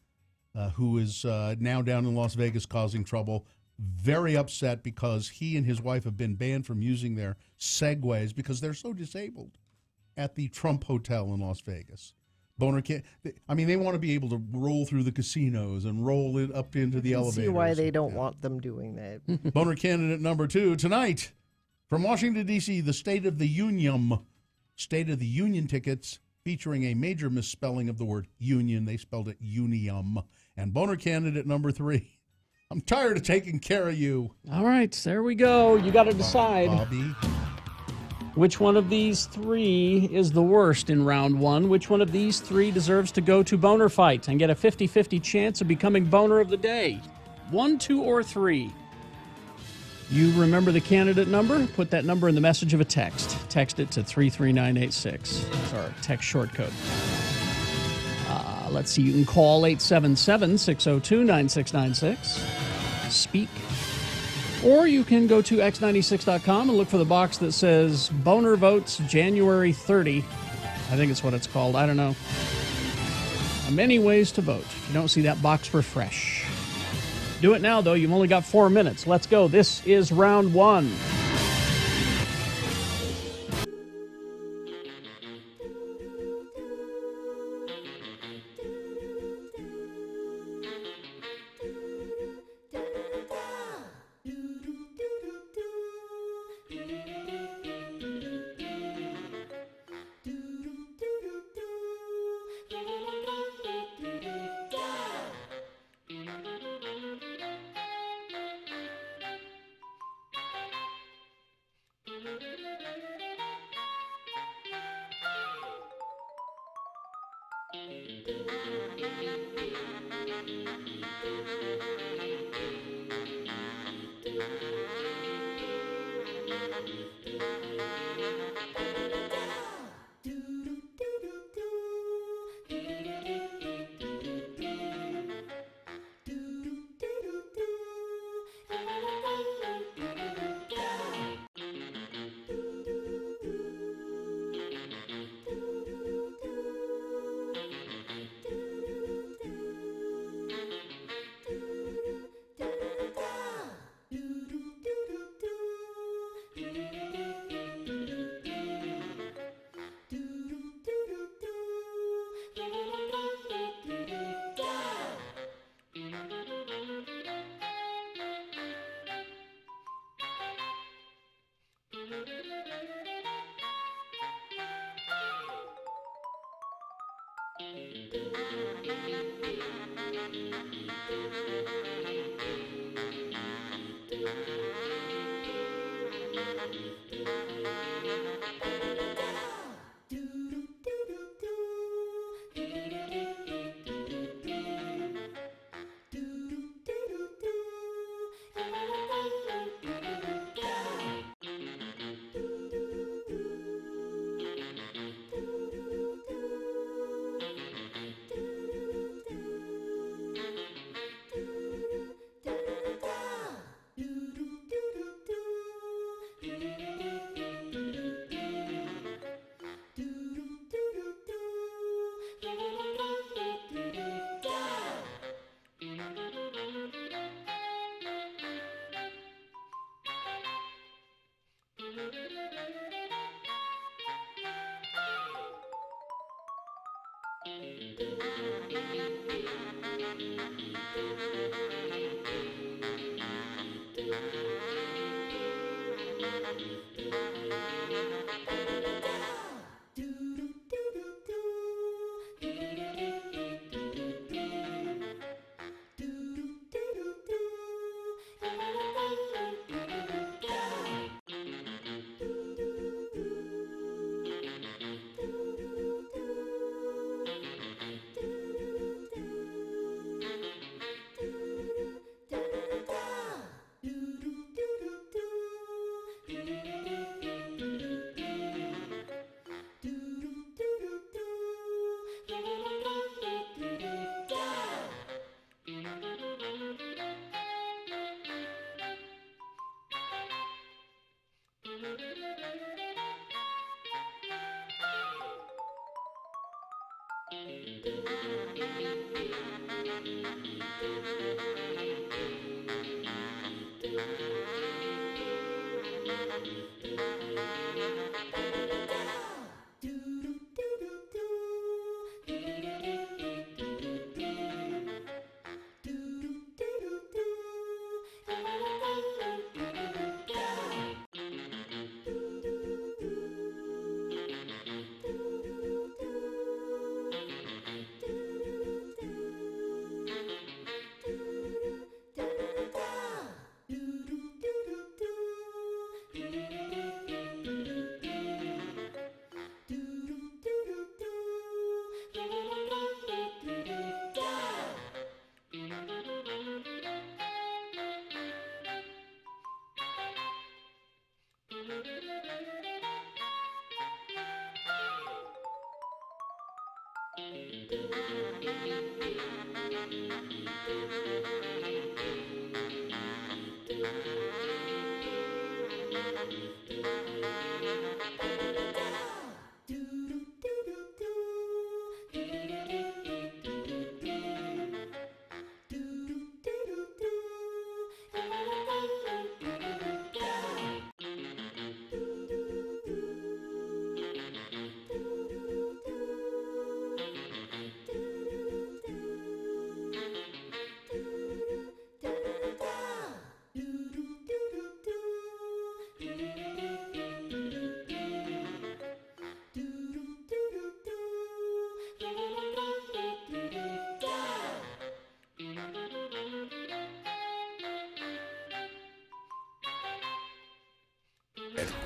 who is now down in Las Vegas causing trouble. Very upset because he and his wife have been banned from using their Segways because they're so disabled at the Trump Hotel in Las Vegas. Boehner can't. They want to be able to roll through the casinos and roll it up into the elevators. See why they don't want them doing that. Boehner candidate number 2 tonight from Washington D.C. The State of the Union tickets featuring a major misspelling of the word union. They spelled it unium. And Boehner candidate number 3. I'm tired of taking care of you. All right, there we go. You got to decide. Bobby. Which one of these 3 is the worst in round 1? Which one of these 3 deserves to go to Boehner Fight and get a 50-50 chance of becoming Boehner of the Day? 1, 2, or 3? You remember the candidate number? Put that number in the message of a text. Text it to 33986. That's our text short code. Let's see. You can call 877-602-9696. Speak. Or you can go to x96.com and look for the box that says Boehner Votes January 30. I think it's what it's called. I don't know. Many ways to vote. If you don't see that box, refresh. Do it now, though. You've only got 4 minutes. Let's go. This is round 1.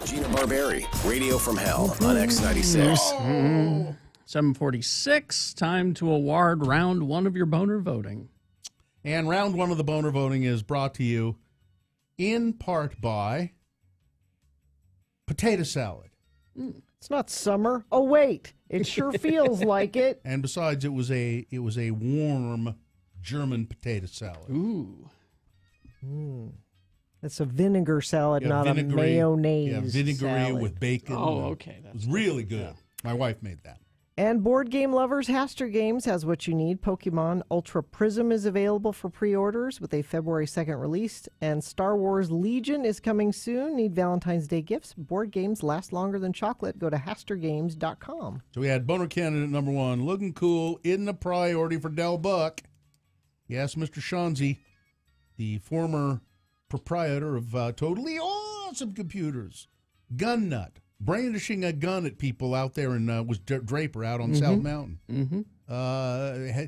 Gina Barberi, Radio from Hell on X96. 7:46, time to award round one of your boner voting. And round one of the boner voting is brought to you in part by potato salad. It's not summer. Oh, wait. It sure feels like it. And besides, it was a warm German potato salad. Ooh. It's a vinegar salad, not a mayonnaise. Yeah, vinegary salad. with bacon. Oh, okay. It was really good. Yeah. My wife made that. And board game lovers, Haster Games has what you need. Pokemon Ultra Prism is available for pre-orders with a February 2nd release. And Star Wars Legion is coming soon. Need Valentine's Day gifts. Board games last longer than chocolate. Go to HasterGames.com. So we had boner candidate number one, looking cool, in the priority for Del Buck. Yes, Mr. Shanzi, the former proprietor of totally awesome computers. Gun nut. Brandishing a gun at people out there in was Draper out on South Mountain. Gyrocopter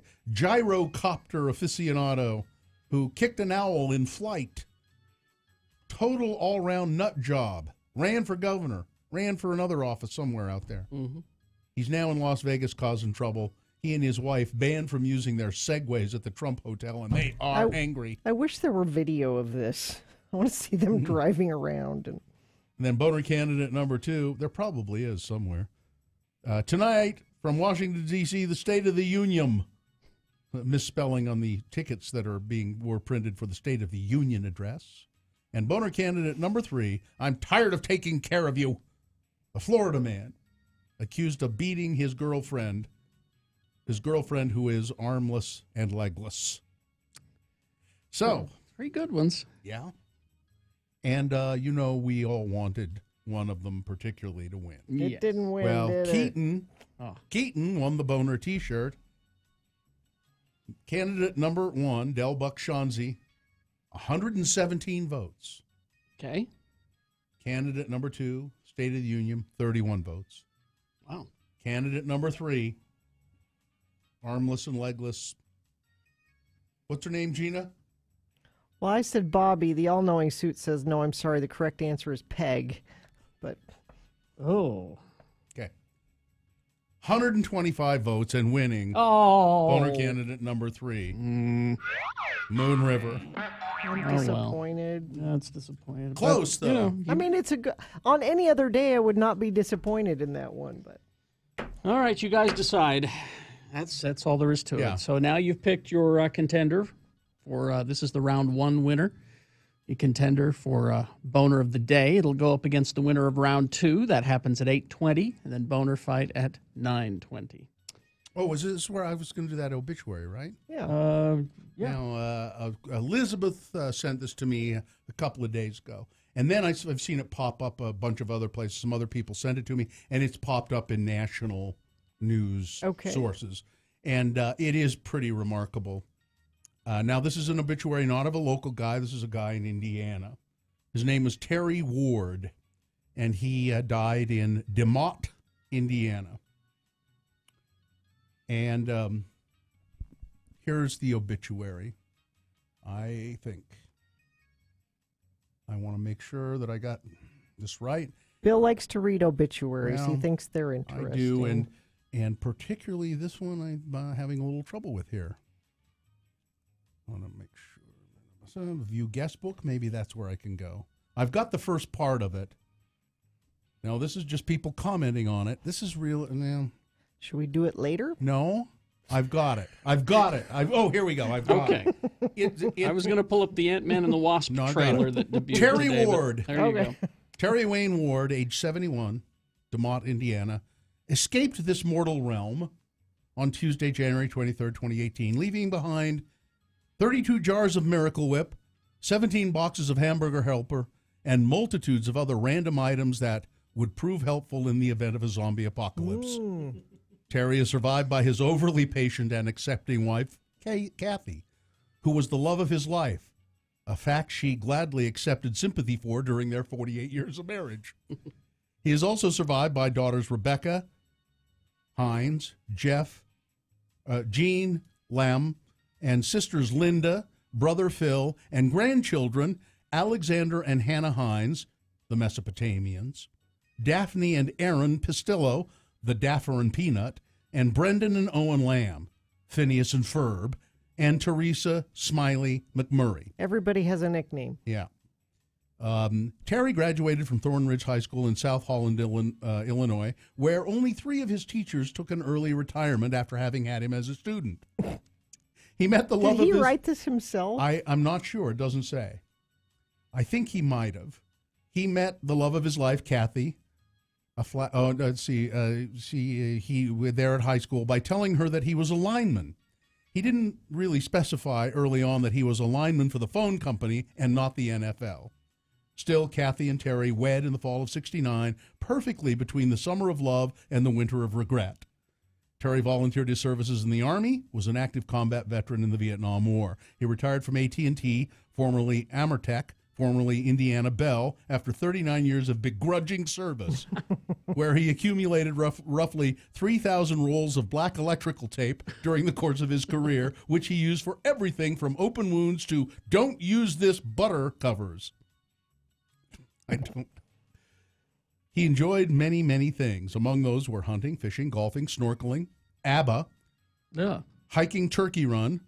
aficionado who kicked an owl in flight. Total all-round nut job. Ran for governor. Ran for another office somewhere out there. He's now in Las Vegas causing trouble. He and his wife banned from using their Segways at the Trump Hotel, and they are angry. I wish there were video of this. I want to see them driving around. And then boner candidate number two, there probably is somewhere. Tonight, from Washington, D.C., the State of the Union. Misspelling on the tickets that were printed for the State of the Union address. And boner candidate number three, I'm tired of taking care of you. A Florida man accused of beating his girlfriend who is armless and legless. So. 3 good ones. Yeah. And, we all wanted one of them particularly to win. It didn't win, well, did Keaton won the boner T-shirt. Candidate number one, Del Buck Shanzi, 117 votes. Okay. Candidate number two, State of the Union, 31 votes. Wow. Candidate number three, armless and legless. What's her name, Gina? Well, I said Bobby. The all-knowing suit says, no, I'm sorry. The correct answer is Peg. But, Okay. 125 votes and winning. Boner candidate number three. Moon River. I'm disappointed. That's disappointing. Close, though. I mean, it's on any other day, I would not be disappointed in that one. But all right, you guys decide. That's all there is to it. So now you've picked your contender for this is the round one winner. The contender for Boner of the Day. It'll go up against the winner of round two. That happens at 8:20, and then Boner fight at 9:20. Oh, was this where I was going to do that obituary, right? Yeah. Yeah. Now, Elizabeth sent this to me a couple of days ago. And then I've seen it pop up a bunch of other places. Some other people sent it to me, and it's popped up in national news sources. And it is pretty remarkable. Now, this is an obituary not of a local guy. This is a guy in Indiana. His name was Terry Ward, and he died in DeMott, Indiana. And here's the obituary. I think I want to make sure that I got this right. Bill likes to read obituaries. Well, he thinks they're interesting. I do, and particularly this one I'm having a little trouble with here. I want to make sure. So, view guest book, maybe that's where I can go. I've got the first part of it. Now, this is just people commenting on it. This is real. Should we do it later? No. I've got it. Oh, here we go. I've got it. I was going to pull up the Ant-Man and the Wasp trailer that debuted Terry today, Ward. There you go. Terry Wayne Ward, age 71, DeMott, Indiana, escaped this mortal realm on Tuesday, January 23rd, 2018, leaving behind 32 jars of Miracle Whip, 17 boxes of Hamburger Helper, and multitudes of other random items that would prove helpful in the event of a zombie apocalypse. Terry is survived by his overly patient and accepting wife, Kathy, who was the love of his life, a fact she gladly accepted sympathy for during their 48 years of marriage. He is also survived by daughters Rebecca, Hines, Jeff, Jean, Lem, and sisters Linda, brother Phil, and grandchildren Alexander and Hannah Hines, the Mesopotamians, Daphne and Aaron Pistillo, the Daffer and Peanut, and Brendan and Owen Lamb, Phineas and Ferb, and Teresa Smiley McMurray. Everybody has a nickname. Yeah. Terry graduated from Thornridge High School in South Holland, Illinois, where only 3 of his teachers took an early retirement after having had him as a student. He met the love of his... Did he write this himself? I'm not sure. It doesn't say. I think he might have. He met the love of his life, Kathy. He was there at high school by telling her that he was a lineman. He didn't really specify early on that he was a lineman for the phone company and not the NFL. Still, Kathy and Terry wed in the fall of '69, perfectly between the summer of love and the winter of regret. Terry volunteered his services in the Army, was an active combat veteran in the Vietnam War. He retired from AT&T, formerly Amertech, formerly Indiana Bell, after 39 years of begrudging service, where he accumulated roughly 3,000 rolls of black electrical tape during the course of his career, which he used for everything from open wounds to don't use this butter covers. He enjoyed many, many things. Among those were hunting, fishing, golfing, snorkeling, ABBA, hiking Turkey Run,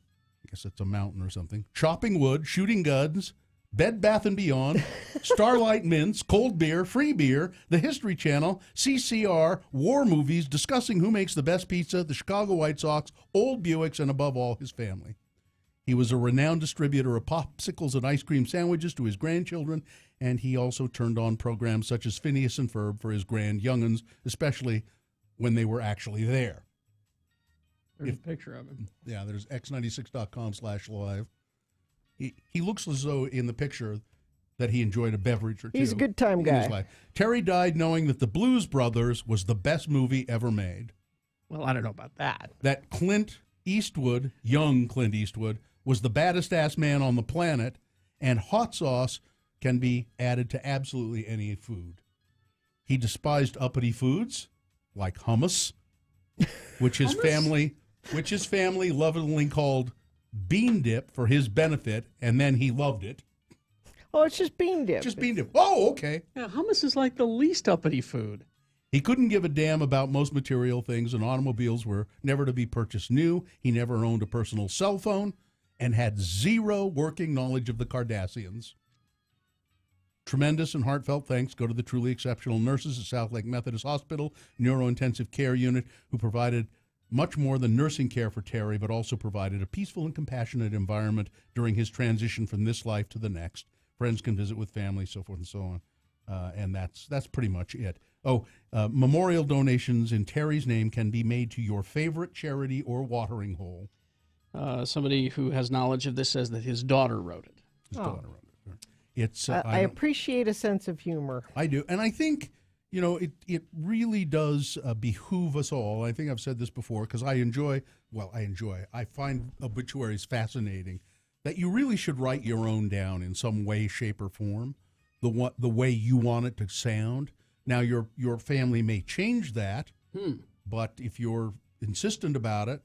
I guess it's a mountain or something, chopping wood, shooting guns, Bed Bath & Beyond, Starlight Mints, cold beer, free beer, the History Channel, CCR, war movies, discussing who makes the best pizza, the Chicago White Sox, old Buicks, and above all, his family. He was a renowned distributor of popsicles and ice cream sandwiches to his grandchildren, and he also turned on programs such as Phineas and Ferb for his grand young'uns, especially when they were actually there. There's a picture of him. Yeah, there's x96.com/live. He looks as though in the picture that he enjoyed a beverage or two. He's a good time guy. In his life. Terry died knowing that The Blues Brothers was the best movie ever made. Well, I don't know about that. That Clint Eastwood, young Clint Eastwood, was the baddest ass man on the planet, and hot sauce can be added to absolutely any food. He despised uppity foods like hummus, which his family lovingly called bean dip for his benefit, and then he loved it. Oh, it's just bean dip. Just bean dip. Oh, okay. Yeah, hummus is like the least uppity food. He couldn't give a damn about most material things, and automobiles were never to be purchased new. He never owned a personal cell phone and had zero working knowledge of the Kardashians. Tremendous and heartfelt thanks go to the truly exceptional nurses at South Lake Methodist Hospital Neurointensive Care Unit, who provided much more than nursing care for Terry, but also provided a peaceful and compassionate environment during his transition from this life to the next. Friends can visit with family, so forth and so on. And that's pretty much it. Memorial donations in Terry's name can be made to your favorite charity or watering hole. Somebody who has knowledge of this says that his daughter wrote it. His daughter wrote it. It's. I appreciate a sense of humor. I do, and I think it really does behoove us all. I think I've said this before because I find obituaries fascinating. That you really should write your own down in some way, shape, or form, the way you want it to sound. Now, your family may change that, but if you're insistent about it,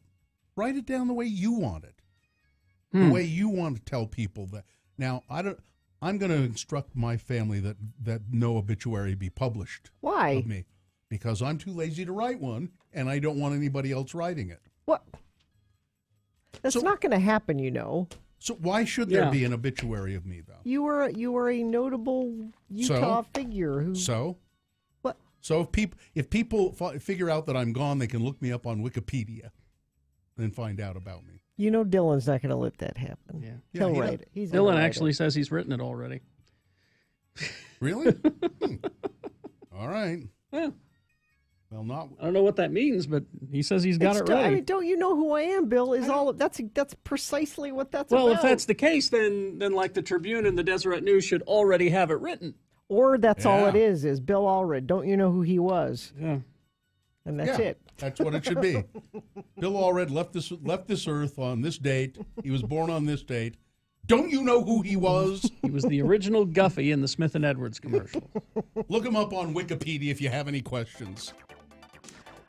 write it down the way you want it, the way you want to tell people that. Now, I'm going to instruct my family that no obituary be published. Why? Of me, because I'm too lazy to write one, and I don't want anybody else writing it. What? That's not going to happen, So why should there be an obituary of me, though? You were a notable Utah figure who. So. What? So if people figure out that I'm gone, they can look me up on Wikipedia and find out about me. Dylan's not going to let that happen. Yeah. He'll write it. Dylan actually says he's written it already. Really? All right. Yeah. Well, not. I don't know what that means, but he says he's got it right. I mean, don't you know who I am, Bill? That's precisely what that's about. Well, if that's the case, then like the Tribune and the Deseret News should already have it written. Or that's all it is Bill Allred. Don't you know who he was? Yeah. And that's it. That's what it should be. Bill Allred left this earth on this date. He was born on this date. Don't you know who he was? He was the original Guffey in the Smith & Edwards commercial. Look him up on Wikipedia if you have any questions.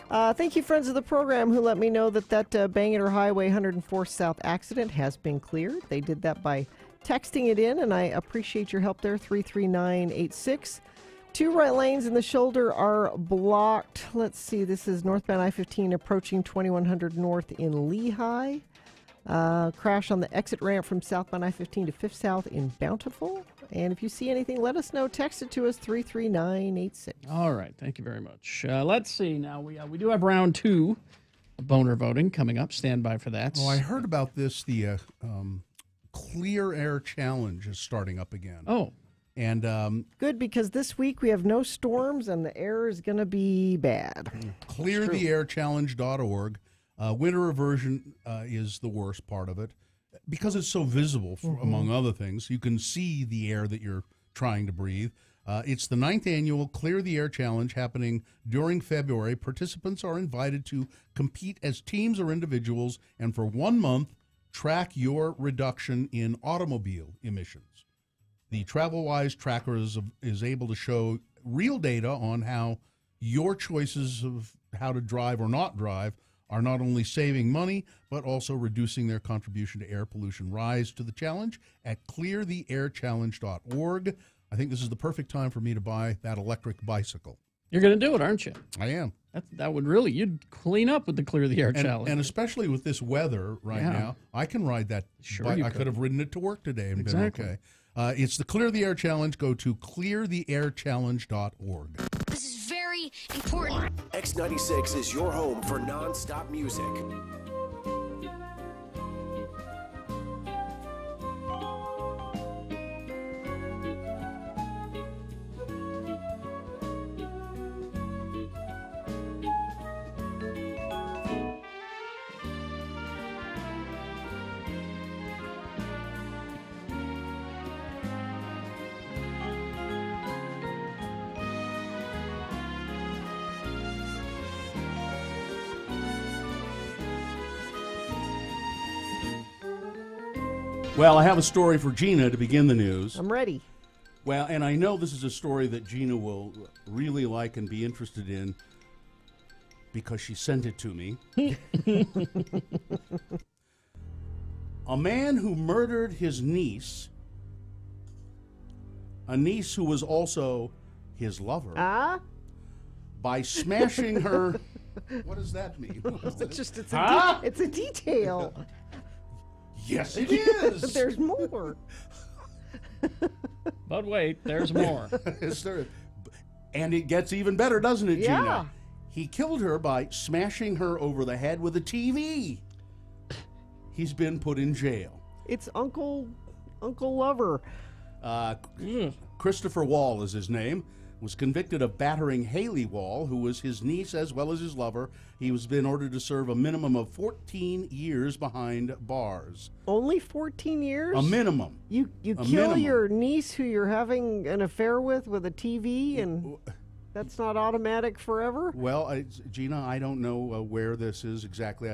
Thank you, friends of the program, who let me know that Boehner Highway 104 South accident has been cleared. They did that by texting it in, and I appreciate your help there, 33986. 2 right lanes in the shoulder are blocked. Let's see, this is northbound I-15 approaching 2100 North in Lehigh. Crash on the exit ramp from southbound I-15 to 5th South in Bountiful. And if you see anything, let us know. Text it to us, 33986. All right. Thank you very much. Let's see now. We do have round 2 of Boehner voting coming up. Stand by for that. Oh, I heard about this. The Clear Air Challenge is starting up again. Oh. And good, because this week we have no storms and the air is going to be bad. ClearTheAirChallenge.org. Winter aversion is the worst part of it because it's so visible, among other things. You can see the air that you're trying to breathe. It's the 9th annual Clear the Air Challenge happening during February. Participants are invited to compete as teams or individuals and for 1 month track your reduction in automobile emissions. The TravelWise tracker is able to show real data on how your choices of how to drive or not drive are not only saving money, but also reducing their contribution to air pollution. Rise to the challenge at cleartheairchallenge.org. I think this is the perfect time for me to buy that electric bicycle. You're going to do it, aren't you? I am. That would really, you'd clean up with the Clear the Air Challenge. And especially with this weather now, I can ride that bike. I could have ridden it to work today and been okay. It's the Clear the Air Challenge. Go to cleartheairchallenge.org. This is very important. X96 is your home for non-stop music. Well, I have a story for Gina to begin the news. I'm ready. Well, and I know this is a story that Gina will really like and be interested in because she sent it to me. A man who murdered his niece, a niece who was also his lover, by smashing her. What does that mean? It's a detail. Yes, it is. There's more. But wait, there's more. And it gets even better, doesn't it, Gina? Yeah. He killed her by smashing her over the head with a TV. He's been put in jail. It's Uncle Lover. Christopher Wall is his name. was convicted of battering Haley Wall, who was his niece as well as his lover. He was been ordered to serve a minimum of 14 years behind bars. Only 14 years? A minimum. You kill your niece who you're having an affair with a TV, and that's not automatic forever? Well, Gina, I don't know where this is exactly.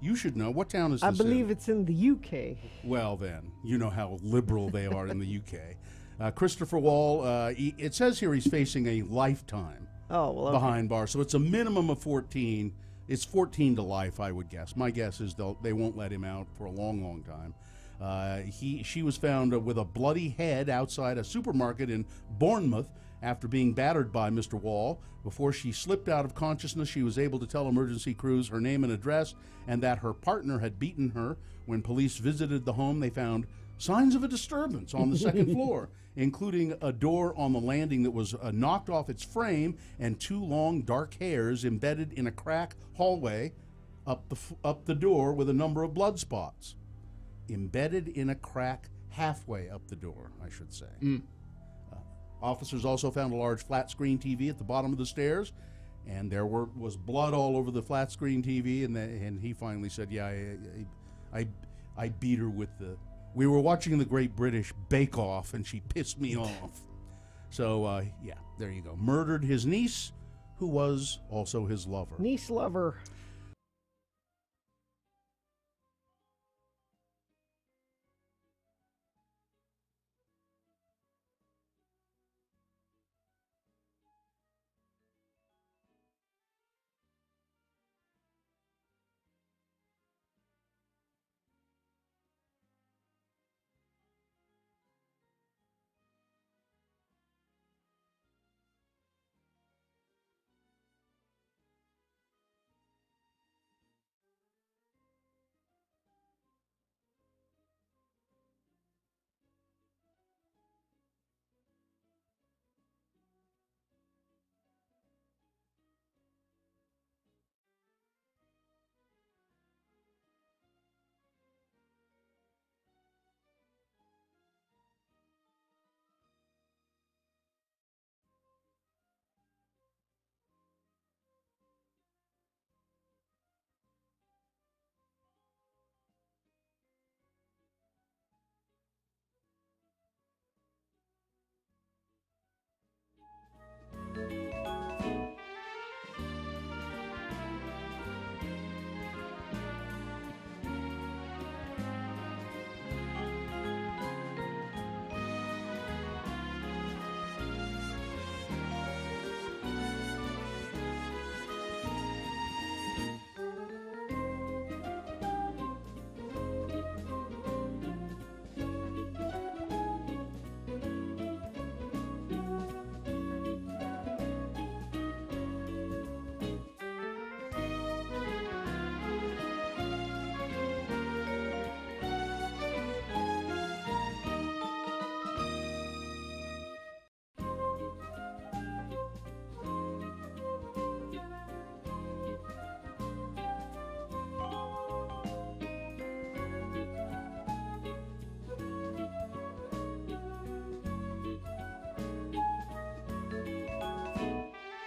You should know. What town is this I believe in? it's in the UK. Well, then, you know how liberal they are in the UK. Christopher Wall, it says here he's facing a lifetime behind bars. So it's a minimum of 14. It's 14 to life, I would guess. My guess is they won't let him out for a long, long time. She was found with a bloody head outside a supermarket in Bournemouth after being battered by Mr. Wall. Before she slipped out of consciousness, she was able to tell emergency crews her name and address and that her partner had beaten her. When police visited the home, they found signs of a disturbance on the second floor, including a door on the landing that was knocked off its frame and 2 long dark hairs embedded in a crack hallway up the door with a number of blood spots. Embedded in a crack halfway up the door, I should say. Officers also found a large flat screen TV at the bottom of the stairs, and there was blood all over the flat screen TV, and he finally said, yeah, I beat her with the... We were watching the Great British Bake Off, and she pissed me off. So, yeah, there you go. Murdered his niece, who was also his lover. Niece lover.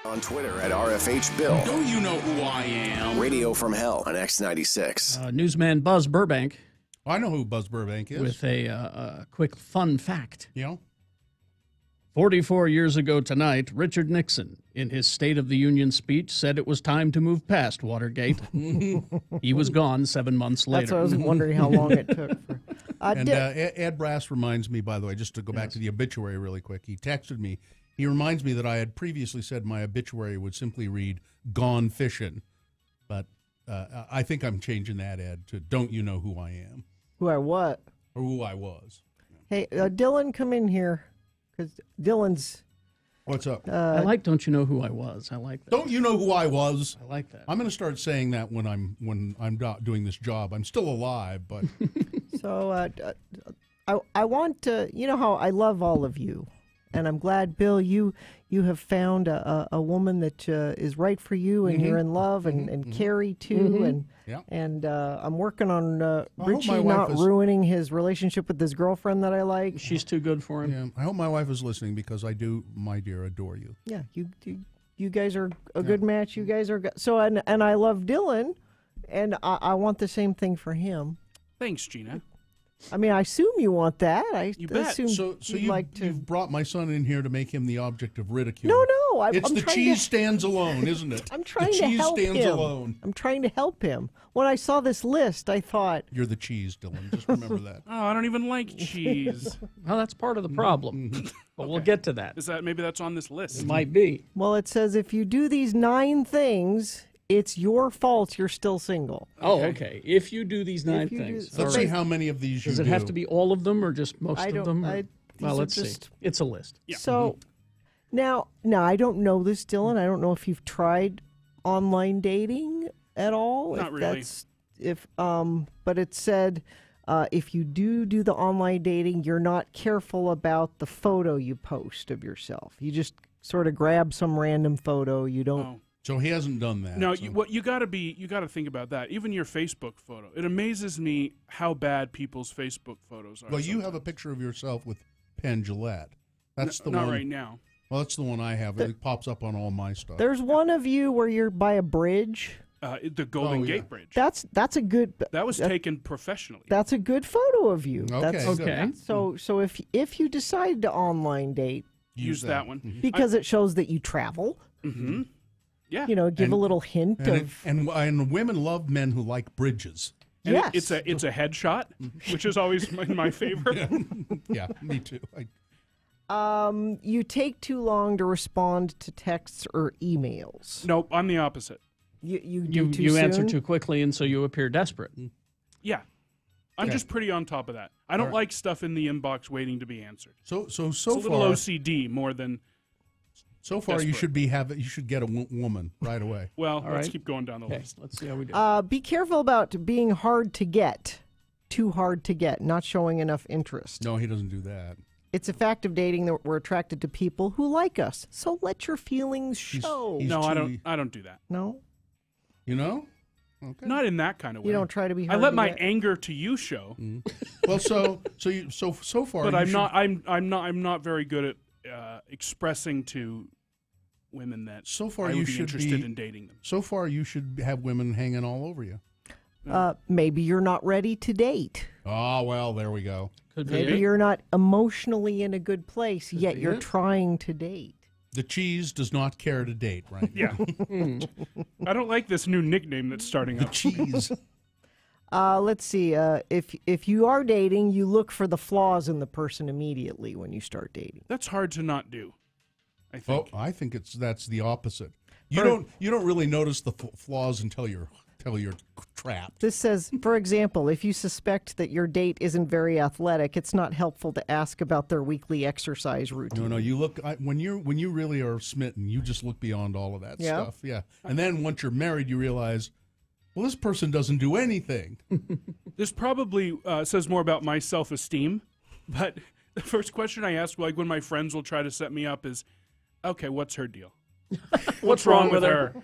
On Twitter at RFHBill. Don't you know who I am? Radio from Hell on X96. Newsman Buzz Burbank. I know who Buzz Burbank is. With a quick fun fact. You know? 44 years ago tonight, Richard Nixon, in his State of the Union speech, said it was time to move past Watergate. He was gone 7 months later. That's what I was wondering how long it took. Ed Brass reminds me, by the way, just to go back to the obituary really quick, he texted me. He reminds me that I had previously said my obituary would simply read, "Gone Fishing." But I think I'm changing that, Ed, to "Don't you know who I am?" Who I what? Or who I was. Hey, Dylan, come in here. Because Dylan's... What's up? I like "Don't you know who I was?" I like that. Don't you know who I was? I like that. I'm going to start saying that when I'm not doing this job. I'm still alive, but... So, I want to... You know how I love all of you. and I'm glad, Bill, you have found a woman that is right for you, and you're in love, and Carrie too, and I'm working on Richie not ruining his relationship with this girlfriend that I like. She's too good for him. Yeah, I hope my wife is listening because I do, my dear, adore you. Yeah, you guys are a good match. You guys are good. So, and I love Dylan, and I want the same thing for him. Thanks, Gina. I mean, I assume you want that. You bet. assume So you've brought my son in here to make him the object of ridicule. No. It's I'm the trying cheese to, stands alone, isn't it? I'm trying the to cheese help stands him. alone. I'm trying to help him. When I saw this list, I thought... You're the cheese, Dylan. Just remember that. Oh, I don't even like cheese. Well, that's part of the problem. But we'll get to that. Maybe that's on this list? It might be. Well, it says if you do these 9 things, it's your fault you're still single. Oh, okay. If you do these 9 things. Let's see how many of these you do. Does it have to be all of them or just most of them? Well, let's see. It's a list. Yeah. So now I don't know this, Dylan. I don't know if you've tried online dating at all. Not really. But it said if you do the online dating, you're not careful about the photo you post of yourself. You just sort of grab some random photo. You don't. Oh. So he hasn't done that. No, so. you got to think about that. Even your Facebook photo. It amazes me how bad people's Facebook photos are. Well, you have a picture of yourself with Penn Jillette. That's the not one. right now. Well, that's the one I have. It pops up on all my stuff. There's one of you where you're by a bridge. The Golden Gate Bridge. That's a good. That was taken professionally. That's a good photo of you. Okay. So if you decide to online date, use that one because it shows that you travel. Mm-hmm. Yeah. Give a little hint and women love men who like bridges. And yes. It's a headshot, which is always my favorite. Yeah, me too. You take too long to respond to texts or emails. Nope, I'm the opposite. You answer too quickly, and so you appear desperate. Yeah. I'm just pretty on top of that. I don't like stuff in the inbox waiting to be answered. So it's a far, little OCD more than. So far, desperate. you should get a woman right away. Well, let's keep going down the list. Let's see how we do. Be careful about being hard to get, too hard to get, not showing enough interest. No, he doesn't do that. It's a fact of dating that we're attracted to people who like us. So let your feelings show. I don't do that. No. You know? Okay. Not in that kind of way. You don't try to be hard I let to my get. anger to you show. Well, so far. But I'm not very good at expressing to women that so far I would you be should interested in dating them. So far, you should have women hanging all over you. Maybe you're not ready to date. Oh, well, there we go. Maybe you're not emotionally in a good place, yet you're trying to date. The cheese does not care to date, right? Yeah. I don't like this new nickname that's starting up. The cheese. Let's see. If you are dating, you look for the flaws in the person immediately when you start dating. That's hard to not do, I think. Oh, I think that's the opposite. You don't really notice the flaws until you're trapped. This says, for example, if you suspect that your date isn't very athletic, it's not helpful to ask about their weekly exercise routine. No, you look when you really are smitten, you just look beyond all of that stuff. Yeah, and then once you're married, you realize, well, this person doesn't do anything. This probably says more about my self-esteem, but the first question I ask, like when my friends will try to set me up, is, okay, what's her deal? What's wrong with her?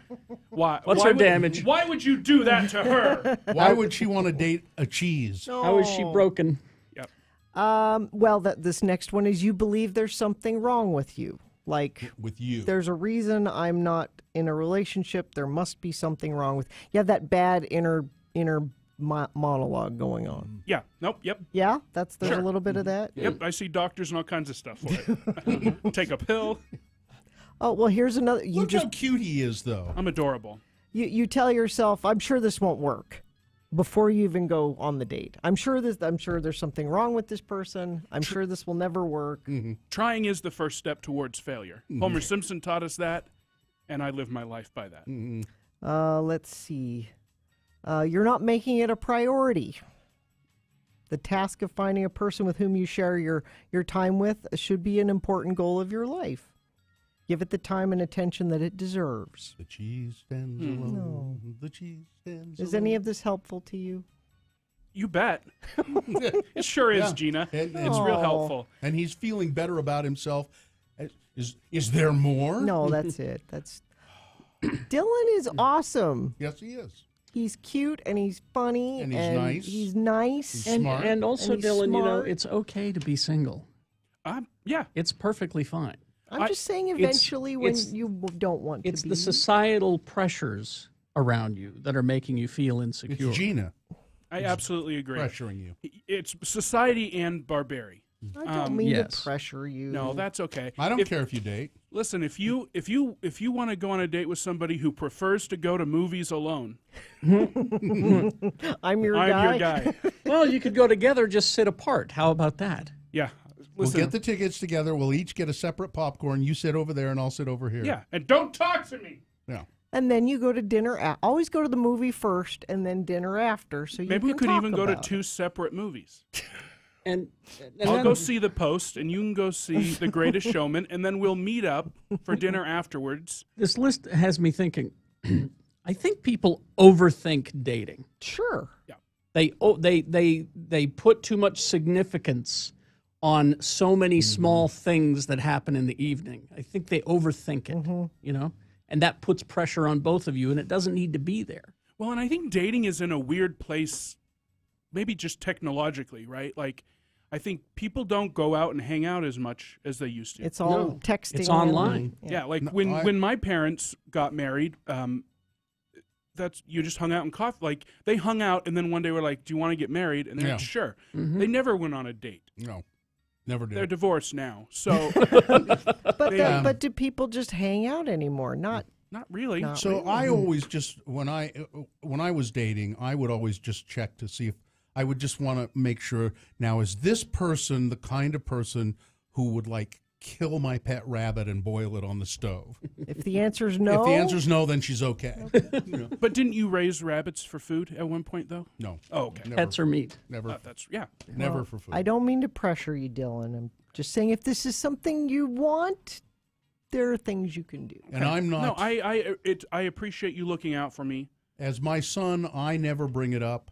What's her damage? Why would you do that to her? Why would she want to date a cheese? How is she broken? Yep. Well, this next one is you believe there's something wrong with you. Like with you. There's a reason I'm not in a relationship. There must be something wrong with. You have that bad inner monologue going on. Yeah. Nope. Yep. Yeah. There's a little bit of that. Yep. I see doctors and all kinds of stuff for it. Take a pill. Oh, well, here's another. Look how cute he is, though. I'm adorable. You tell yourself, I'm sure this won't work, before you even go on the date. I'm sure there's something wrong with this person. I'm sure this will never work. Mm-hmm. Trying is the first step towards failure. Mm-hmm. Homer Simpson taught us that, and I live my life by that. Mm-hmm. Let's see. You're not making it a priority. The task of finding a person with whom you share your time with should be an important goal of your life. Give it the time and attention that it deserves. The cheese stands alone. No. The cheese stands Is alone. any of this helpful to you? You bet. It sure is, Gina. It's real helpful. And he's feeling better about himself Is there more? No, that's it. That's Dylan is awesome. Yes, he is. He's cute and he's funny and he's nice. He's nice. He's and, smart. and also, And he's Dylan, you know, smart. it's okay to be single. Yeah. It's perfectly fine. I'm just saying eventually when you don't want to be. It's the societal pressures around you that are making you feel insecure. It's Gina. I absolutely agree. Pressuring you. It's society and Barbary. I don't mean to pressure you. No, that's okay. I don't care if you date. Listen, if you want to go on a date with somebody who prefers to go to movies alone, I'm your guy. Well, you could go together, just sit apart. How about that? Yeah. We'll get the tickets together. We'll each get a separate popcorn. You sit over there, and I'll sit over here. Yeah, and don't talk to me. Yeah. And then you go to dinner. Always go to the movie first, and then dinner after. So you Maybe we can could talk even go to about it. 2 separate movies. And I'll go see The Post, and you can go see The Greatest Showman, and then we'll meet up for dinner afterwards. This list has me thinking. I think people overthink dating. Sure. Yeah. They put too much significance on so many small things that happen in the evening. I think they overthink it, you know, and that puts pressure on both of you, and it doesn't need to be there. Well, and I think dating is in a weird place, maybe just technologically, right? Like, I think people don't go out and hang out as much as they used to. It's all texting. It's online. Yeah, like when my parents got married, that's you just hung out and coffee. Like they hung out, and then one day were like, "Do you want to get married?" And they're like, "Sure." They never went on a date. No, never did. They're divorced now, so. But do people just hang out anymore? Not really. So I always just when I was dating, I would always just check to see if I would just want to make sure. Now, is this person the kind of person who would like kill my pet rabbit and boil it on the stove? If the answer is no. If the answer is no, then she's okay. But didn't you raise rabbits for food at one point, though? No. Oh, okay. Never. Pets or meat? Never. That's Never for food. I don't mean to pressure you, Dylan. I'm just saying if this is something you want, there are things you can do. And I'm not. No, I appreciate you looking out for me. As my son, I never bring it up.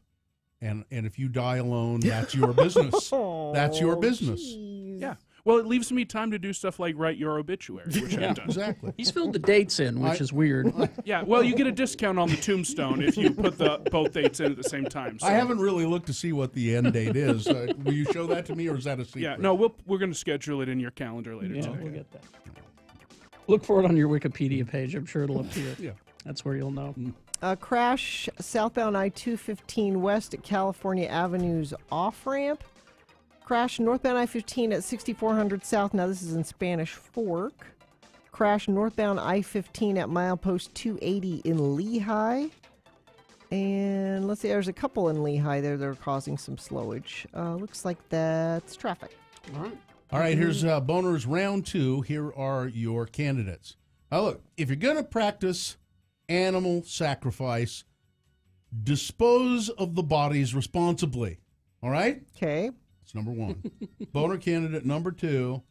And if you die alone, that's your business. That's your business. Yeah. Well, it leaves me time to do stuff like write your obituary, which I've done. Exactly. He's filled the dates in, which is weird. Yeah, well, you get a discount on the tombstone if you put both dates in at the same time. So. I haven't really looked to see what the end date is. Will you show that to me, or is that a secret? Yeah, no, we're going to schedule it in your calendar later today. We'll get that. Look for it on your Wikipedia page. I'm sure it'll appear. Yeah. That's where you'll know. Crash southbound I-215 west at California Avenue's off-ramp. Crash northbound I-15 at 6400 South. Now this is in Spanish Fork. Crash northbound I-15 at milepost 280 in Lehigh. And let's see, there's a couple in Lehigh there that are causing some slowage. Looks like that's traffic. All right, here's Boehner's round 2. Here are your candidates. Now look, if you're going to practice animal sacrifice, dispose of the bodies responsibly. All right? Okay. That's number 1. Boehner candidate number 2.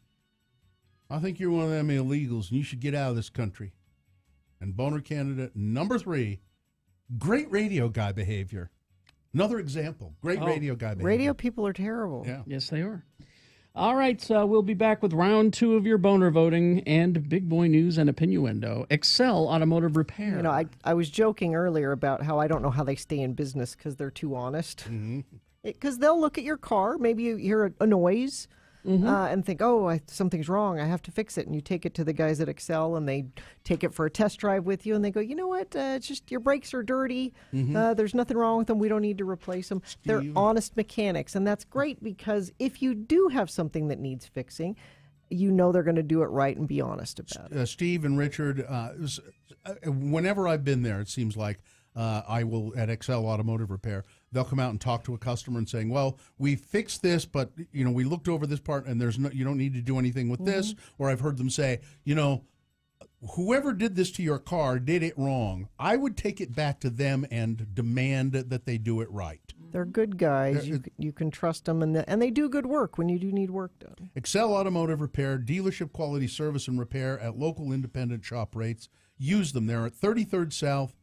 I think you're one of them illegals, and you should get out of this country. And Boehner candidate number 3. Great radio guy behavior. Another example. Great radio guy behavior. Radio people are terrible. Yeah. Yes, they are. All right, we'll be back with round 2 of your Boehner voting and big boy news and opinionuendo. Excel Automotive Repair. You know, I was joking earlier about how I don't know how they stay in business because they're too honest. Because they'll look at your car, maybe you hear a noise, and think, oh, something's wrong, I have to fix it. And you take it to the guys at Excel, and they take it for a test drive with you, and they go, you know what, it's just your brakes are dirty, there's nothing wrong with them, we don't need to replace them. They're honest mechanics, and that's great because if you do have something that needs fixing, you know they're going to do it right and be honest about it. Steve and Richard, whenever I've been there, it seems like I will, at Excel Automotive Repair, they'll come out and talk to a customer and saying, well, we fixed this, but, you know, we looked over this part and you don't need to do anything with this. Or I've heard them say, you know, whoever did this to your car did it wrong. I would take it back to them and demand that they do it right. They're good guys. You can trust them, and they do good work when you do need work done. Excel Automotive Repair, dealership quality service and repair at local independent shop rates. Use them. They're at 33rd South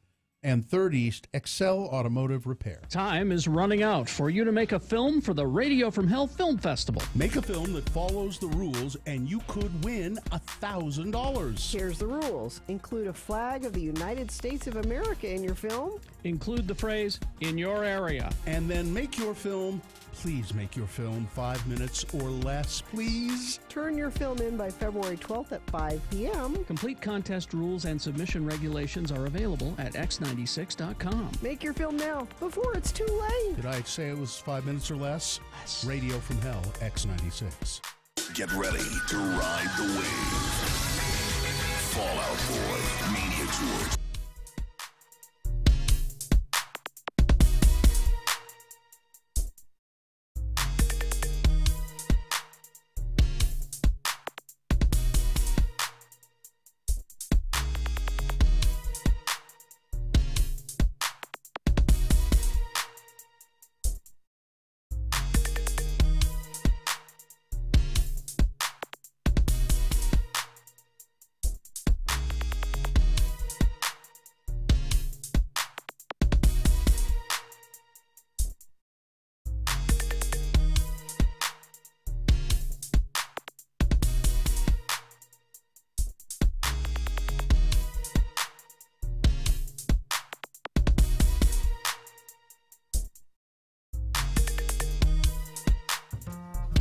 and 3rd East Excel Automotive Repair. Time is running out for you to make a film for the Radio from Hell Film Festival. Make a film that follows the rules, and you could win $1,000. Here's the rules. Include a flag of the United States of America in your film. Include the phrase, in your area. And then make your film, please make your film 5 minutes or less, please. Turn your film in by February 12th at 5 p.m. Complete contest rules and submission regulations are available at x96.com. Make your film now, before it's too late. Did I say it was 5 minutes or less? Yes. Radio from Hell, X96. Get ready to ride the wave. Fallout Boy Media Tour.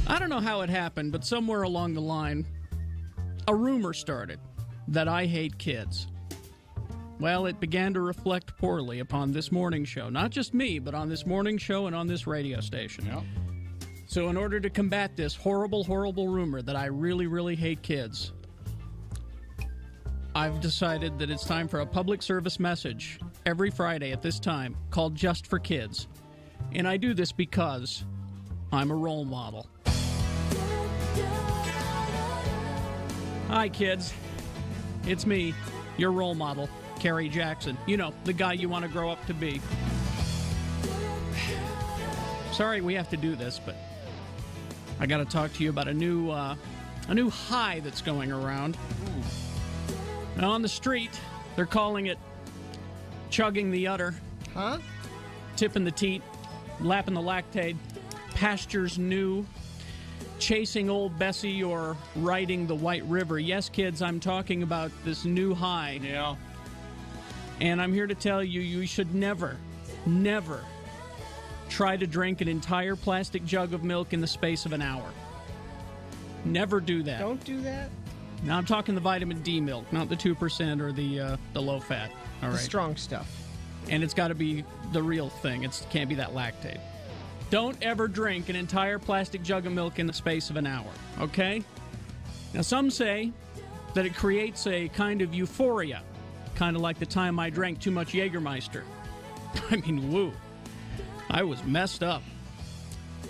I don't know how it happened, but somewhere along the line, a rumor started that I hate kids. Well, it began to reflect poorly upon this morning show. Not just me, but on this morning show and on this radio station. Yep. So in order to combat this horrible, horrible rumor that I really, really hate kids, I've decided that it's time for a public service message every Friday at this time called Just for Kids. And I do this because I'm a role model. Hi, kids. It's me, your role model, Kerry Jackson. You know, the guy you want to grow up to be. Sorry we have to do this, but I got to talk to you about a new high that's going around. Now, on the street, they're calling it chugging the udder. Huh? Tipping the teat, lapping the lactate, pastures new, chasing old Bessie, or riding the White River. Yes, kids, I'm talking about this new high. Yeah. And I'm here to tell you, you should never, never try to drink an entire plastic jug of milk in the space of an hour. Never do that. Don't do that? Now, I'm talking the vitamin D milk, not the 2% or the low fat. All right. The strong stuff. And it's got to be the real thing. It can't be that lactate. Don't ever drink an entire plastic jug of milk in the space of an hour, okay? Now, some say that it creates a kind of euphoria, kind of like the time I drank too much Jägermeister. I mean, woo. I was messed up.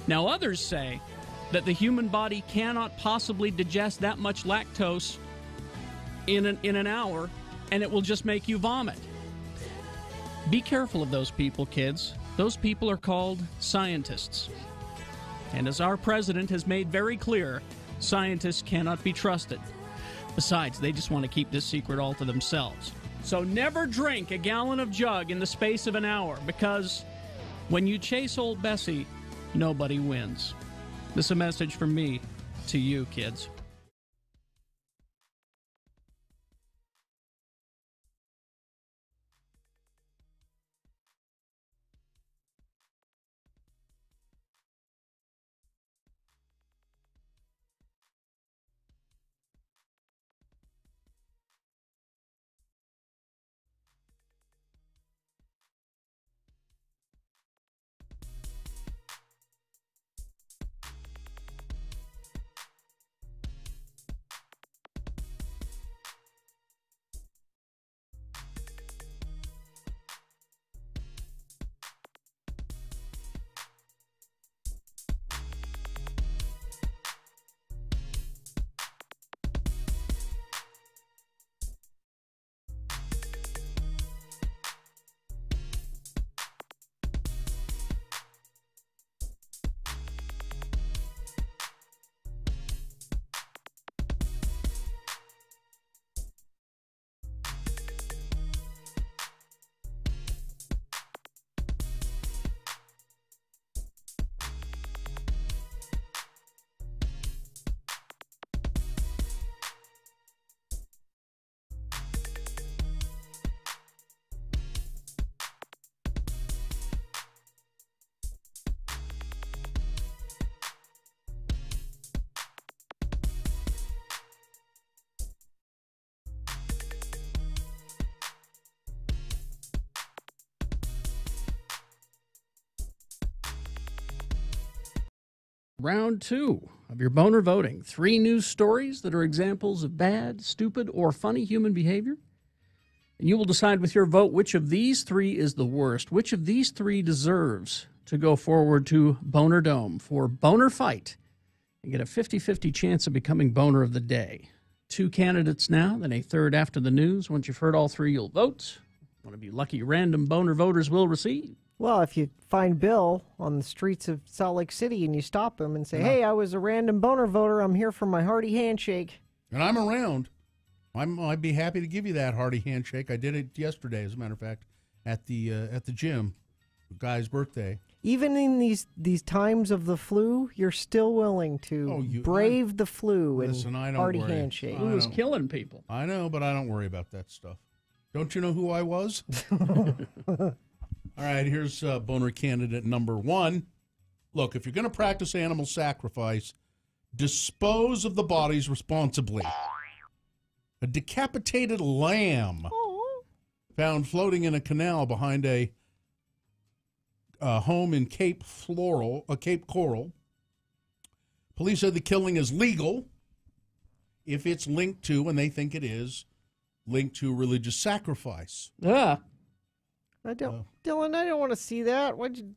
Now, others say that the human body cannot possibly digest that much lactose in an hour, and it will just make you vomit. Be careful of those people, kids. Those people are called scientists. And as our president has made very clear, scientists cannot be trusted. Besides, they just want to keep this secret all to themselves. So never drink a gallon of jug in the space of an hour, because when you chase old Bessie, nobody wins. This is a message from me to you, kids. Round 2 of your boner voting. 3 news stories that are examples of bad, stupid, or funny human behavior. And you will decide with your vote which of these 3 is the worst. Which of these 3 deserves to go forward to Boner Dome for Boner Fight and get a 50-50 chance of becoming Boner of the Day. 2 candidates now, then a third after the news. Once you've heard all 3, you'll vote. One of you lucky random boner voters will receive. Well, if you find Bill on the streets of Salt Lake City and you stop him and say, hey, I was a random boner voter, I'm here for my hearty handshake. And I'm around. I'd be happy to give you that hearty handshake. I did it yesterday, as a matter of fact, at the gym, the guy's birthday. Even in these times of the flu, you're still willing to brave the flu and hearty handshake. Who was killing people. I know, but I don't worry about that stuff. Don't you know who I was? All right, here's boner candidate number 1. Look, if you're going to practice animal sacrifice, dispose of the bodies responsibly. A decapitated lamb found floating in a canal behind a home in Cape Coral. Police said the killing is legal if it's linked to, and they think it is, linked to religious sacrifice. Yeah. Dylan, I don't want to see that. Why'd you...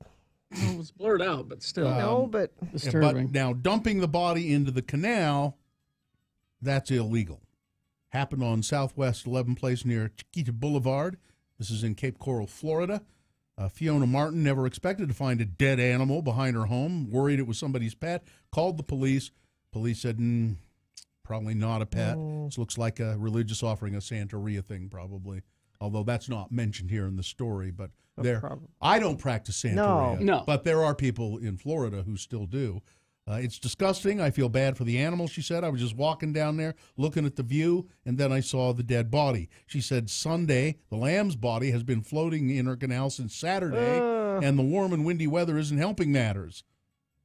Well, it was blurred out, but still. No, but... Disturbing. But now, dumping the body into the canal, that's illegal. Happened on Southwest 11 Place near Chiquita Boulevard. This is in Cape Coral, Florida. Fiona Martin never expected to find a dead animal behind her home, worried it was somebody's pet, called the police. Police said, probably not a pet. This looks like a religious offering, a Santeria thing, probably. Although that's not mentioned here in the story, but I don't practice Santeria. No. But there are people in Florida who still do. It's disgusting. I feel bad for the animal, she said. I was just walking down there, looking at the view, and then I saw the dead body. She said Sunday, the lamb's body has been floating in her canal since Saturday, and the warm and windy weather isn't helping matters.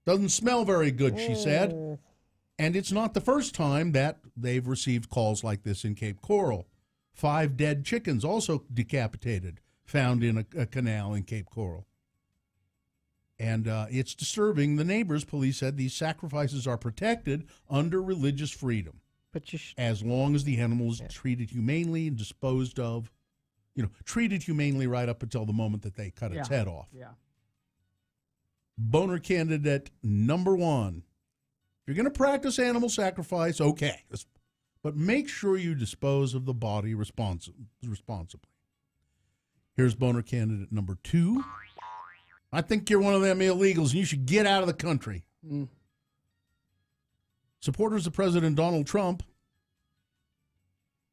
Doesn't smell very good, she said. And it's not the first time that they've received calls like this in Cape Coral. 5 dead chickens, also decapitated, found in a canal in Cape Coral. And it's disturbing. The neighbors, police said, these sacrifices are protected under religious freedom. But as long as the animal is treated humanely and disposed of, treated humanely right up until the moment that they cut its head off. Yeah. Boner candidate number 1. If you're going to practice animal sacrifice, okay. But make sure you dispose of the body responsibly. Here's boner candidate number 2. I think you're one of them illegals, and you should get out of the country. Supporters of President Donald Trump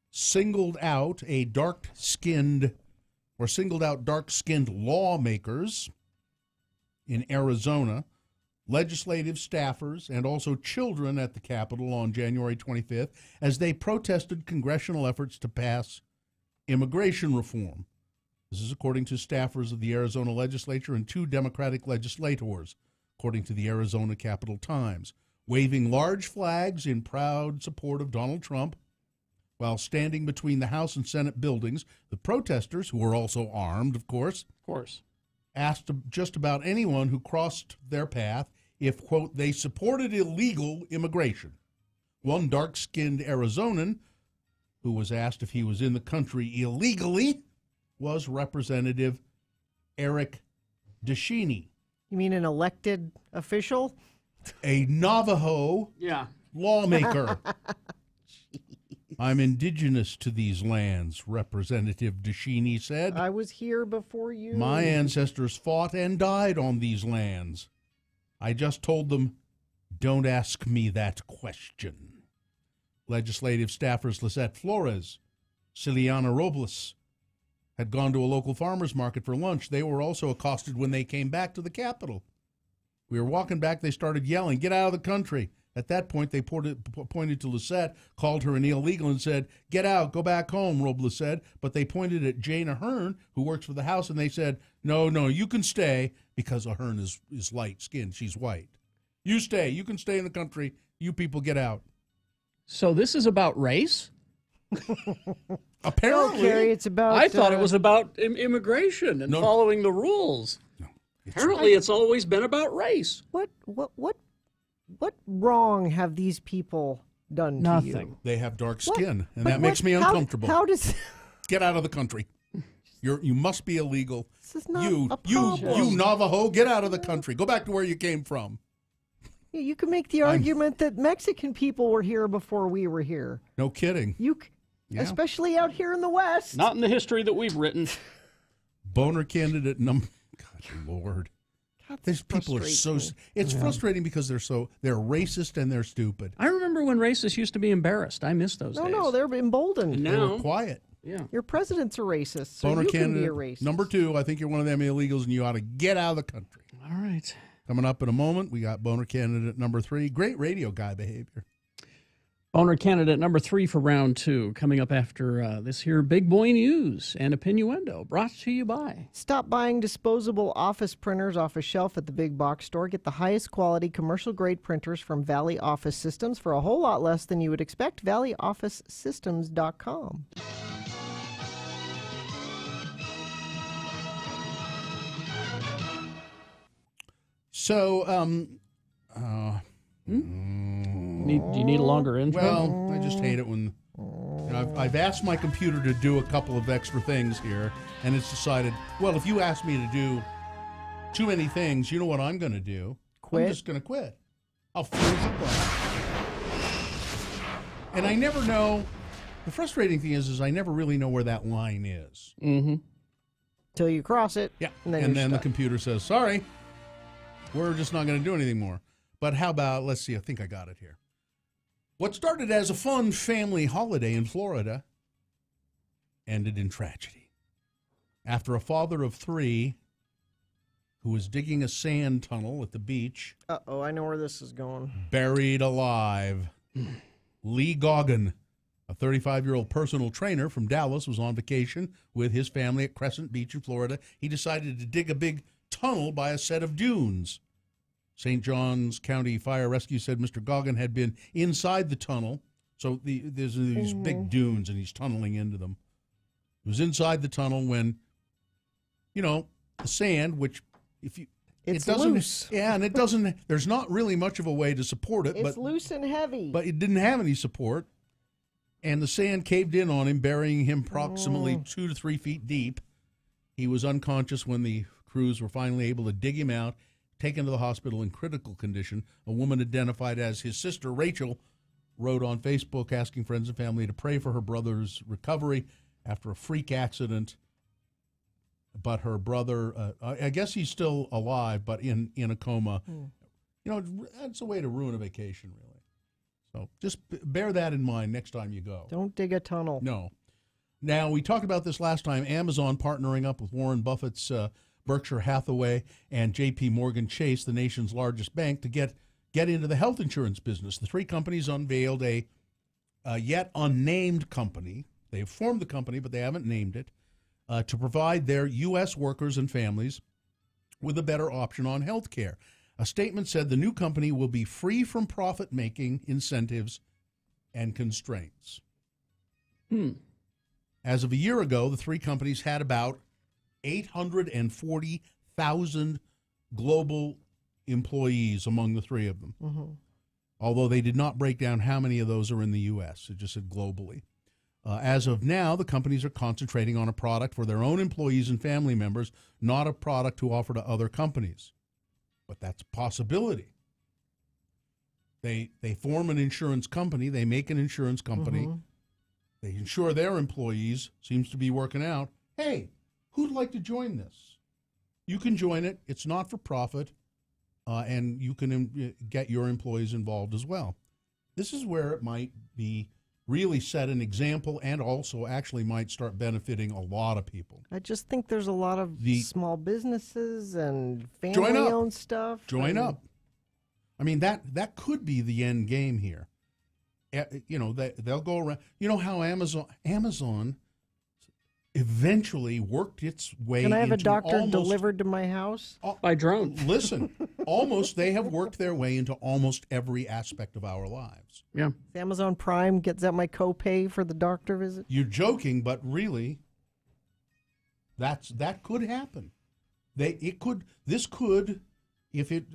singled out dark-skinned lawmakers in Arizona, legislative staffers, and also children at the Capitol on January 25th as they protested congressional efforts to pass immigration reform. This is according to staffers of the Arizona legislature and 2 Democratic legislators, according to the Arizona Capitol Times, waving large flags in proud support of Donald Trump. While standing between the House and Senate buildings, the protesters, who were also armed, of course, asked just about anyone who crossed their path if, quote, they supported illegal immigration. One dark-skinned Arizonan, who was asked if he was in the country illegally, was Representative Eric DeShaney. You mean an elected official? A Navajo lawmaker. I'm indigenous to these lands, Representative DeShaney said. I was here before you. My ancestors fought and died on these lands. I just told them, don't ask me that question. Legislative staffers Lisette Flores, Ciliana Robles, had gone to a local farmer's market for lunch. They were also accosted when they came back to the Capitol. We were walking back. They started yelling, get out of the country. At that point, they pointed to Lisette, called her an illegal, and said, get out, go back home, Robles said. But they pointed at Jana Hearn, who works for the House, and they said, no, you can stay, because Ahern is light-skinned. She's white. You stay. You can stay in the country. You people get out. So this is about race? Apparently. Carrie, it's about... I thought it was about immigration and following the rules. No. Apparently, it's always been about race. What What wrong have these people done to you? Nothing. They have dark skin, and that makes me uncomfortable. How does... Get out of the country. You must be illegal. This is not a problem. You Navajo, get out of the country. Go back to where you came from. You can make the argument that Mexican people were here before we were here. No kidding. Especially out here in the West. Not in the history that we've written. Boehner candidate number... God, Lord. These people are so... It's frustrating because they're racist and they're stupid. I remember when racists used to be embarrassed. I miss those days. No, they're emboldened. And now, they were quiet. Yeah. Your presidents are racist, so Boehner you can candidate be a racist. number 2, I think you're one of them illegals and you ought to get out of the country. All right. Coming up in a moment, we got Boehner candidate number 3. Great radio guy behavior. Boehner candidate number 3 for round 2. Coming up after this here Big Boy News and Opinioendo, brought to you by. Stop buying disposable office printers off a shelf at the big box store. Get the highest quality commercial-grade printers from Valley Office Systems for a whole lot less than you would expect. ValleyOfficeSystems.com. So, do you need a longer intro? Well, I just hate it when I've asked my computer to do a couple of extra things here, and it's decided, well, if you ask me to do too many things, you know what I'm going to do? Quit? I'm just going to quit. I'll freeze it down. And I never know. The frustrating thing is I never really know where that line is. Mm-hmm. Till you cross it. Yeah. And then the computer says, sorry, we're just not going to do anything more. But how about, let's see, I think I got it here. What started as a fun family holiday in Florida ended in tragedy. After a father of 3 who was digging a sand tunnel at the beach. Uh-oh, I know where this is going. Buried alive. Lee Goggin, a 35-year-old personal trainer from Dallas, was on vacation with his family at Crescent Beach in Florida. He decided to dig a big tunnel by a set of dunes. St. Johns County Fire Rescue said Mr. Goggin had been inside the tunnel. So there's these big dunes, and he's tunneling into them. He was inside the tunnel when, the sand, which It's loose. Yeah, and it doesn't, there's not really much of a way to support it. It's loose and heavy. But it didn't have any support. And the sand caved in on him, burying him approximately 2 to 3 feet deep. He was unconscious when the crews were finally able to dig him out, taken to the hospital in critical condition. A woman identified as his sister, Rachel, wrote on Facebook asking friends and family to pray for her brother's recovery after a freak accident. But her brother, I guess he's still alive, but in a coma. That's a way to ruin a vacation, really. So just bear that in mind next time you go. Don't dig a tunnel. No. Now, we talked about this last time, Amazon partnering up with Warren Buffett's Berkshire Hathaway and J.P. Morgan Chase, the nation's largest bank, to get into the health insurance business. The 3 companies unveiled a yet unnamed company. They've formed the company, but they haven't named it, to provide their U.S. workers and families with a better option on health care. A statement said the new company will be free from profit-making incentives and constraints. As of a year ago, the 3 companies had about 840,000 global employees among the 3 of them, although they did not break down how many of those are in the U.S. It just said globally. As of now, the companies are concentrating on a product for their own employees and family members, not a product to offer to other companies. But that's a possibility. They form an insurance company. They make an insurance company. They insure their employees. Seems to be working out. Hey, who'd like to join this? You can join it. It's not for profit, and you can get your employees involved as well. This is where it might be really set an example and also actually might start benefiting a lot of people. I just think there's a lot of small businesses and Join family-owned stuff. Join up. I mean, that could be the end game here. They'll go around. You know how Amazon eventually worked its way into Can I have a doctor delivered to my house? By drone. Listen, they have worked their way into almost every aspect of our lives. Yeah. Amazon Prime gets out my copay for the doctor visit? You're joking, but really, that could happen. This could if it,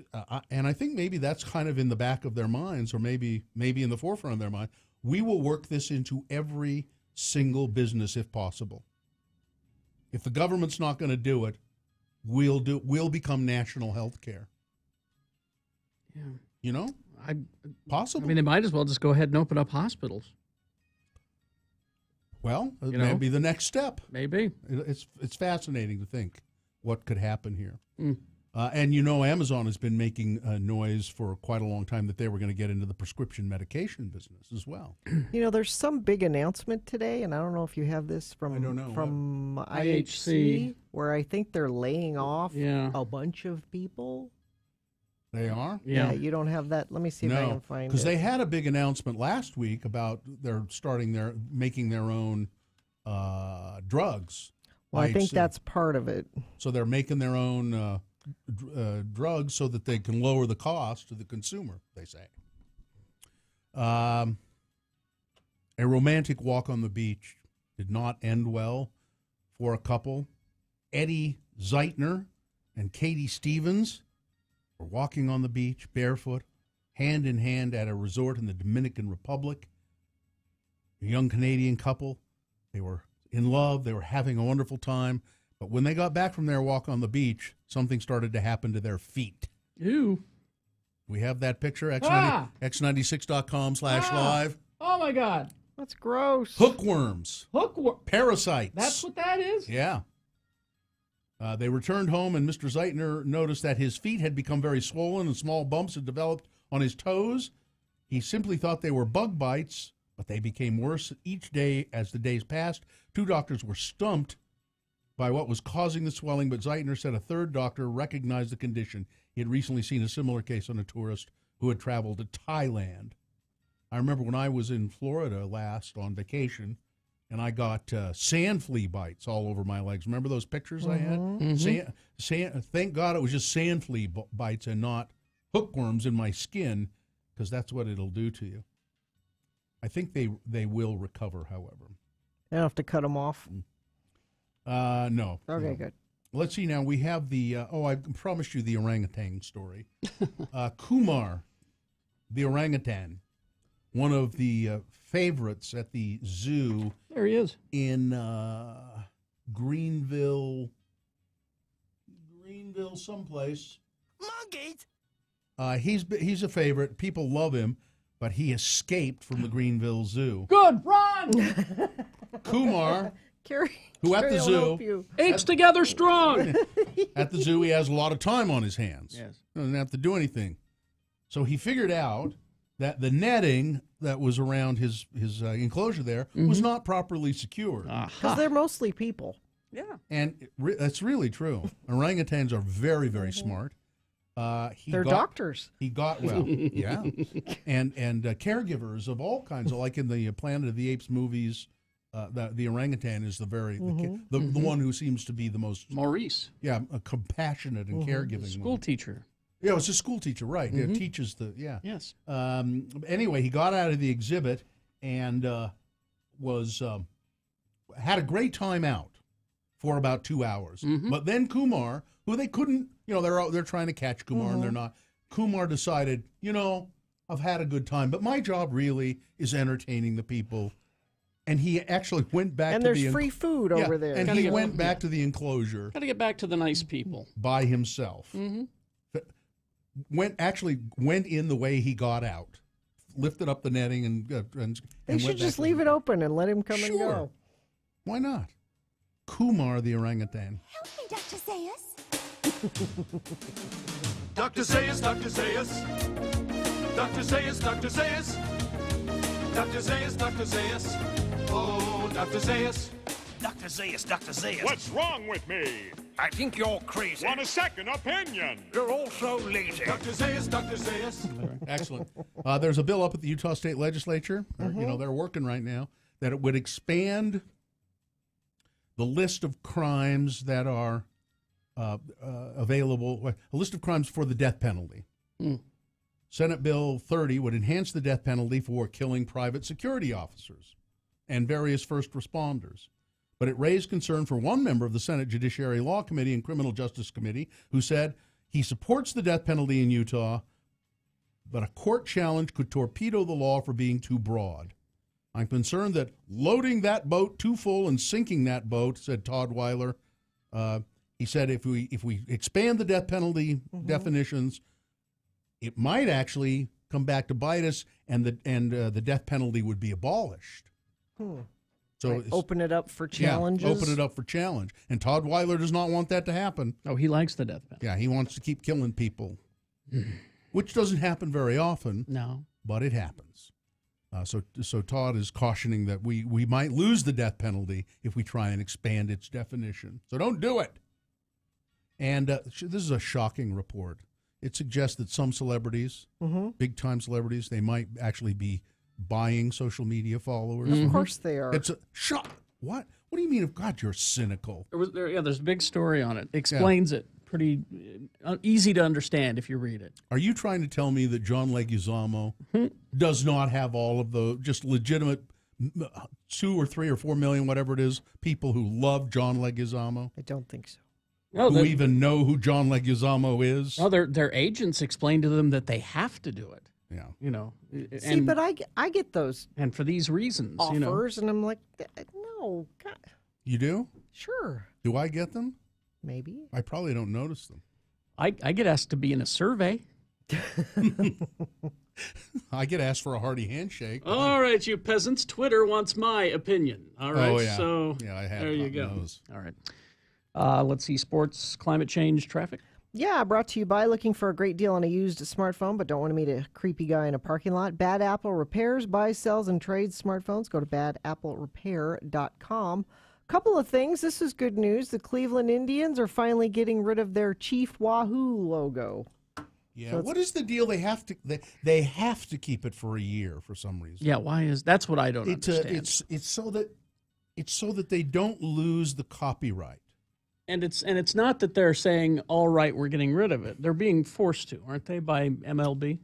and I think maybe that's kind of in the back of their minds, or maybe in the forefront of their mind, we will work this into every single business if possible. If the government's not going to do it, we'll become national health care. Yeah. You know? Possible. I mean, they might as well just go ahead and open up hospitals. Well, it may be the next step. Maybe. It's fascinating to think what could happen here. Mm. And Amazon has been making noise for quite a long time that they were going to get into the prescription medication business as well. There's some big announcement today, and I don't know if you have this from IHC, where I think they're laying off a bunch of people. They are? Yeah, you don't have that. Let me see if I can find it. Because they had a big announcement last week about making their own drugs. Well, I think that's part of it. So they're making their own drugs so that they can lower the cost to the consumer, they say. A romantic walk on the beach did not end well for a couple. Eddie Zeitner and Katie Stevens were walking on the beach barefoot, hand in hand at a resort in the Dominican Republic. A young Canadian couple. They were in love. They were having a wonderful time. But when they got back from their walk on the beach, something started to happen to their feet. Ew. We have that picture, x96.com/live. Oh, my God. That's gross. Hookworms. Parasites. That's what that is? Yeah. They returned home, and Mr. Zeitner noticed that his feet had become very swollen and small bumps had developed on his toes. He simply thought they were bug bites, but they became worse each day as the days passed. 2 doctors were stumped by what was causing the swelling, but Zeitner said a 3rd doctor recognized the condition. He had recently seen a similar case on a tourist who had traveled to Thailand. I remember when I was in Florida last on vacation, and I got sand flea bites all over my legs. Remember those pictures I had? Mm-hmm. Thank God it was just sand flea bites and not hookworms in my skin, because that's what it'll do to you. I think they will recover, however. I don't have to cut them off? No. Okay, no. good. Let's see now. We have the, I promised you the orangutan story. Kumar, the orangutan, one of the favorites at the zoo. There he is. In Greenville someplace. Monkeys! He's a favorite. People love him, but he escaped from the Greenville Zoo. Good, run! Kumar, who at the zoo, Apes together strong. At the zoo, he has a lot of time on his hands. Yes. Doesn't have to do anything. So he figured out that the netting that was around his enclosure there was not properly secured. Because they're mostly people. Yeah. And that's really true. Orangutans are very, very smart. They're doctors. He got, well, yeah. And caregivers of all kinds. Like in the Planet of the Apes movies, the orangutan is the one who seems to be the most... Maurice. Yeah, compassionate and caregiving. School teacher. Yeah, it's a school teacher, right. Mm-hmm. It teaches the, yeah. Yes. Anyway, he got out of the exhibit and had a great time out for about 2 hours. Mm-hmm. But then Kumar, who they couldn't, they're trying to catch Kumar and they're not. Kumar decided, I've had a good time, but my job really is entertaining the people. And he actually went back and to there's free food over there. And he went back to the enclosure. Got to get back to the nice people. By himself. Mm-hmm. Went in the way he got out, lifted up the netting and they should just leave it open and let him come and go. Why not? Kumar the orangutan. Help me, Dr. Zayas. Dr. Zayas, Dr. Zayas. Dr. Zayas, Dr. Zayas. Dr. Zayas, Dr. Zayas. Oh, Dr. Zayas. Dr. Zayas, Dr. Zayas. What's wrong with me? I think you're crazy. Want a second opinion? You're also lazy. Dr. Zayas, Dr. Zayas. Excellent. There's a bill up at the Utah State Legislature. They're working right now that it would expand the list of crimes that are available, a list of crimes for the death penalty. Senate Bill 30 would enhance the death penalty for killing private security officers and various first responders. But it raised concern for one member of the Senate Judiciary Law Committee and Criminal Justice Committee who said He supports the death penalty in Utah, but a court challenge could torpedo the law for being too broad. I'm concerned that loading that boat too full and sinking that boat, said Todd Weiler. He said if we expand the death penalty definitions, it might actually come back to bite us, and the death penalty would be abolished. So open it up for challenges. Yeah, open it up for challenge. And Todd Weiler does not want that to happen. Oh, he likes the death penalty. Yeah, he wants to keep killing people, which doesn't happen very often. No, but it happens. So Todd is cautioning that we might lose the death penalty if we try and expand its definition. So don't do it. And this is a shocking report. It suggests that some celebrities, big-time celebrities, they might actually be buying social media followers. Of course they are. It's a shock. What? What do you mean? God, you're cynical. There's a big story on it. Explains it. Pretty easy to understand if you read it. Are you trying to tell me that John Leguizamo does not have all of the just legitimate 2 or 3 or 4 million, whatever it is, people who love John Leguizamo? I don't think so. No, who even know who John Leguizamo is? No, their agents explain to them that they have to do it. Yeah, you know. See, but I get those and for these reasons, offers, and I'm like, no, God. You do? Sure. Do I get them? Maybe. I probably don't notice them. I get asked to be in a survey. I get asked for a hearty handshake. All right, you peasants. Twitter wants my opinion. All right, so I have there you go. Those. All right. Let's see, sports, climate change, traffic. Yeah, brought to you by looking for a great deal on a used smartphone, but don't want to meet a creepy guy in a parking lot. Bad Apple repairs, buys, sells, and trades smartphones. Go to badapplerepair.com. Couple of things. This is good news. The Cleveland Indians are finally getting rid of their Chief Wahoo logo. Yeah, what is the deal? They have to keep it for a year for some reason. Yeah, why is that's what I don't understand. It's so that they don't lose the copyright. And it's not that they're saying, all right, we're getting rid of it. They're being forced to, aren't they, by MLB?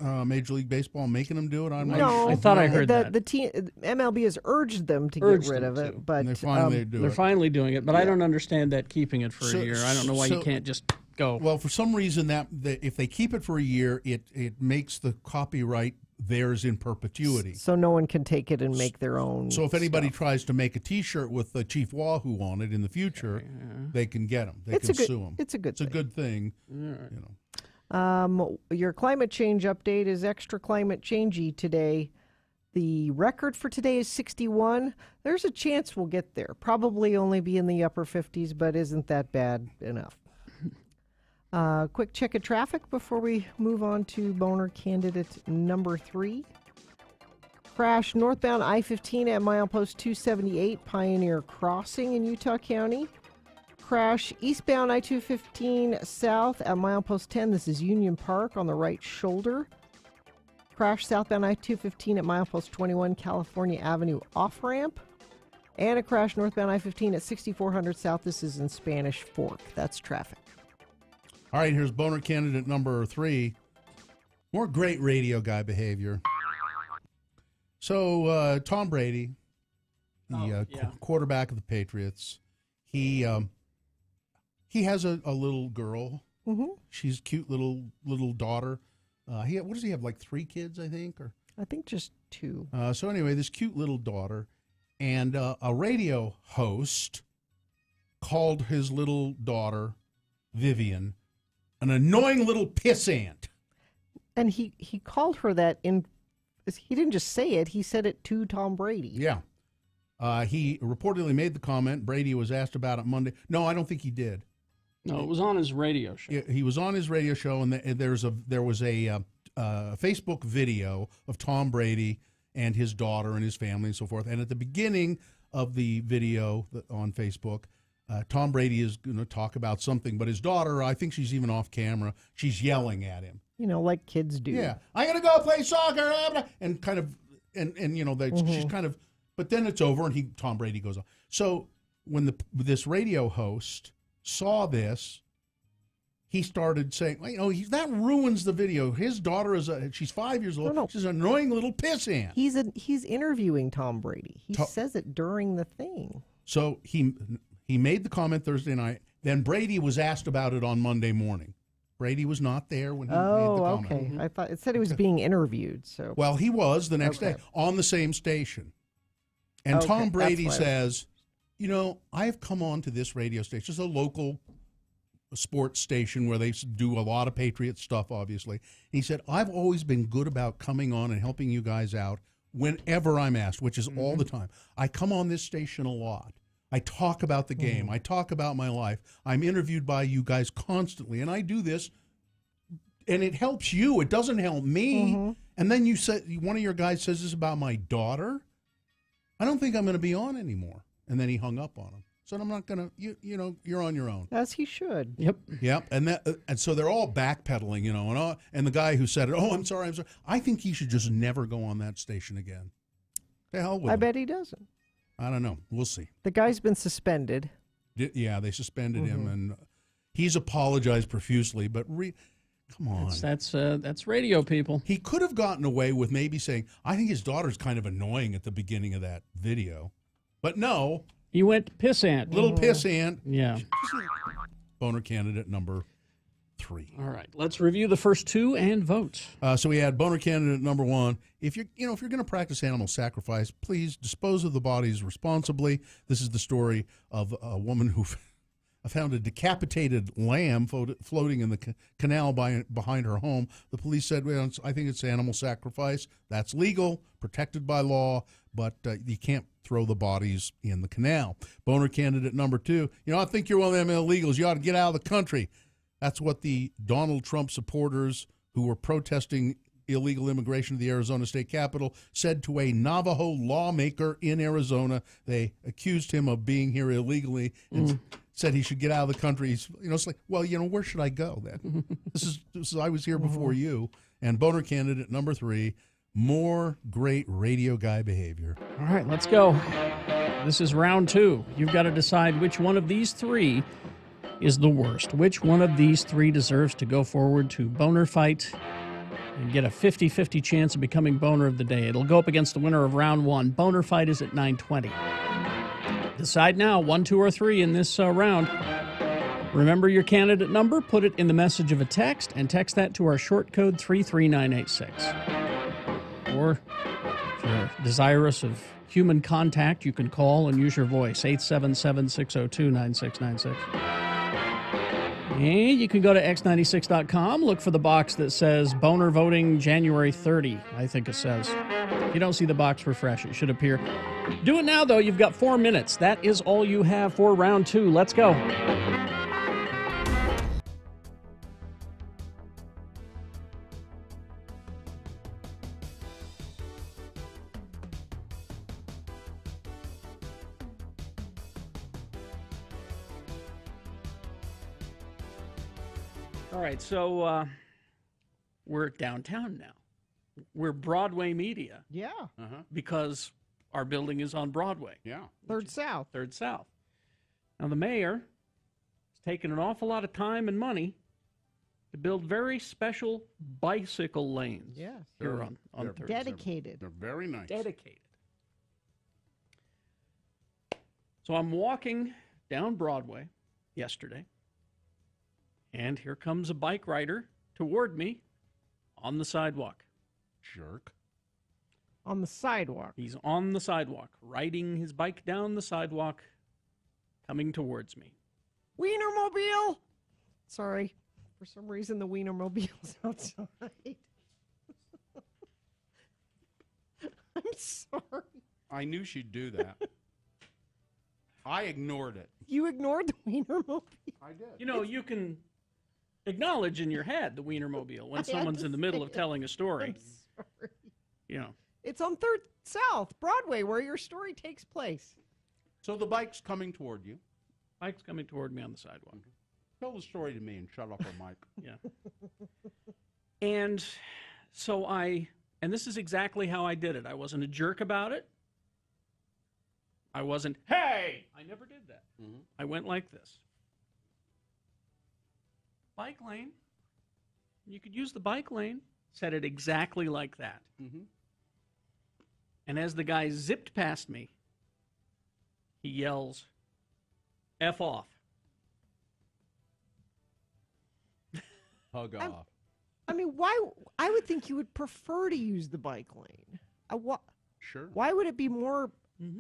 Major League Baseball making them do it? I thought I heard that. The team, MLB has urged them to get rid of it, but they're finally doing it. But I don't understand that keeping it for a year. I don't know why you can't just go. Well, for some reason that if they keep it for a year, it makes the copyright theirs in perpetuity. So no one can take it and make their own. So if anybody tries to make a T-shirt with the Chief Wahoo on it in the future, they can get them. They can sue them. It's a good thing. You know. Your climate change update is extra climate changey today. The record for today is 61. There's a chance we'll get there. Probably only be in the upper 50s, but isn't that bad enough? Quick check of traffic before we move on to Boehner candidate number 3. Crash northbound I-15 at milepost 278, Pioneer Crossing in Utah County. Crash eastbound I-215 south at milepost 10. This is Union Park on the right shoulder. Crash southbound I-215 at milepost 21, California Avenue off-ramp. And a crash northbound I-15 at 6400 south. This is in Spanish Fork. That's traffic. All right, here's Boehner candidate number 3. More great radio guy behavior. So Tom Brady, the quarterback of the Patriots, he has a little girl. Mm-hmm. She's a cute little daughter. What does he have, like 3 kids, I think? Or I think just 2. So anyway, this cute little daughter, and a radio host called his little daughter, Vivian, an annoying little pissant. And he called her that he didn't just say it, he said it to Tom Brady. Yeah. He reportedly made the comment. Brady was asked about it Monday. No, I don't think he did. No, it was on his radio show. He was on his radio show, and there was a Facebook video of Tom Brady and his daughter and his family and so forth. And at the beginning of the video on Facebook, Tom Brady is going to talk about something, but his daughter, I think she's even off camera, she's yelling at him. You know, like kids do. Yeah, I'm going to go play soccer, and kind of, and you know, she's kind of, but then it's over, and Tom Brady goes on. So when this radio host saw this, he started saying, well, you know, that ruins the video. His daughter she's 5 years old. No. She's an annoying little pissant. He's interviewing Tom Brady. He says it during the thing. So he made the comment Thursday night. Then Brady was asked about it on Monday morning. Brady was not there when he made the Oh, comment. okay. I thought it said he was being interviewed. So Well, he was the next day on the same station. And Okay, Tom Brady that's why I says, you know, I've come on to this radio station. It's a local sports station where they do a lot of Patriot stuff, obviously. He said, I've always been good about coming on and helping you guys out whenever I'm asked, which is all the time. I come on this station a lot. I talk about the game. I talk about my life. I'm interviewed by you guys constantly, and I do this, and it helps you. It doesn't help me. And then you said, one of your guys says this about my daughter. I don't think I'm going to be on anymore. And then he hung up on him. So I'm not going to, you know, you're on your own. As he should. Yep. And so they're all backpedaling, you know, and the guy who said it, I'm sorry. I think he should just never go on that station again. The hell with him. I bet he doesn't. I don't know. We'll see. The guy's been suspended. Yeah, they suspended him, and he's apologized profusely, but come on. That's radio, people. He could have gotten away with maybe saying, I think his daughter's kind of annoying at the beginning of that video. But no. He went pissant. Little pissant. Yeah. Boehner candidate number 3. All right. Let's review the first 2 and vote. So we had Boehner candidate number 1. If you're going to practice animal sacrifice, please dispose of the bodies responsibly. This is the story of a woman who found a decapitated lamb floating in the canal behind her home. The police said, well, I think it's animal sacrifice. That's legal, protected by law, but you can't throw the bodies in the canal. Boehner candidate number 2, I think you're one of them illegals. You ought to get out of the country. That's what the Donald Trump supporters who were protesting illegal immigration to the Arizona state capitol said to a Navajo lawmaker in Arizona. They accused him of being here illegally and said he should get out of the country. It's like, well, where should I go then? This is I was here before you. And Boehner candidate number 3, more great radio guy behavior. All right, let's go. This is round 2. You've got to decide which one of these 3 is the worst. Which one of these 3 deserves to go forward to Boehner fight and get a 50-50 chance of becoming Boehner of the day. It'll go up against the winner of round 1. Boehner fight is at 9:20. Decide now, 1, 2, or 3 in this round. Remember your candidate number, put it in the message of a text, and text that to our short code 33986. Or if you're desirous of human contact, you can call and use your voice, 877-602-9696. And you can go to x96.com, look for the box that says Boehner voting January 30, I think it says. If you don't see the box, refresh. It should appear. Do it now, though. You've got 4 minutes. That is all you have for round 2. Let's go. All right, so we're downtown now. We're Broadway media. Yeah. Because our building is on Broadway. Yeah. Third South. Now, the mayor has taken an awful lot of time and money to build very special bicycle lanes. Yes. Here on Third. Dedicated. They're very nice. Dedicated. So I'm walking down Broadway yesterday, and here comes a bike rider toward me on the sidewalk. Jerk. On the sidewalk. He's on the sidewalk, riding his bike down the sidewalk, coming towards me. Wienermobile! Sorry. For some reason, the Wienermobile's outside. I'm sorry. I knew she'd do that. I ignored it. You ignored the Wienermobile? I did. You can acknowledge in your head the Wienermobile when someone's in the middle of telling a story. I'm sorry. It's on Third South, Broadway, where your story takes place. So the bike's coming toward you. Bike's coming toward me on the sidewalk. Tell the story to me and shut up, Mike. Yeah. And so and this is exactly how I did it. I wasn't a jerk about it. I wasn't, hey! I never did that. Mm-hmm. I went like this. Bike lane. You could use the bike lane. Said it exactly like that. Mm-hmm. And as the guy zipped past me, he yells, F off. Hug off. I mean, why? I would think you would prefer to use the bike lane. Sure. Why would it be more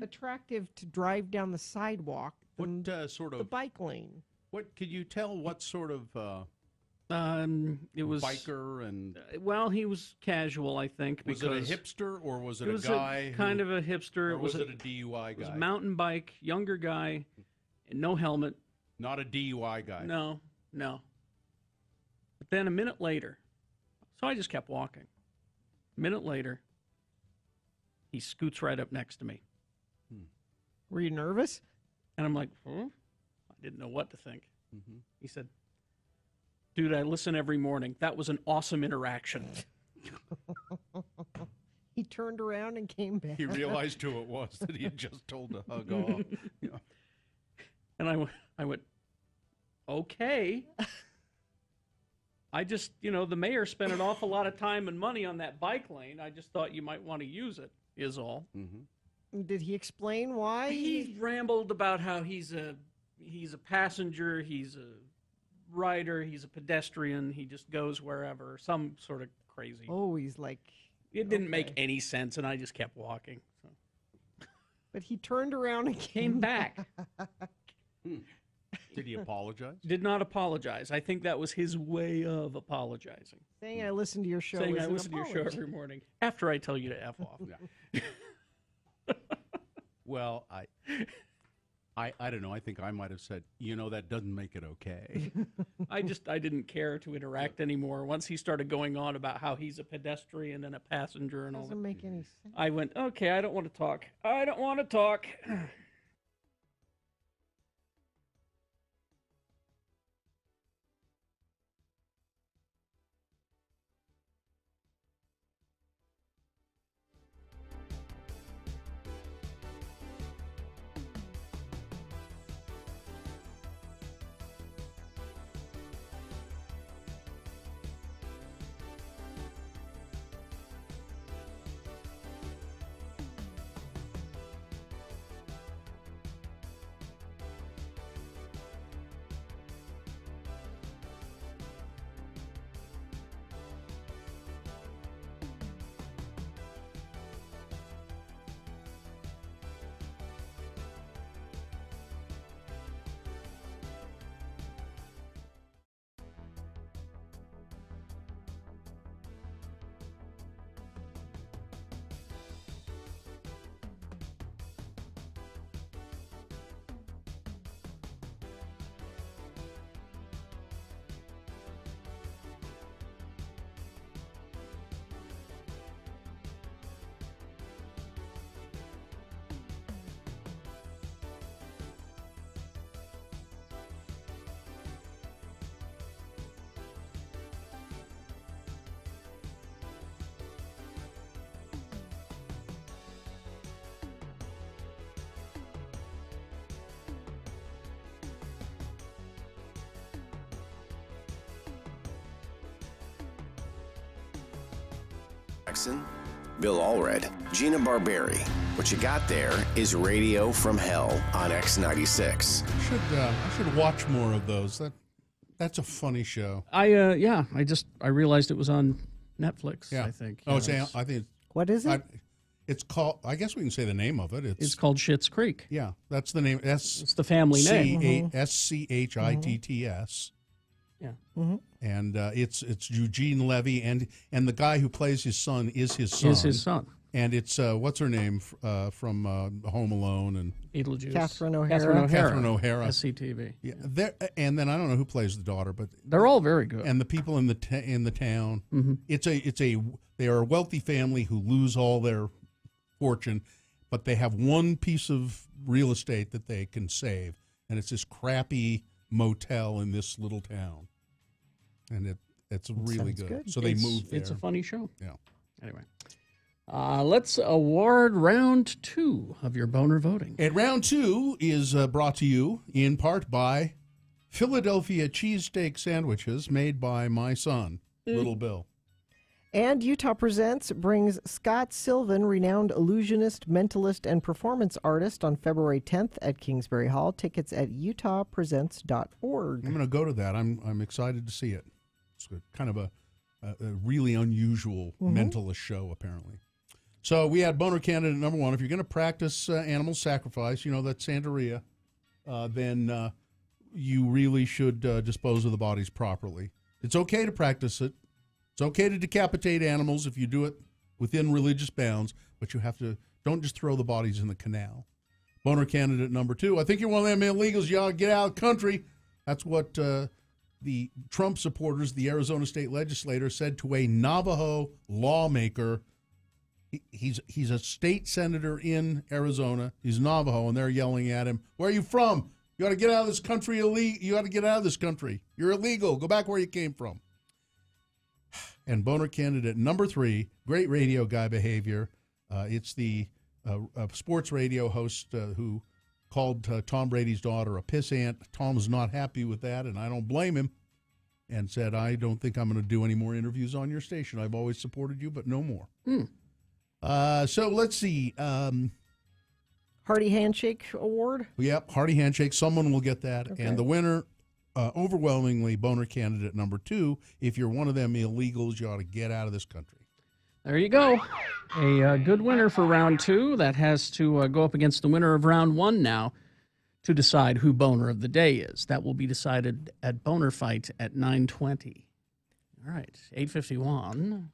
attractive to drive down the sidewalk than the bike lane? What could you tell? What sort of it was biker and well, he was casual, I think. Was it a hipster or was it a was guy? Kind of a hipster. Or was it a DUI guy? It was a mountain bike, younger guy, no helmet. Not a DUI guy. No. But then a minute later, so I just kept walking. A minute later, he scoots right up next to me. Were you nervous? And I'm like, I didn't know what to think. He said, dude, I listen every morning. That was an awesome interaction. He turned around and came back. He realized who it was that he had just told to hug off. Yeah. And I went, okay. I just, the mayor spent an awful lot of time and money on that bike lane. I just thought you might want to use it, is all. Did he explain why? He rambled about how he's a passenger, he's a rider, he's a pedestrian, he just goes wherever, some sort of crazy. Oh, he's like... It didn't make any sense, and I just kept walking. So. But he turned around and came back. Did he apologize? Did not apologize. I think that was his way of apologizing. Saying I listen to your show. Saying I listen to your show every morning after I tell you to F off. Well, I don't know. I think I might have said, that doesn't make it okay. I didn't care to interact anymore. Once he started going on about how he's a pedestrian and a passenger and all that. Doesn't make any sense. I went, okay, I don't want to talk. I don't want to talk. Jackson, Bill Allred, Gina Barberi. What you got there is Radio from Hell on X96. I should watch more of those. That's a funny show. I realized it was on Netflix. Yeah. I think. Oh, I think. What is it? It's called. I guess we can say the name of it. It's called Schitt's Creek. Yeah, that's the name. It's the family name. SCHITTS. Yeah. And it's Eugene Levy, and the guy who plays his son is his son. Is his son. And it's what's her name from Home Alone and Beetlejuice. Catherine O'Hara. Catherine O'Hara. SCTV. Yeah. And then I don't know who plays the daughter, but they're all very good. And the people in the town. Mm-hmm. They are a wealthy family who lose all their fortune, but they have one piece of real estate that they can save, and it's this crappy motel in this little town, and it's really good. So they moved there. It's a funny show. Yeah. Anyway, let's award round 2 of your boner voting. And round 2 is brought to you in part by Philadelphia cheesesteak sandwiches made by my son, Little Bill. And Utah Presents brings Scott Sylvan, renowned illusionist, mentalist, and performance artist, on February 10th at Kingsbury Hall. Tickets at utahpresents.org. I'm going to go to that. I'm excited to see it. It's kind of a really unusual mentalist show, apparently. So we had Boehner candidate number 1. If you're going to practice animal sacrifice, that's Santeria, then you really should dispose of the bodies properly. It's okay to practice it. It's okay to decapitate animals if you do it within religious bounds, but you have to, don't just throw the bodies in the canal. Boehner candidate number 2. I think you're one of them illegals. You ought to get out of the country. That's what the Trump supporters, the Arizona state legislator, said to a Navajo lawmaker. He's a state senator in Arizona. He's Navajo, and they're yelling at him, "Where are you from? You ought to get out of this country. You ought to get out of this country. You're illegal. Go back where you came from." And Boehner candidate number 3, great radio guy behavior. It's the sports radio host who called Tom Brady's daughter a pissant. Tom was not happy with that, and I don't blame him, and said, "I don't think I'm going to do any more interviews on your station. I've always supported you, but no more." So let's see. Hearty Handshake Award? Yep, Hearty Handshake. Someone will get that. Okay. And the winner, overwhelmingly, Boehner candidate number 2. If you're one of them illegals, you ought to get out of this country. There you go. A good winner for round 2. That has to go up against the winner of round 1 now to decide who Boehner of the day is. That will be decided at Boehner Fight at 9:20. All right, 8:51.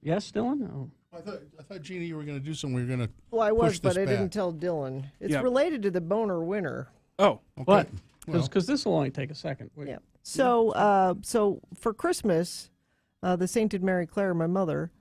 Yes, Dylan? Oh. I thought, Jeannie, you were going to do something. We were going to Well, I was, push but this I back. didn't tell Dylan. It's Yeah. related to the Boehner winner. Oh, okay. What? Well. Because this will only take a second. Wait. Yeah. So, so for Christmas, the Sainted Mary Claire, my mother,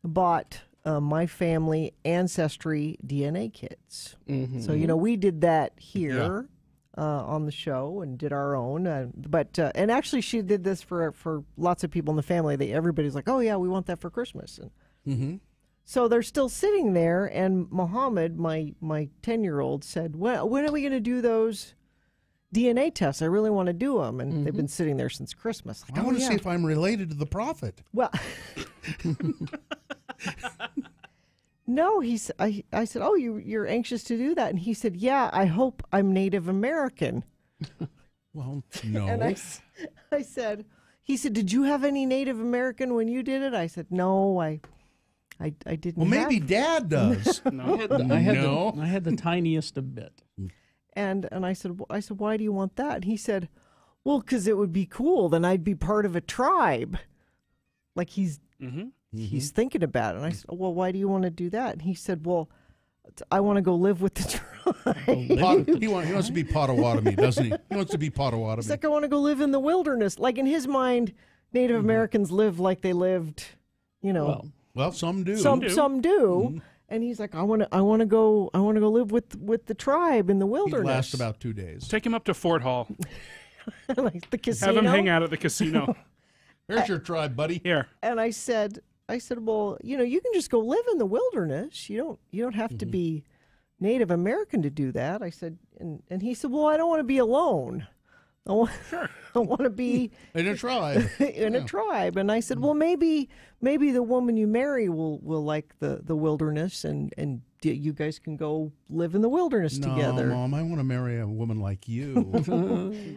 bought my family ancestry DNA kits. Mm-hmm. So we did that here on the show and did our own. And actually, she did this for lots of people in the family. Everybody's like, "Oh yeah, we want that for Christmas." And so they're still sitting there. And Muhammad, my 10-year-old, said, "Well, when are we going to do those DNA tests? I really want to do them." And they've been sitting there since Christmas. Like, I want to see if I'm related to the prophet. Well, no, I said, "Oh, you're anxious to do that?" And he said, "Yeah, I hope I'm Native American." Well, no. And I said, he said, "Did you have any Native American when you did it?" I said, "No, I didn't." Well, maybe Dad does. No. I had the tiniest of bit. And I said, "Why do you want that?" And he said, "Well, because it would be cool. Then I'd be part of a tribe." Like he's thinking about it. And I said, "Well, why do you want to do that?" And he said, "Well, I want to go live with the tribe." He wants to be Potawatomi, doesn't he? He wants to be Potawatomi. He's like, "I want to go live in the wilderness." Like in his mind, Native Americans live like they lived, Well, some do. Some do. And he's like, I want to go live with the tribe in the wilderness. He'd last about 2 days. Take him up to Fort Hall. Like the casino. Have him hang out at the casino. Here's your tribe, buddy. Here. And I said, "Well, you can just go live in the wilderness. You don't have to be Native American to do that." I said, and he said, "Well, I don't want to be alone. I want to be in a tribe." A tribe. And I said, "Well, maybe the woman you marry will like the wilderness, and you guys can go live in the wilderness together." No, Mom, I want to marry a woman like you.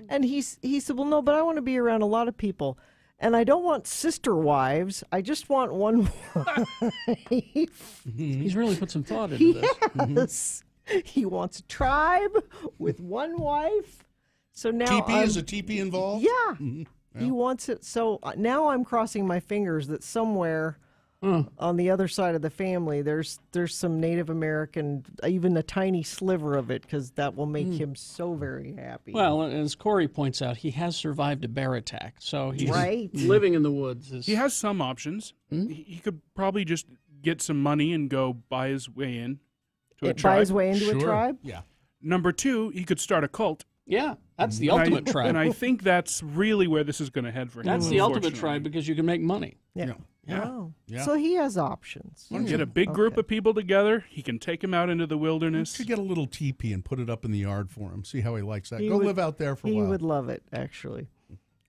And he said, "Well, no, but I want to be around a lot of people. And I don't want sister wives. I just want one wife." He's really put some thought into this. Yes. He wants a tribe with one wife. So now teepee, is a teepee involved? Yeah. He wants it. So now I'm crossing my fingers that somewhere on the other side of the family, there's some Native American, even a tiny sliver of it, because that will make him so very happy. Well, as Corey points out, he has survived a bear attack, so he's right. living in the woods. He has some options. He could probably just get some money and go buy his way in to a tribe. Buy his way into a tribe? Yeah. Number 2, he could start a cult. Yeah, that's the ultimate tribe. And I think that's really where this is going to head for him. That's the ultimate tribe because you can make money. Yeah. Yeah. Oh. Yeah. So he has options. Get a big group of people together. He can take them out into the wilderness. You could get a little teepee and put it up in the yard for him. See how he likes that. Go live out there for a while. He would love it, actually.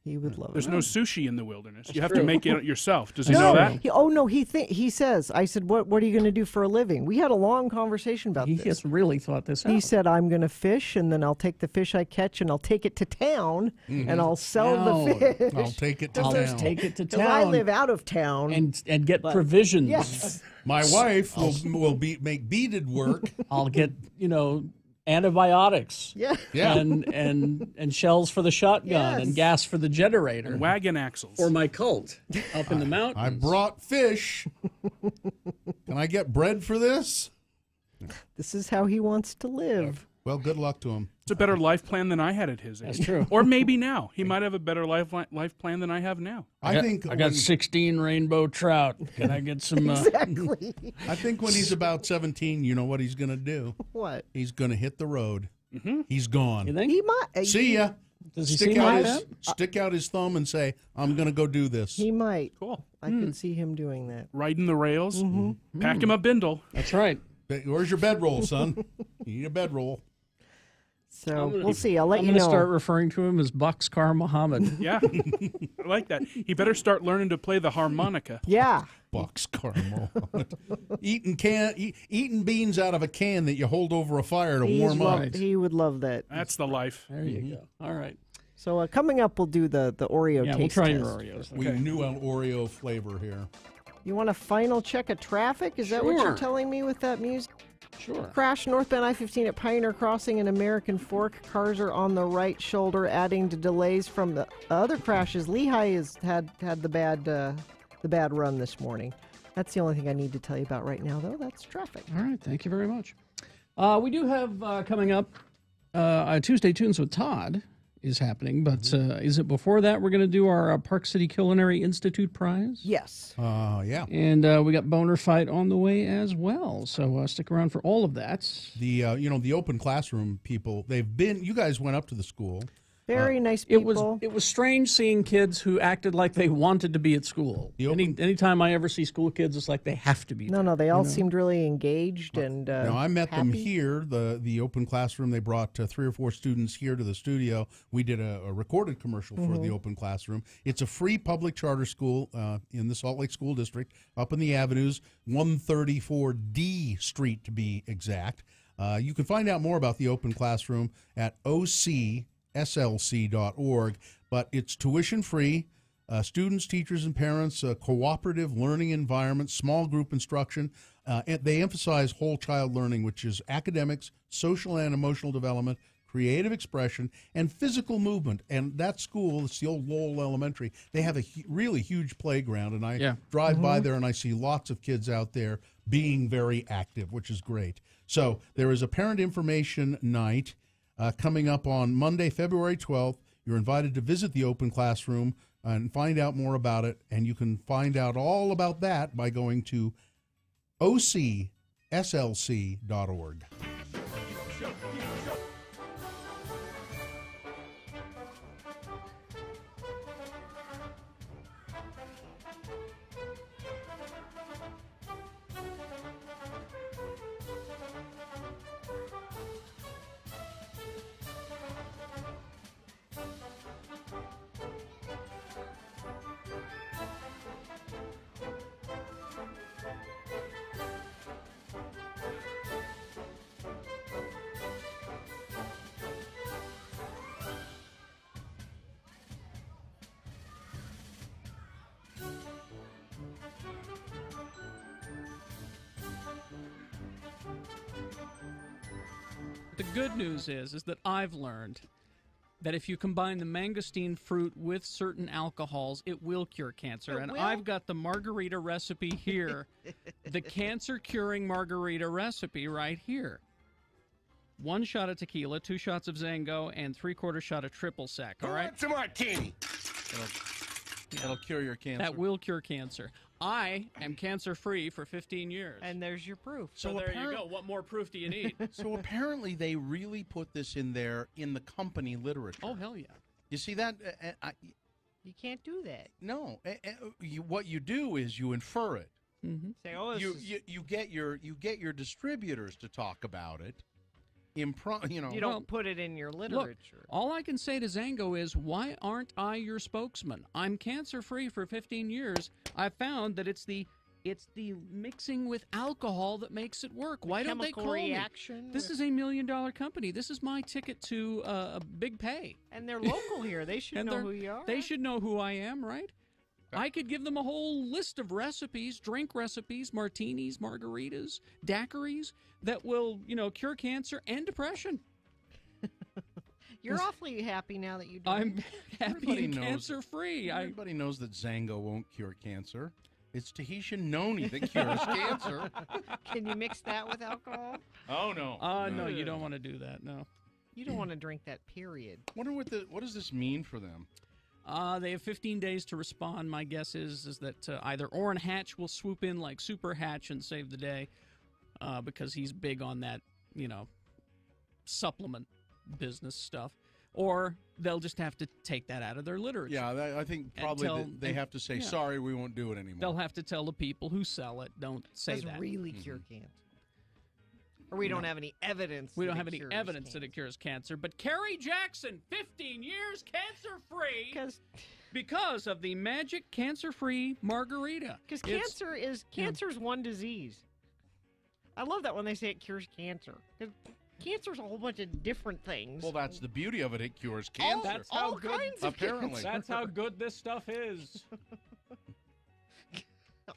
He would love it. There's no sushi in the wilderness. You have true. to make it yourself. Does he No, know that? He says. I said, "What are you going to do for a living?" We had a long conversation about He this. has really thought this out. He said, "I'm going to fish, and then I'll take the fish I catch, and I'll take it to town, and I'll sell the fish. I'll take it to I'll town. take it to 'Cause I town live out of town and get provisions. Yes. My wife will make beaded work. I'll get antibiotics. Yeah. And shells for the shotgun and gas for the generator. And wagon axles. For my cult up in the mountains. I brought fish. Can I get bread for this? This is how he wants to live." Well, good luck to him. It's a better life plan than I had at his age. That's true. Or maybe now. He might have a better life plan than I have now. I think I got 16 rainbow trout. Can I get some? Exactly. I think when he's about 17, you know what he's going to do? What? He's going to hit the road. He's gone. You think? He might. See ya. Does he seem like that? Stick out his thumb and say, "I'm going to go do this." He might. Cool. I can see him doing that. Riding the rails. Pack him a bindle. That's right. Where's your bedroll, son? You need a bedroll. So we'll see. I'll let I'm you going know. to start referring to him as Boxcar Muhammad. Yeah. I like that. He better start learning to play the harmonica. Yeah. Boxcar Muhammad. Eating beans out of a can that you hold over a fire to warm up. He would love that. That's the life. There you go. All right. So coming up, we'll do the Oreo Yeah, taste we'll try your test. Oreos. We knew an Oreo flavor here. You want a final check of traffic? Is that what you're Sure. telling me with that music? Sure. Crash northbound I-15 at Pioneer Crossing and American Fork. Cars are on the right shoulder, adding to delays from the other crashes. Lehigh has had the bad run this morning. That's the only thing I need to tell you about right now, though. That's traffic. All right. Thank you very much. We do have coming up Tuesday Tunes with Todd is happening, but is it before that we're going to do our Park City Culinary Institute prize? Yes. Yeah. And we got Boehner Fight on the way as well. So stick around for all of that. The open classroom people, you guys went up to the school. Very nice people. It was strange seeing kids who acted like they wanted to be at school. Anytime I ever see school kids, it's like they have to be. No, they all seemed really engaged and I met them happy. here, the open classroom. They brought 3 or 4 students here to the studio. We did a recorded commercial for the open classroom. It's a free public charter school in the Salt Lake School District, up in the Avenues, 134 D Street to be exact. You can find out more about the open classroom at slc.org, but it's tuition free. Students, teachers, and parents, cooperative learning environment, small group instruction. And they emphasize whole child learning, which is academics, social and emotional development, creative expression, and physical movement. And that school, it's the old Lowell Elementary, they have a really huge playground, and I drive by there and I see lots of kids out there being very active, which is great. So there is a parent information night coming up on Monday, February 12th. You're invited to visit the open classroom and find out more about it. And you can find out all about that by going to ocslc.org. The good news is that I've learned that if you combine the mangosteen fruit with certain alcohols, it will cure cancer. And I've got the margarita recipe here, the cancer-curing margarita recipe right here. 1 shot of tequila, 2 shots of Zango, and 3/4 shot of triple sec, all right? It's a martini. That'll cure your cancer. That will cure cancer. I am cancer-free for 15 years. And there's your proof. So there you go. What more proof do you need? So apparently they really put this in there in the company literature. Oh, hell yeah. You see that? You can't do that. No. What you do is you infer it. Mm-hmm. Say, oh, you get your distributors to talk about it, You don't put it in your literature. Look, all I can say to Zango is, why aren't I your spokesman? I'm cancer-free for 15 years. I found that it's the mixing with alcohol that makes it work. Why don't they call reaction me? This is $1 million company. This is my ticket to a big pay. And they're local here. They should know who you are. They should know who I am, right? I could give them a whole list of recipes, drink recipes, martinis, margaritas, daiquiris that will, cure cancer and depression. You're awfully happy now that you do. I'm happy and cancer-free. Everybody knows that Zango won't cure cancer. It's Tahitian noni that cures cancer. Can you mix that with alcohol? Oh, no. No, you don't want to do that, no. You don't want to drink that, period. Wonder what does this mean for them? They have 15 days to respond. My guess is that either Orrin Hatch will swoop in like Super Hatch and save the day because he's big on that, supplement business stuff, or they'll just have to take that out of their literature. Yeah, I think probably they have to say, sorry, we won't do it anymore. They'll have to tell the people who sell it, don't say that. Does really cure cancer. Or we don't have any evidence. We don't have any evidence that it cures cancer. But Carrie Jackson, 15 years cancer-free because of the magic cancer-free margarita. Because cancer's one disease. I love that when they say it cures cancer. Because cancer's a whole bunch of different things. Well, that's the beauty of it. It cures cancer. That's how good. Kinds of apparently, cancer. That's how good this stuff is.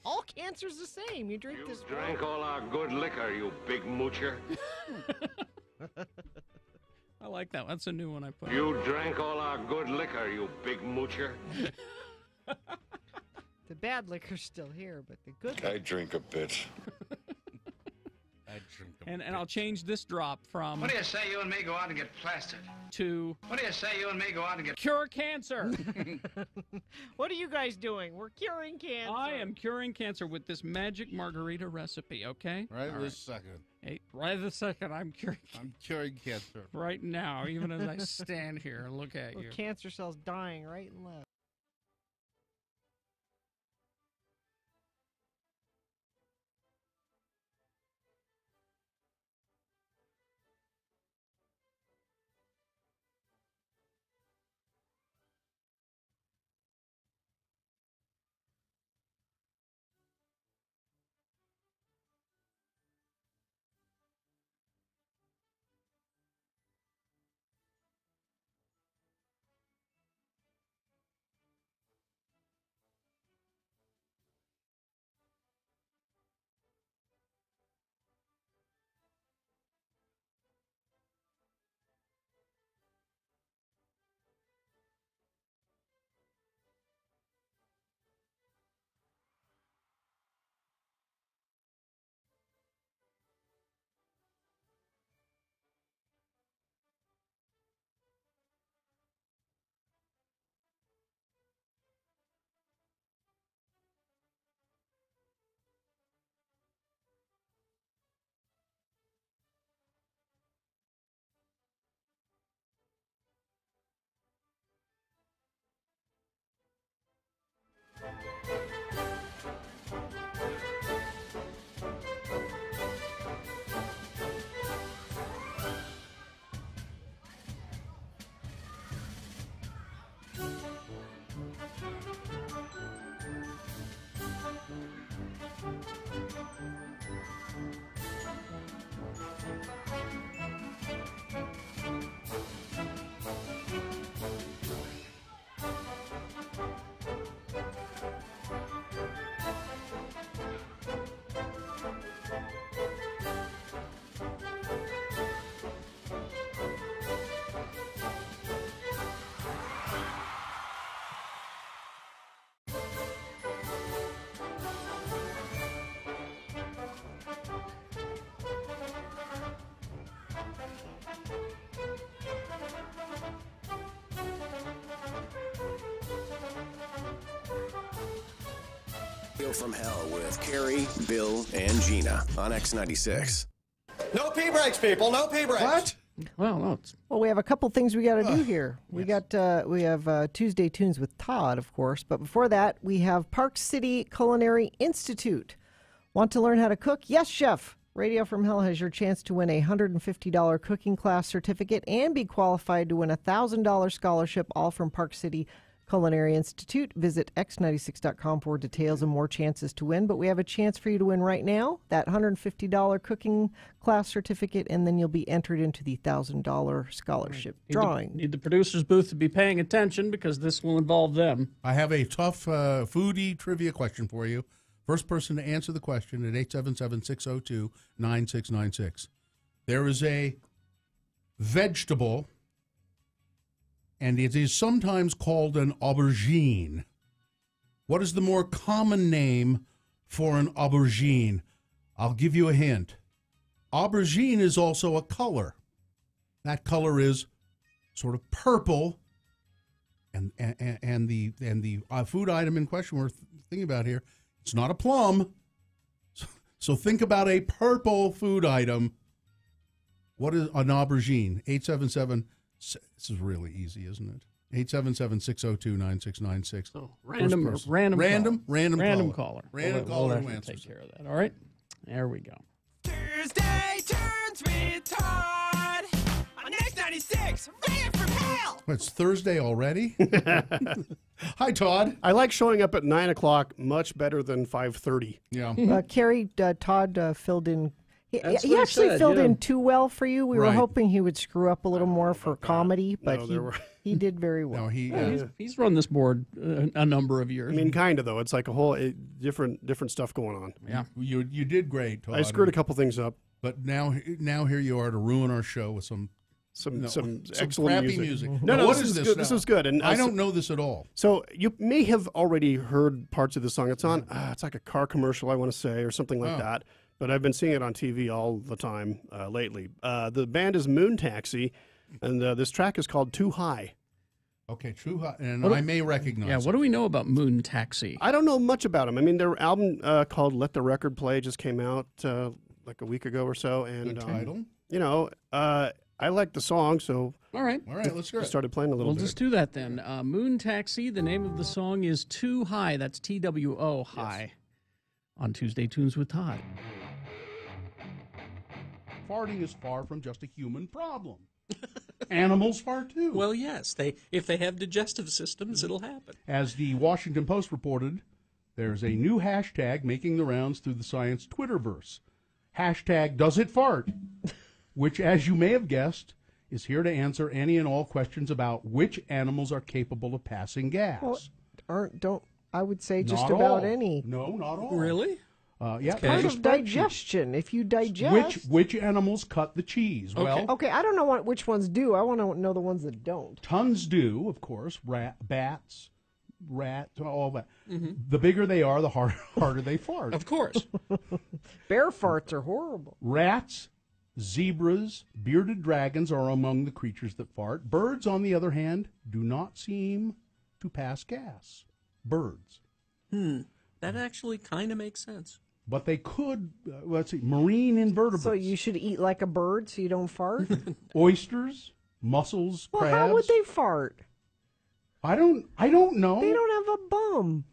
All cancer's the same. You drink this. You drank all our good liquor, you big moocher. I like that. That's a new one I put. You drank all our good liquor, you big moocher. The bad liquor's still here, but the good. I drink a bit. And I'll change this drop from. What do you say you and me go out and get plastered? To. What do you say you and me go out and get. Cure cancer. What are you guys doing? We're curing cancer. I am curing cancer with this magic margarita recipe, okay? Right this second. Hey, right this second, I'm curing cancer. Right now, even as I stand here and look at you. Cancer cells dying right and left. From Hell with Carrie, Bill, and Gina on X96. No pee breaks, people. No pee breaks. What? Well, we have a couple things we got to do here. We have Tuesday Tunes with Todd, of course, but before that, we have Park City Culinary Institute. Want to learn how to cook? Yes, chef. Radio from Hell has your chance to win a $150 cooking class certificate and be qualified to win a $1,000 scholarship, all from Park City Culinary Institute. Visit x96.com for details and more chances to win. But we have a chance for you to win right now, that $150 cooking class certificate, and then you'll be entered into the $1,000 scholarship drawing. Need the producer's booth to be paying attention because this will involve them. I have a tough foodie trivia question for you. First person to answer the question at 877-602-9696. There is a vegetable, and it is sometimes called an aubergine. What is the more common name for an aubergine? I'll give you a hint. Aubergine is also a color. That color is sort of purple, and the food item in question we're thinking about here, it's not a plum. So think about a purple food item. What is an aubergine? 877. This is really easy, isn't it? 877-602-9696. Oh, random caller. Random caller. Random We'll caller have who to answers. take care of that. All right. There we go. Tuesday turns with Todd on X96. Radio from Hell. It's Thursday already? Hi, Todd. I like showing up at 9 o'clock much better than 5:30. Yeah. Carrie, Todd filled in. That's He what I actually said, filled yeah. in too well for you. We were Right. hoping he would screw up a little more for comedy, but No, he did very well. He's run this board a number of years. I mean, kind of, though. It's like a whole different stuff going on. Yeah. You did great, Todd. I screwed a couple things up. But now here you are to ruin our show with some excellent crappy music. music. No, What this is is this good. now? This was good, and I don't know this at all. So you may have already heard parts of the song. It's on. It's like a car commercial, I want to say, or something like that. But I've been seeing it on TV all the time lately. The band is Moon Taxi, and this track is called "Too High." Okay, Too High, and I may recognize. Yeah, what do we know about Moon Taxi? I don't know much about them. I mean, their album called "Let the Record Play" just came out like a week ago or so, and Good title. I like the song, so All right, let's hear it. Started playing a little We'll bit. just do that then. Moon Taxi, the name of the song is Too High. That's TWO, high. On Tuesday Tunes with Todd. Farting is far from just a human problem. Animals fart too. Well, yes. If they have digestive systems, it'll happen. As the Washington Post reported, there's a new hashtag making the rounds through the science Twitterverse. Hashtag Does It Fart? Which, as you may have guessed, is here to answer any and all questions about which animals are capable of passing gas. Well, I would say just Not about all. any. No, not all. Really? Yeah, It's part of digestion. If you digest. Which animals cut the cheese? Okay. Well, Okay, I don't know which ones do. I want to know the ones that don't. tons do, of course. Bats, rats, all that. Mm-hmm. The bigger they are, the harder they fart. Of course. Bear farts are horrible. Rats, zebras, bearded dragons are among the creatures that fart. Birds, on the other hand, do not seem to pass gas. Birds. That actually kind of makes sense. But they could, let's see, marine invertebrates. So you should eat like a bird so you don't fart? Oysters, mussels, Well, crabs. how would they fart? I don't know. They don't have a bum.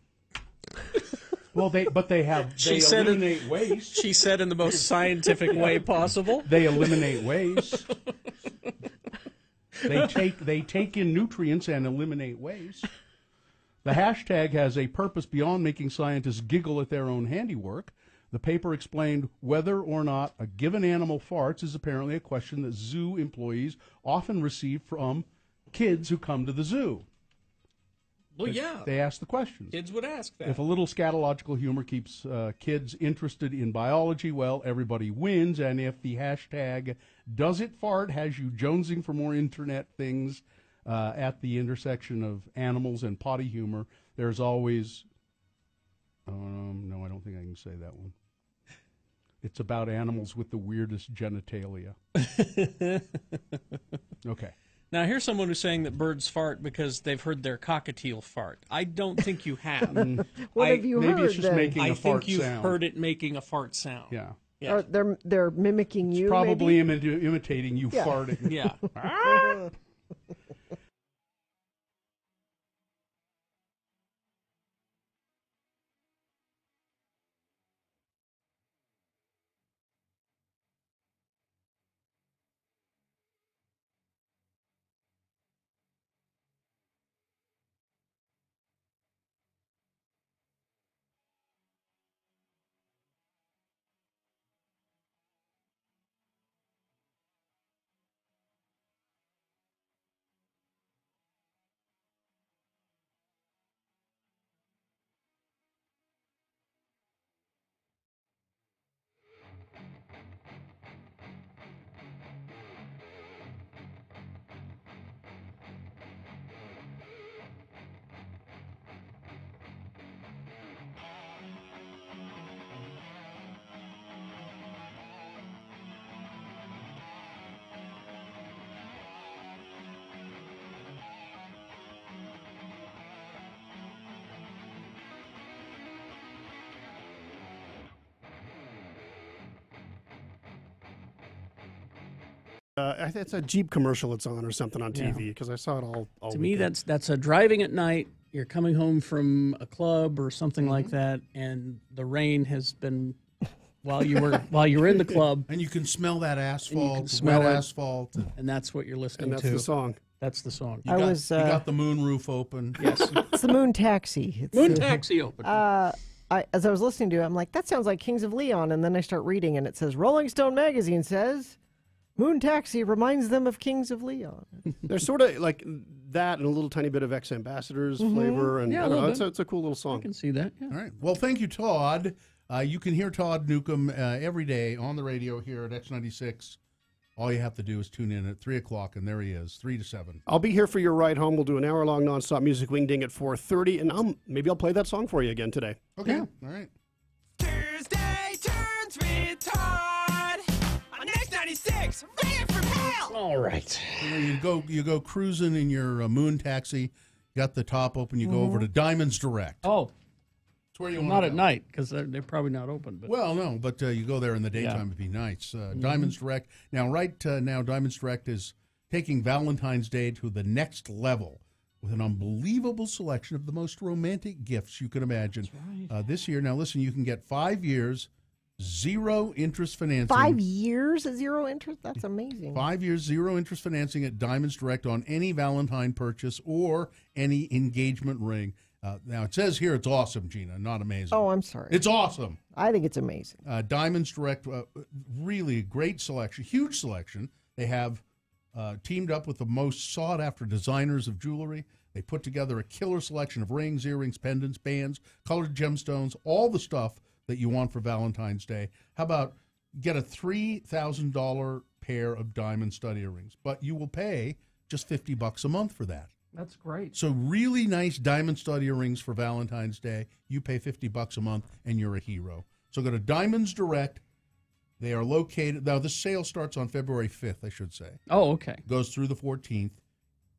Well, they eliminate waste. She said in the most scientific way possible. They eliminate waste. They take in nutrients and eliminate waste. The hashtag has a purpose beyond making scientists giggle at their own handiwork. The paper explained whether or not a given animal farts is apparently a question that zoo employees often receive from kids who come to the zoo. Well, yeah. They ask the questions. Kids would ask that. If a little scatological humor keeps kids interested in biology, well, everybody wins. And if the hashtag Does It Fart has you jonesing for more internet things at the intersection of animals and potty humor, there's always... no, I don't think I can say that one. It's about animals with the weirdest genitalia. Okay. Now, here's someone who's saying that birds fart because they've heard their cockatiel fart. I don't think you have. What have you maybe heard it's just then? making I a fart think you've sound. heard it making a fart sound. Yeah. Yeah. Or they're mimicking you, Probably maybe? imitating you Yeah. farting. Yeah. It's a Jeep commercial it's on or something on TV because I saw it all To me, that's a driving at night. You're coming home from a club or something like that, and the rain has been while you were in the club, and you can smell that asphalt, smell wet it, asphalt, and that's what you're listening and to. that's the song. That's the song. You got the moon roof open. Yes, it's the Moon Taxi. Moon Taxi open. As I was listening to it, I'm like, that sounds like Kings of Leon, and then I start reading, and it says Rolling Stone magazine says Moon Taxi reminds them of Kings of Leon. They're sort of like that and a little tiny bit of Ex-Ambassadors flavor, and I don't know, it's a cool little song. I can see that. Yeah. All right. Well, thank you, Todd. You can hear Todd Newcomb every day on the radio here at X96. All you have to do is tune in at 3 o'clock, and there he is, 3 to 7. I'll be here for your ride home. We'll do an hour-long nonstop music wingding at 4:30, and maybe I'll play that song for you again today. Okay. Yeah. All right. Tuesday turns with Todd on X96. Ran from hell. All right. You go cruising in your Moon Taxi. Got the top open. You go over to Diamonds Direct. Oh. Where you not at night because they're probably not open. But. Well, no, but you go there in the daytime. It'd be nice. Diamonds Direct. Now, now, Diamonds Direct is taking Valentine's Day to the next level with an unbelievable selection of the most romantic gifts you can imagine. That's right. This year, now listen, you can get 5 years, 0 interest financing. 5 years at 0 interest? That's amazing. 5 years, 0 interest financing at Diamonds Direct on any Valentine purchase or any engagement ring. Now, it says here it's awesome, Gina, not amazing. Oh, I'm sorry. It's awesome. I think it's amazing. Diamonds Direct, really great selection, huge selection. They have teamed up with the most sought-after designers of jewelry. They put together a killer selection of rings, earrings, pendants, bands, colored gemstones, all the stuff that you want for Valentine's Day. How about get a $3,000 pair of diamond stud earrings, but you will pay just $50 a month for that. That's great. So really nice diamond stud earrings for Valentine's Day. You pay $50 a month, and you're a hero. So go to Diamonds Direct. They are located. Now, the sale starts on February 5th, I should say. Oh, okay. Goes through the 14th.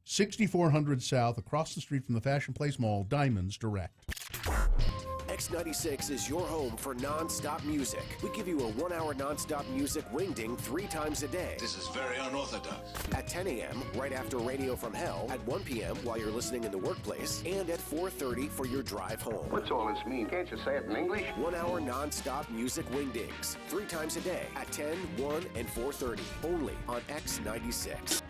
6400 South, across the street from the Fashion Place Mall, Diamonds Direct. X96 is your home for non-stop music. We give you a 1-hour non-stop music wingding 3 times a day. This is very unorthodox. At 10 a.m., right after Radio from Hell. At 1 p.m., while you're listening in the workplace. And at 4:30 for your drive home. What's all this mean? Can't you say it in English? 1-hour non-stop music wingdings 3 times a day at 10, 1, and 4:30. Only on X96.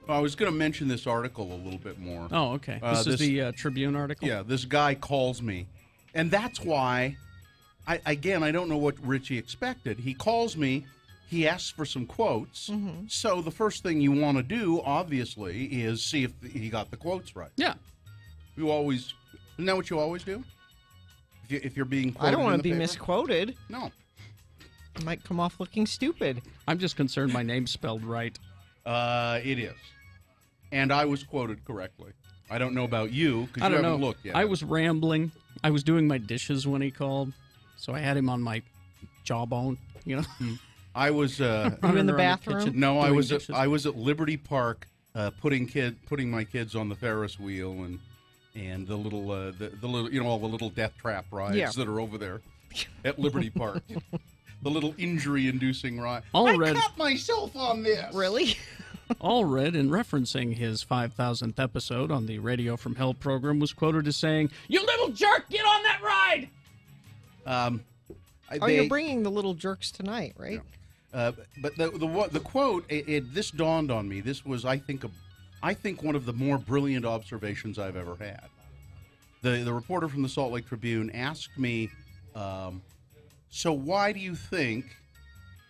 I was going to mention this article a little bit more. Oh, okay. This is the Tribune article? Yeah, this guy calls me. And that's why, I don't know what Richie expected. He calls me, he asks for some quotes. Mm-hmm. So the first thing you want to do, obviously, is see if he got the quotes right. Yeah. Isn't that what you always do? If you're being quoted I don't want to be paper? misquoted. No. I might come off looking stupid. I'm just concerned my name's spelled right. It is. And I was quoted correctly. I don't know about you, because you haven't looked yet. I was rambling. I was doing my dishes when he called, so I had him on my jawbone, you know. I was you in the bathroom? No, I was at Liberty Park putting my kids on the Ferris wheel and the little all the little death trap rides that are over there at Liberty Park. The little injury-inducing ride. I cut myself on this. Really? Allred, in referencing his 5,000th episode on the Radio from Hell program, was quoted as saying, "You little jerk, get on that ride!" You're bringing the little jerks tonight, right? Yeah. But the quote, this dawned on me. This was, I think one of the more brilliant observations I've ever had. The reporter from the Salt Lake Tribune asked me, so why do you think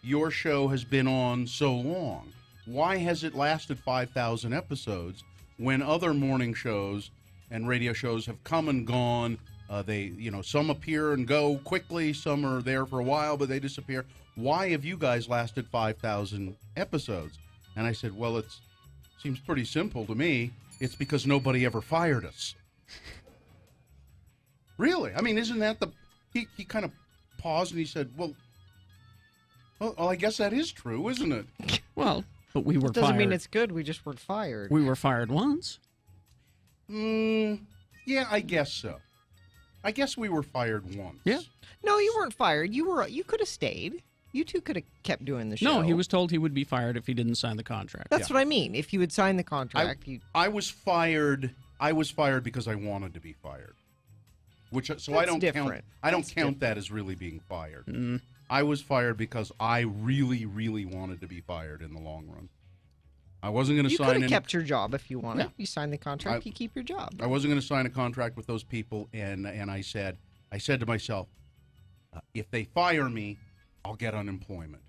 your show has been on so long? Why has it lasted 5,000 episodes when other morning shows and radio shows have come and gone? Some appear and go quickly, some are there for a while, but they disappear. Why have you guys lasted 5,000 episodes? And I said, well, it seems pretty simple to me. It's because nobody ever fired us. Really? I mean, isn't that he kind of paused and he said, well, I guess that is true, isn't it? Well, But we were It doesn't fired. mean it's good. We just weren't fired. We were fired once. Yeah, I guess so. I guess we were fired once. Yeah. No, you weren't fired. You could have stayed. You two could have kept doing the show. No, he was told he would be fired if he didn't sign the contract. That's what I mean. If you had signed the contract, I was fired. I was fired because I wanted to be fired. I don't count. I don't count that as really being fired. I was fired because I really, really wanted to be fired in the long run. I wasn't going to sign. You could have kept your job if you wanted. Yeah. You signed the contract. You keep your job. I wasn't going to sign a contract with those people, and I said to myself, if they fire me, I'll get unemployment.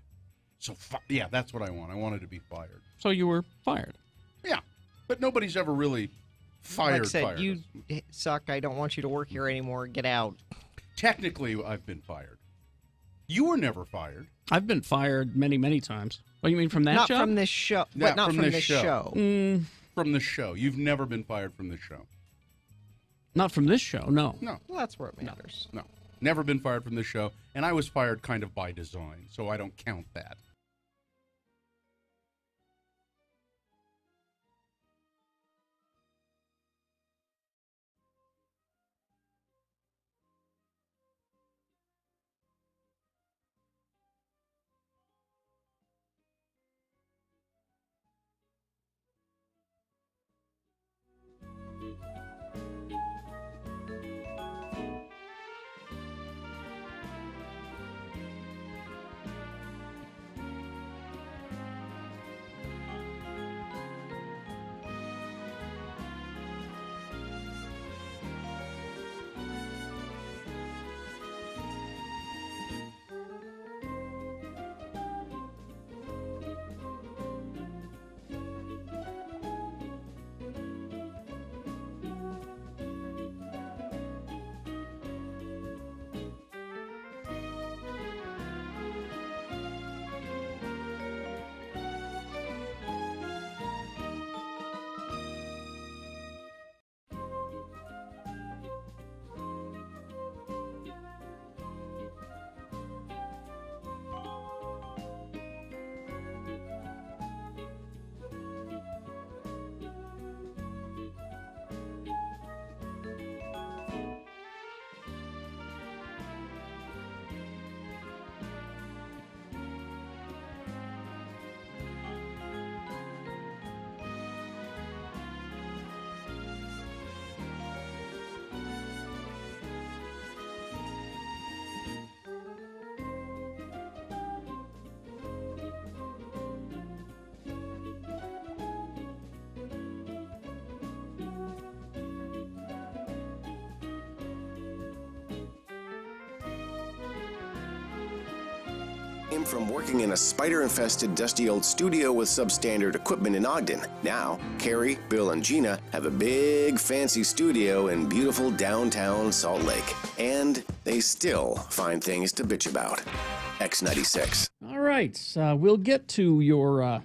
So yeah, that's what I want. I wanted to be fired. So you were fired. Yeah, but nobody's ever really fired. Like I said, fired you us. suck. I don't want you to work here anymore. Get out. Technically, I've been fired. You were never fired. I've been fired many, many times. What, you mean from that Not job? from this show. But not from this show. From the show. You've never been fired from the show. Not from this show, no. No. Well, that's where it matters. No. Never been fired from this show. And I was fired kind of by design, so I don't count that. Him from working in a spider-infested, dusty old studio with substandard equipment in Ogden. Now, Carrie, Bill, and Gina have a big, fancy studio in beautiful downtown Salt Lake. And they still find things to bitch about. X96. All right. We'll get to your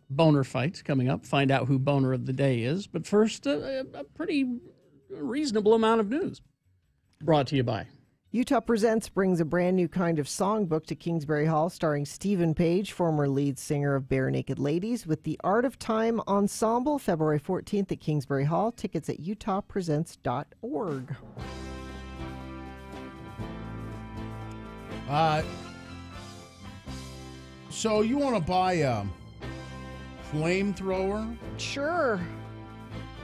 boner fight coming up, find out who boner of the day is. But first, a pretty reasonable amount of news brought to you by Utah Presents brings a brand new kind of songbook to Kingsbury Hall starring Stephen Page, former lead singer of Bare Naked Ladies, with the Art of Time Ensemble, February 14th at Kingsbury Hall. Tickets at utahpresents.org. So you want to buy a flamethrower? Sure.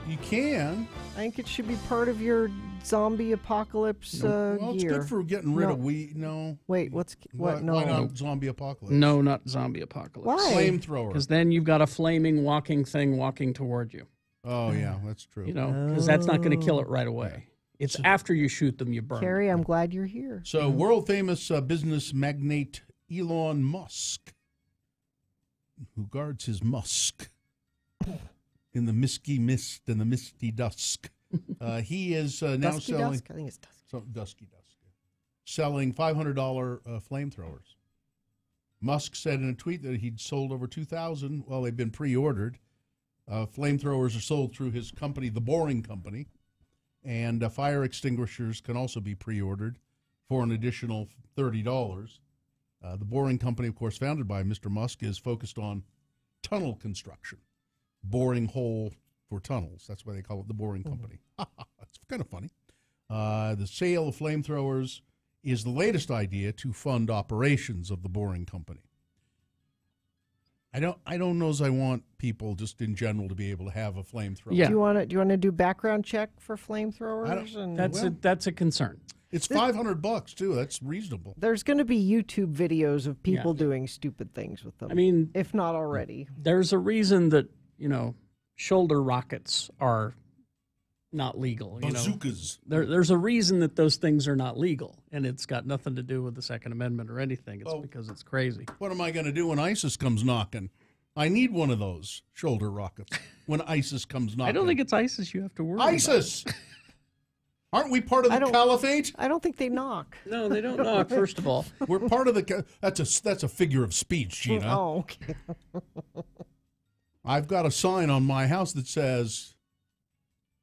You can. I think it should be part of your zombie apocalypse well, it's gear. good for getting rid of weed. No. Wait, what? No. Why not zombie apocalypse? No, not zombie apocalypse. Why? Flamethrower. Because then you've got a flaming walking thing walking toward you. Oh, yeah, that's true. You know, because that's not going to kill it right away. It's after you shoot them, you burn Carrie, I'm glad you're here. So, world-famous business magnate Elon Musk, who guards his musk in the misty mist and the misty dusk, he is now Dusky selling... Dusk? I think it's Dusky. Dusky Dusk. Selling $500 flamethrowers. Musk said in a tweet that he'd sold over 2,000. Well, they've been pre-ordered. Flamethrowers are sold through his company, The Boring Company. And fire extinguishers can also be pre-ordered for an additional $30. The Boring Company, of course, founded by Mr. Musk, is focused on tunnel construction, boring hole for tunnels. That's why they call it the Boring Company. That's kind of funny. The sale of flamethrowers is the latest idea to fund operations of the Boring Company. I don't know as I want people just in general to be able to have a flamethrower. Yeah. Do you want to do background check for flamethrowers? That's a concern. It's $500 too. That's reasonable. There's going to be YouTube videos of people doing stupid things with them. I mean, if not already. There's a reason that, shoulder rockets are not legal. Bazookas. There's a reason that those things are not legal, and it's got nothing to do with the Second Amendment or anything. It's because it's crazy. What am I going to do when ISIS comes knocking? I need one of those shoulder rockets when ISIS comes knocking. I don't think it's ISIS you have to worry ISIS! about. Aren't we part of the caliphate? I don't think they knock. No, they don't knock, first of all. We're part of the... That's a figure of speech, Gina. Oh, okay. I've got a sign on my house that says,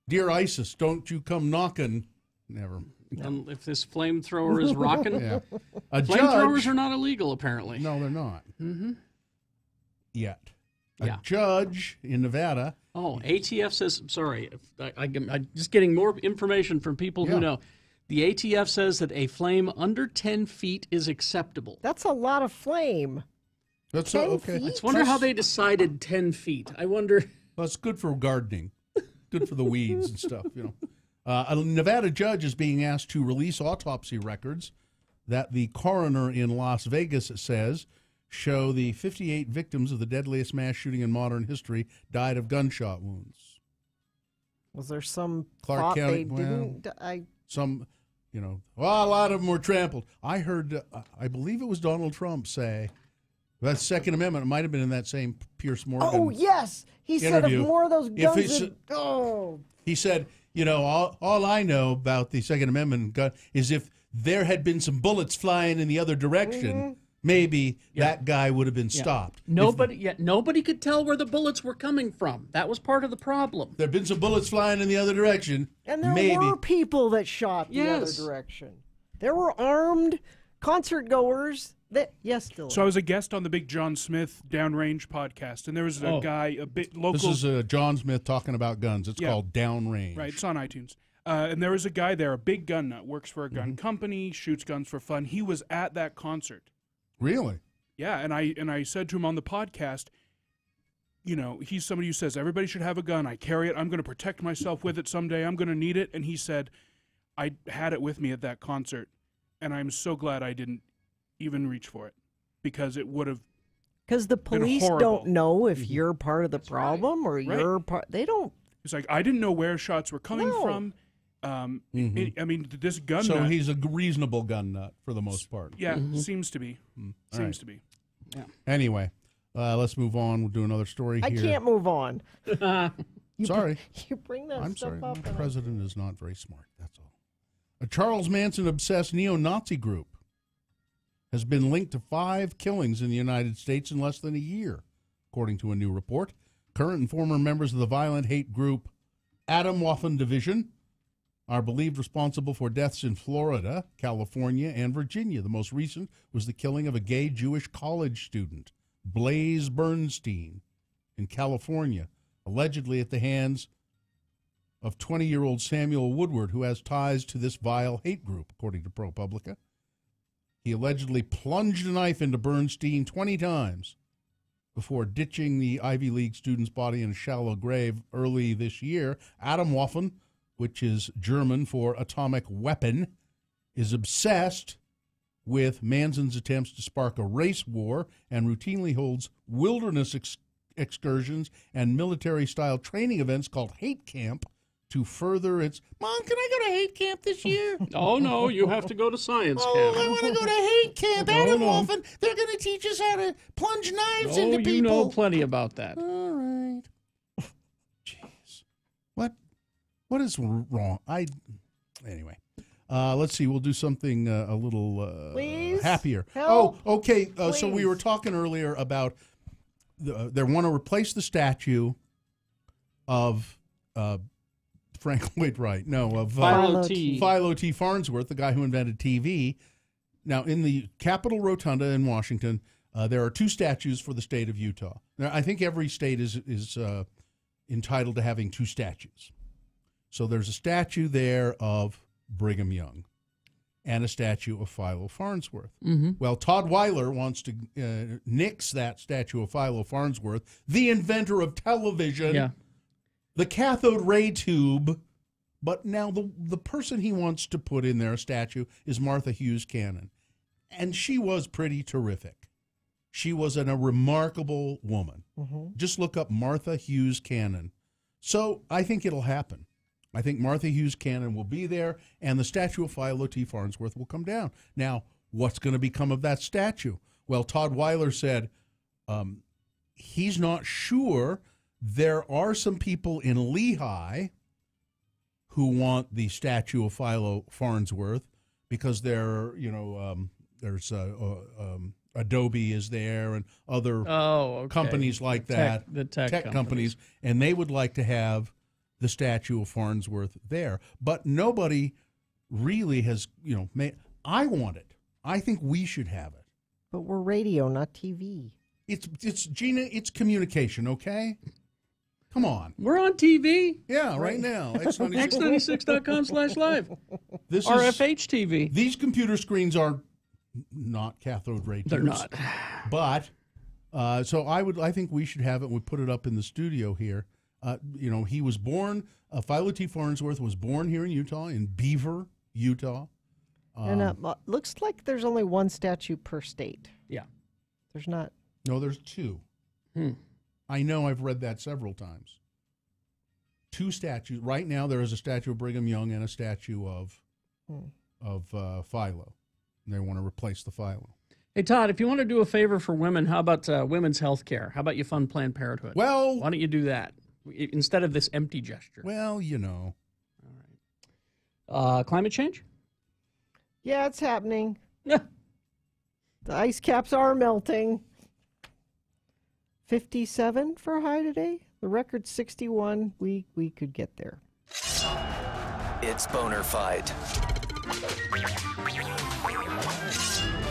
"Dear ISIS, don't you come knocking." Never. And if this flamethrower is rocking, yeah. Flamethrowers are not illegal, apparently. No, they're not. Mm-hmm. Yet. A judge in Nevada... Oh, ATF says, sorry, I'm just getting more information from people who know. The ATF says that a flame under 10 feet is acceptable. That's a lot of flame. That's 10 okay. feet? I wonder how they decided 10 feet. I wonder. Well, it's good for gardening, good for the weeds and stuff, A Nevada judge is being asked to release autopsy records that the coroner in Las Vegas says show the 58 victims of the deadliest mass shooting in modern history died of gunshot wounds. Was there some Clark thought County, they didn't? Some, a lot of them were trampled. I heard, I believe it was Donald Trump say, that Second Amendment, it might have been in that same Pierce Morgan Oh, yes. He said if more of those guns He said, all I know about the Second Amendment gun is if there had been some bullets flying in the other direction, maybe that guy would have been stopped. Nobody could tell where the bullets were coming from. That was part of the problem. There had been some bullets flying in the other direction. And there were people that shot the other direction. There were armed concert goers. So I was a guest on the big John Smith Downrange podcast, and there was a guy, a bit local. This is John Smith talking about guns. It's called Downrange. Right, it's on iTunes. And there was a guy there, a big gun nut, works for a gun company, shoots guns for fun. He was at that concert. Really? Yeah, and I said to him on the podcast, he's somebody who says everybody should have a gun. I carry it. I'm going to protect myself with it someday. I'm going to need it. And he said, I had it with me at that concert, and I'm so glad I didn't even reach for it, because it would have. Because the police don't know if you're part of the problem or you're part. They don't. It's like, I didn't know where shots were coming from. I mean, this gun So nut. he's a reasonable gun nut for the most part. Yeah, seems to be. Seems to be. Yeah. Anyway, let's move on. We'll do another story I here. can't move on. Sorry. You bring that I'm stuff sorry. up. The president is not very smart. That's all. A Charles Manson-obsessed neo-Nazi group has been linked to 5 killings in the United States in less than a year, according to a new report. Current and former members of the violent hate group Atomwaffen Division are believed responsible for deaths in Florida, California, and Virginia. The most recent was the killing of a gay Jewish college student, Blaze Bernstein, in California, allegedly at the hands of 20-year-old Samuel Woodward, who has ties to this vile hate group, according to ProPublica. He allegedly plunged a knife into Bernstein 20 times before ditching the Ivy League student's body in a shallow grave early this year. Atomwaffen, which is German for atomic weapon, is obsessed with Manson's attempts to spark a race war and routinely holds wilderness excursions and military-style training events called Hate Camp to further its... Mom, can I go to Hate Camp this year? Oh, no, you have to go to science camp. I want to go to Hate Camp. Atomwaffen, they're going to teach us how to plunge knives into people. You know plenty about that. All right. Jeez. What is wrong? Anyway. Let's see. We'll do something a little happier. Help. Oh, okay. So we were talking earlier about they want to replace the statue of Frank Lloyd Wright. No, of Philo T. Philo T. Farnsworth, the guy who invented TV. Now, in the Capitol Rotunda in Washington, there are 2 statues for the state of Utah. Now, I think every state is entitled to having 2 statues. So there's a statue there of Brigham Young and a statue of Philo Farnsworth. Mm-hmm. Well, Todd Weiler wants to nix that statue of Philo Farnsworth, the inventor of television, the cathode ray tube. But now the person he wants to put in there, a statue, is Martha Hughes Cannon. And she was pretty terrific. She was a remarkable woman. Mm-hmm. Just look up Martha Hughes Cannon. So I think it'll happen. I think Martha Hughes Cannon will be there, and the statue of Philo T. Farnsworth will come down. Now, what's going to become of that statue? Well, Todd Weiler said he's not sure. There are some people in Lehigh who want the statue of Philo Farnsworth because they're, there's Adobe is there and other companies like that, the tech companies, and they would like to have the statue of Farnsworth there. But nobody really has, made. I want it. I think we should have it. But we're radio, not TV. It's Gina. It's communication. Okay. Come on. We're on TV. Yeah, right now. X96.com/live. This is RFH TV. These computer screens are not cathode ray tubes. They're not. But so I think we should have it. We put it up in the studio here. He was born. Philo T. Farnsworth was born here in Utah, in Beaver, Utah. And looks like there's only 1 statue per state. Yeah. There's not. No, there's 2. I know. I've read that several times. 2 statues. Right now, there is a statue of Brigham Young and a statue of Philo. And they want to replace the Philo. Hey, Todd, if you want to do a favor for women, how about women's health care? How about you fund Planned Parenthood? Well, why don't you do that instead of this empty gesture? Well, All right. Climate change? Yeah, it's happening. The ice caps are melting. 57 for a high today. The record's 61. We could get there. It's Boehner Fight.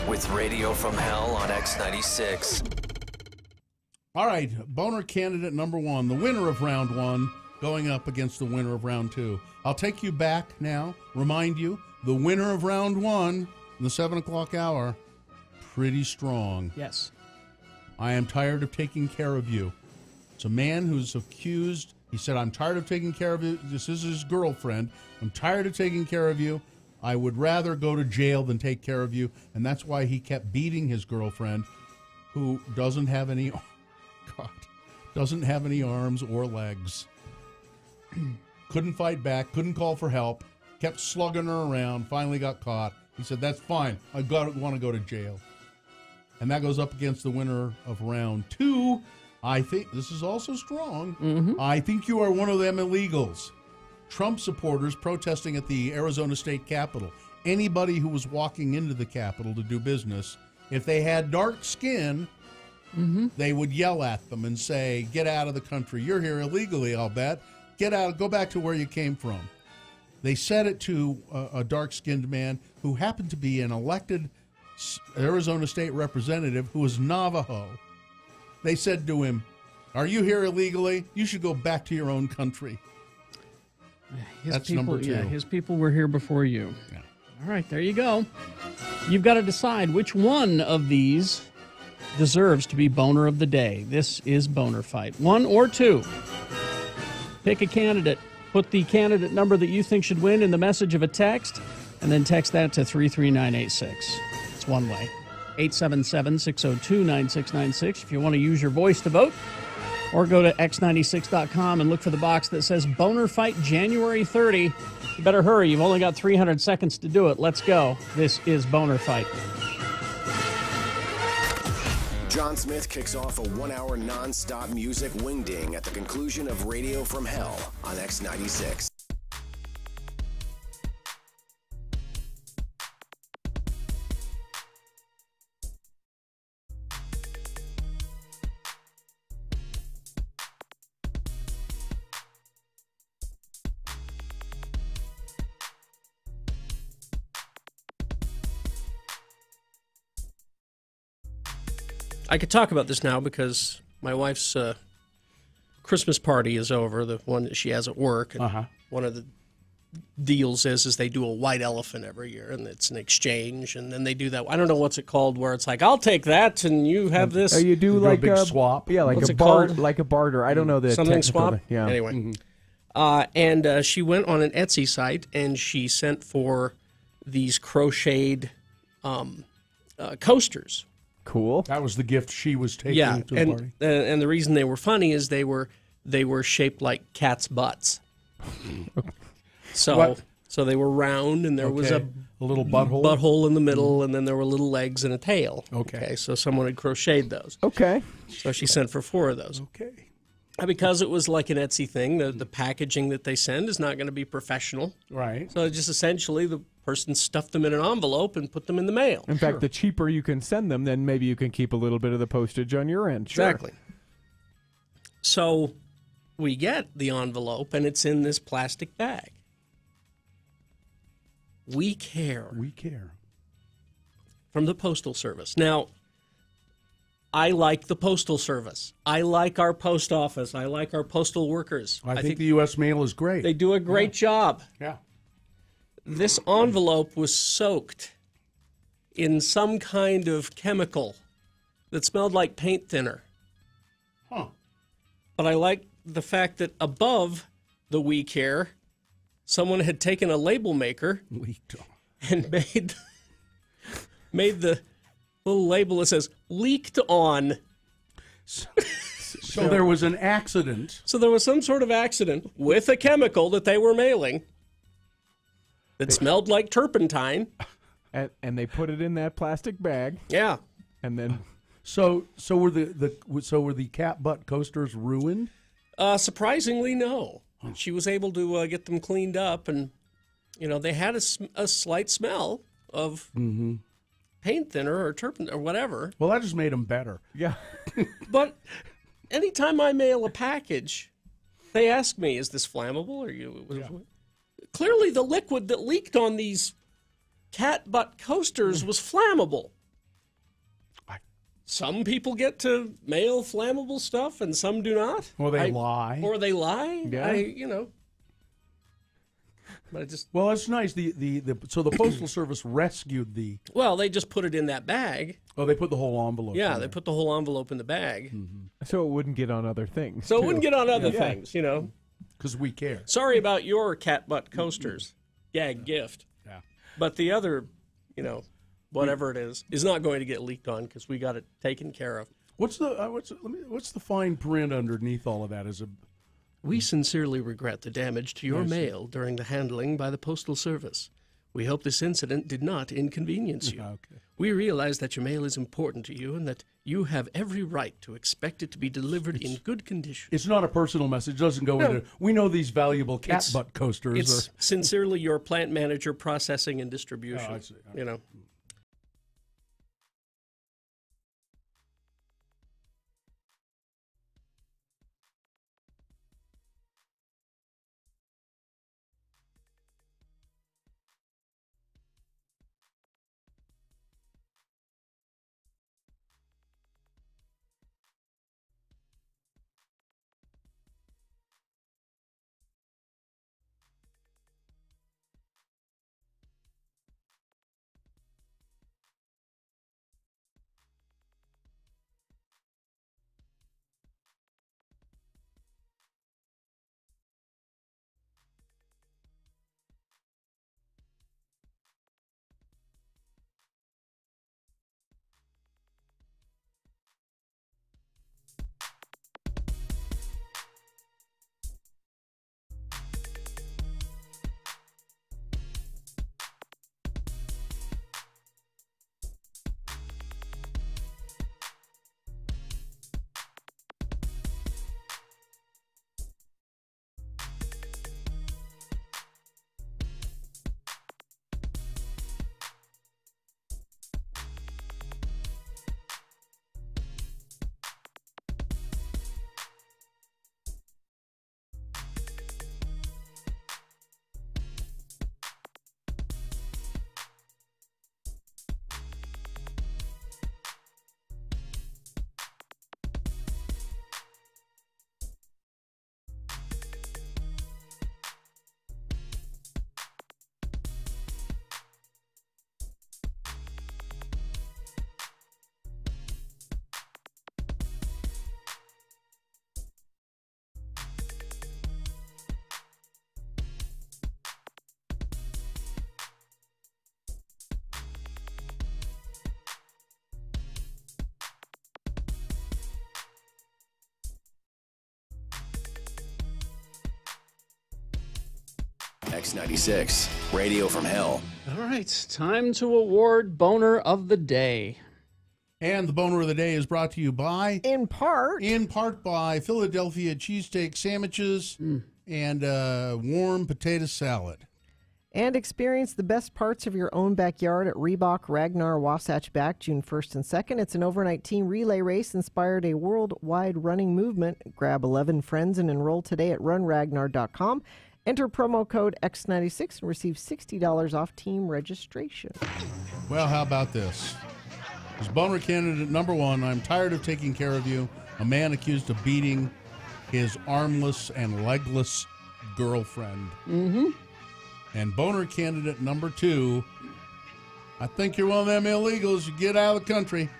With Radio from Hell on X96. All right, Boehner candidate number 1, the winner of round 1, going up against the winner of round 2. I'll take you back now, remind you, the winner of round 1 in the 7 o'clock hour, pretty strong. Yes. I am tired of taking care of you. It's a man who's accused. He said, I'm tired of taking care of you. This is his girlfriend. I'm tired of taking care of you. I would rather go to jail than take care of you. And that's why he kept beating his girlfriend, who doesn't have any arms or legs. Couldn't fight back, couldn't call for help, kept slugging her around, finally got caught. He said, that's fine. I want to go to jail. And that goes up against the winner of round 2. I think this is also strong. Mm-hmm. I think you are one of them illegals. Trump supporters protesting at the Arizona State Capitol. Anybody who was walking into the Capitol to do business, if they had dark skin, they would yell at them and say, get out of the country. You're here illegally, I'll bet. Get out. Go back to where you came from. They said it to a dark-skinned man who happened to be an elected Arizona State representative who was Navajo. They said to him, are you here illegally? You should go back to your own country. That's number 2. Yeah, his people were here before you. Yeah. All right, there you go. You've got to decide which one of these deserves to be Boner of the Day. This is Boner Fight. 1 or 2. Pick a candidate. Put the candidate number that you think should win in the message of a text, and then text that to 33986. It's one way. 877-602-9696 if you want to use your voice to vote. Or go to x96.com and look for the box that says Boner Fight January 30. You better hurry. You've only got 300 seconds to do it. Let's go. This is Boner Fight. John Smith kicks off a 1-hour non-stop music wingding at the conclusion of Radio from Hell on X96. I could talk about this now because my wife's Christmas party is over, the one that she has at work. And one of the deals is they do a white elephant every year, and it's an exchange, and then they do that. I don't know what's it called, where it's like, I'll take that, and you have this. You do like a big swap. Yeah, like What's a it called? like a barter. I don't know the Something technical swap. name. Yeah. Anyway, and she went on an Etsy site, and she sent for these crocheted coasters. Cool. That was the gift she was taking to the party. And the reason they were funny is they were shaped like cats' butts. So they were round, and there was a little butthole in the middle, and then there were little legs and a tail. Okay. So someone had crocheted those. Okay. So she sent for 4 of those. Okay. Because it was like an Etsy thing, the packaging that they send is not going to be professional. Right. So just essentially the person stuffed them in an envelope and put them in the mail. In fact, the cheaper you can send them, then maybe you can keep a little bit of the postage on your end. Sure. Exactly. So we get the envelope, and it's in this plastic bag. We care. We care. From the Postal Service. Now, I like the Postal Service. I like our post office. I like our postal workers. I think the U.S. mail is great. They do a great job. Yeah. This envelope was soaked in some kind of chemical that smelled like paint thinner. Huh. But I like the fact that above the We Care, someone had taken a label maker and made the little label that says leaked on. So there was an accident. So there was some sort of accident with a chemical that they were mailing that smelled like turpentine. And they put it in that plastic bag. Yeah. And then so were the cat butt coasters ruined? Surprisingly, no. She was able to get them cleaned up, and they had a slight smell of paint thinner or turpentine or whatever. Well, that just made them better. Yeah. But anytime I mail a package, they ask me, "Is this flammable?" Clearly, the liquid that leaked on these cat butt coasters was flammable. Some people get to mail flammable stuff, and some do not. Or they lie. Yeah. But well, it's nice. So the Postal Service rescued the. Well, they just put it in that bag. Oh, they put the whole envelope. Yeah, they put the whole envelope in the bag, so it wouldn't get on other things. So it wouldn't get on other things, Because we care. Sorry about your cat butt coasters, gag gift. Yeah. But the other, whatever it is not going to get leaked on because we got it taken care of. What's the fine print underneath all of that? We sincerely regret the damage to your mail during the handling by the Postal Service. We hope this incident did not inconvenience you. Okay. We realize that your mail is important to you and that you have every right to expect it to be delivered in good condition. It's not a personal message. It doesn't go into, we know these valuable cat butt coasters. It's sincerely your plant manager, processing and distribution. Oh, I see. X96, Radio from Hell. All right, time to award Boner of the Day. And the Boner of the Day is brought to you by... In part by Philadelphia cheesesteak sandwiches and warm potato salad. And experience the best parts of your own backyard at Reebok Ragnar Wasatch Back June 1st and 2nd. It's an overnight team relay race inspired a worldwide running movement. Grab 11 friends and enroll today at runragnar.com. Enter promo code X96 and receive $60 off team registration. Well, how about this? As Boner candidate number 1, I'm tired of taking care of you. A man accused of beating his armless and legless girlfriend. Mm-hmm. And Boner candidate number 2, I think you're one of them illegals. You get out of the country.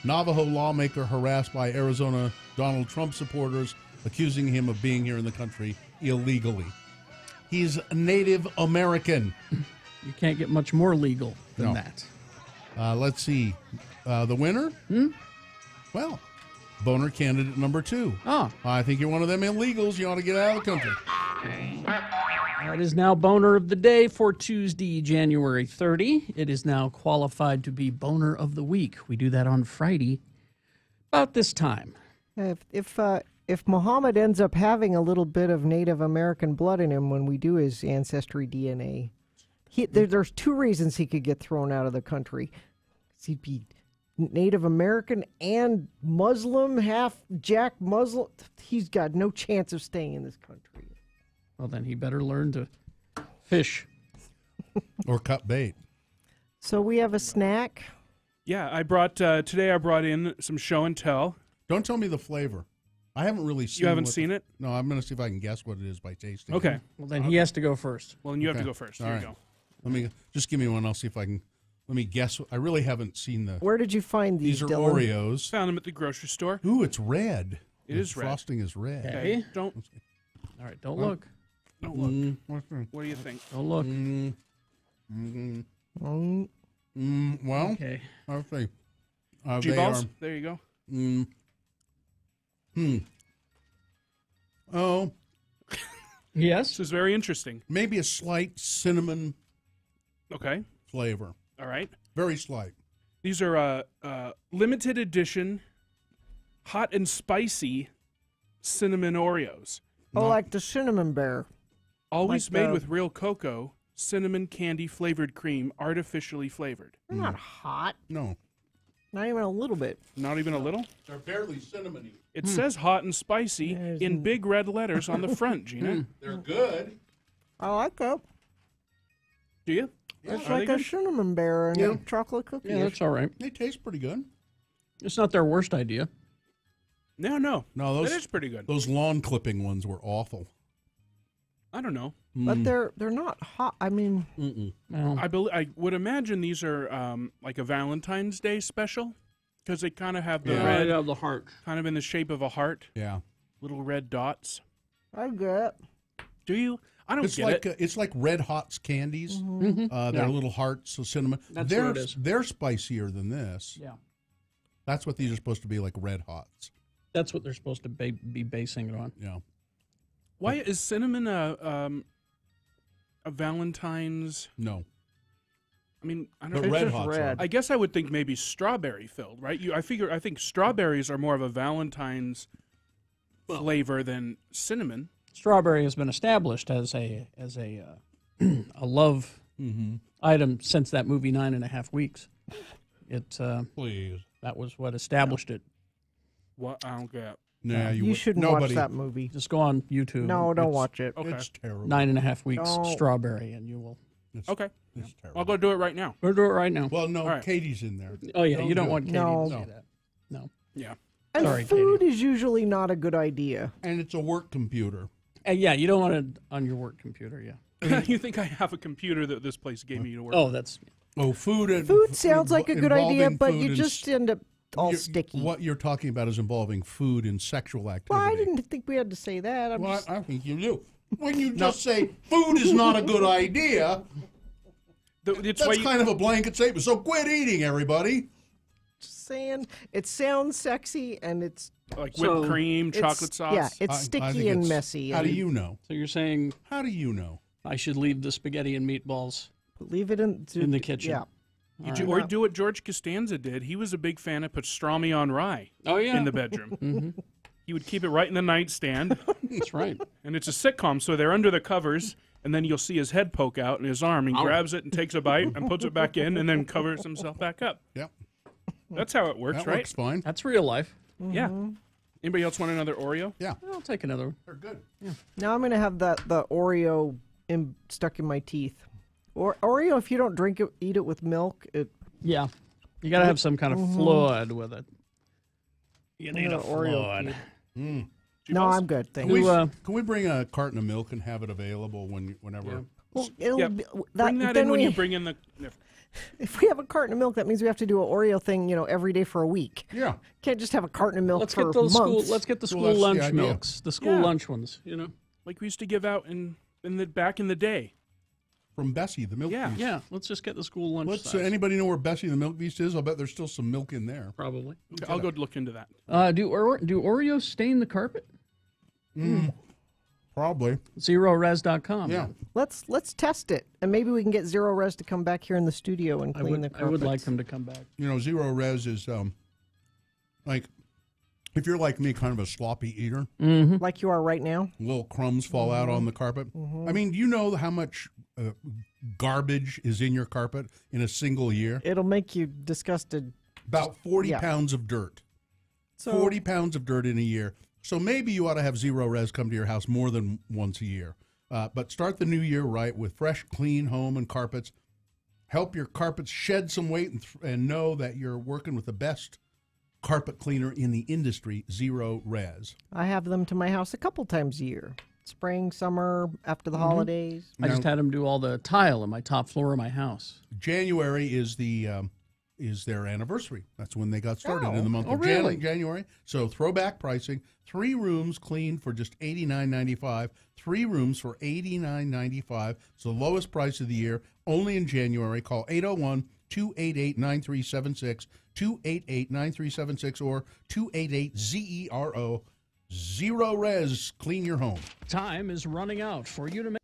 Navajo lawmaker harassed by Arizona Donald Trump supporters, accusing him of being here in the country illegally. He's Native American. You can't get much more legal than that. Let's see. The winner? Well, Boner candidate number 2. Oh. I think you're one of them illegals. You ought to get out of the country. It is now Boner of the Day for Tuesday, January 30. It is now qualified to be Boner of the Week. We do that on Friday about this time. If Muhammad ends up having a little bit of Native American blood in him when we do his ancestry DNA, there's 2 reasons he could get thrown out of the country. He'd be Native American and Muslim, half Jack Muslim. He's got no chance of staying in this country. Well, then he better learn to fish. Or cut bait. So we have a snack. Yeah, I brought today. I brought in some show and tell. Don't tell me the flavor. I haven't really seen. You haven't seen it? No, I'm going to see if I can guess what it is by tasting. Okay. Well, then he has to go first. Well, then you have to go first. All Here right. you go. Let me just give me one. I'll see if I can. Let me guess. I really haven't seen the. Where did you find these? These are Dylan? Oreos. Found them at the grocery store. Ooh, it's red. It is red. Frosting is red. Okay. Don't. All right, don't look. Don't look. What do you think? Don't look. Well, okay. I'll see. G-balls? There you go. Oh. Yes. This is very interesting. Maybe a slight cinnamon Okay. flavor. All right. Very slight. These are limited edition hot and spicy cinnamon Oreos. Oh, like the cinnamon bear. Always Like made the- with real cocoa, cinnamon candy flavored cream, artificially flavored. They're not hot. No. Not even a little bit. Not even a little? They're barely cinnamony. It says hot and spicy in big red letters on the front, Gina. They're good. I like that. Do you? It's Are like they a good? cinnamon bear and a chocolate cookie. Yeah, that's all right. They taste pretty good. It's not their worst idea. No. No, those That is pretty good. Those lawn clipping ones were awful. I don't know. But they're not hot. I mean, Well, I would imagine these are like a Valentine's Day special because they kind of have the yeah, red, of the heart. kind of in the shape of a heart, Yeah. little red dots. I get it. Do you? I don't It's get like it. It's like Red Hot's candies. Mm-hmm. They're little hearts, so cinnamon. That's they're what it is. they're spicier than this. Yeah. That's what these are supposed to be, like Red Hots. That's what they're supposed to be basing it on. Yeah. Why is cinnamon a Valentine's? No. I mean, I But don't know. Red just Hots red. are. I guess I would think maybe strawberry filled, right? I think strawberries are more of a Valentine's flavor than cinnamon. Strawberry has been established as a a love item since that movie 9.5 Weeks. It Please. that was what established it. What? I don't get. Nah, You would- shouldn't nobody, watch that movie. Just go on YouTube. No, don't watch it. Okay. It's terrible. 9.5 Weeks No. Strawberry, and you will. Okay. It's terrible. I'll go do it right now. We'll do it right now. Well, no, All right. Katie's in there. Oh yeah, you don't do want it. Katie No. to say No. that. No. Yeah. And Sorry, food is usually not a good idea. And it's a work computer. Yeah, you don't want it on your work computer. Yeah. You think I have a computer that this place gave me to work? Oh, on? that's Oh, food. And Food sounds like a good idea, involving but food you and just end up all you're- sticky. What you're talking about is involving food and sexual activity. Well, I didn't think we had to say that. I'm Well, just, I think you do. When you just say food is not a good idea, It's why that's you, kind of a blanket statement. So quit eating, everybody. saying it sounds sexy and it's like So, whipped cream, it's- chocolate sauce. Yeah, it's I sticky think and it's- messy. How do and you know? so you're saying How do you know? I should leave the spaghetti and meatballs. Leave it in the kitchen. Yeah. Or do what George Costanza did. He was a big fan of pastrami on rye. Oh, yeah. In the bedroom. He would keep it right in the nightstand. That's right. And it's a sitcom, so they're under the covers, and then you'll see his head poke out and his arm. He grabs it and takes a bite and puts it back in, and then covers himself back up. Yep. That's how it works, That right? works fine. That's real life. Yeah. Anybody else want another Oreo? Yeah. I'll take another one. They're good. Now I'm going to have the Oreo stuck in my teeth. Or Oreo, if you don't drink it, eat it with milk. Yeah. You got to have some kind of fluid with it. You need a Oreo fluid. Mm. No, I'm good. Thank Can you. we bring a carton of milk and have it available whenever? Well, it'll be, Bring that in when you bring in the... If we have a carton of milk, that means we have to do an Oreo thing, every day for a week. Yeah. Can't just have a carton of milk Let's for get those months. Let's get the school that's the lunch idea. milks, the school Yeah. lunch ones. Like we used to give out back in the day. From Bessie, the milk feast. Yeah. Let's just get the school lunch. Let's. size. Anybody know where Bessie the milk feast is? I'll bet there's still some milk in there. Probably. Okay, I'll go look into that. Do Oreos stain the carpet? Probably. ZeroRes.com. Yeah. Let's test it, and maybe we can get Zero Res to come back here in the studio and clean the carpets. I would like them to come back. Zero Res is like if you're like me, kind of a sloppy eater. Like you are right now. Little crumbs fall out on the carpet. I mean, do you know how much garbage is in your carpet in a single year? It'll make you disgusted. About 40 Yeah. pounds of dirt. So- 40 pounds of dirt in a year. So maybe you ought to have Zero Res come to your house more than once a year. But start the new year right with fresh, clean home and carpets. Help your carpets shed some weight and know that you're working with the best carpet cleaner in the industry, Zero Res. I have them to my house a couple times a year. Spring, summer, after the holidays. I just had them do all the tile on my top floor of my house. January is their anniversary. That's when they got started in the month of really? January. So throwback pricing: 3 rooms cleaned for just $89.95. 3 rooms for $89.95. It's the lowest price of the year. Only in January. Call 801-288-9376, 288-9376, or 288-ZERO. Zero Res. Clean your home. Time is running out for you to make.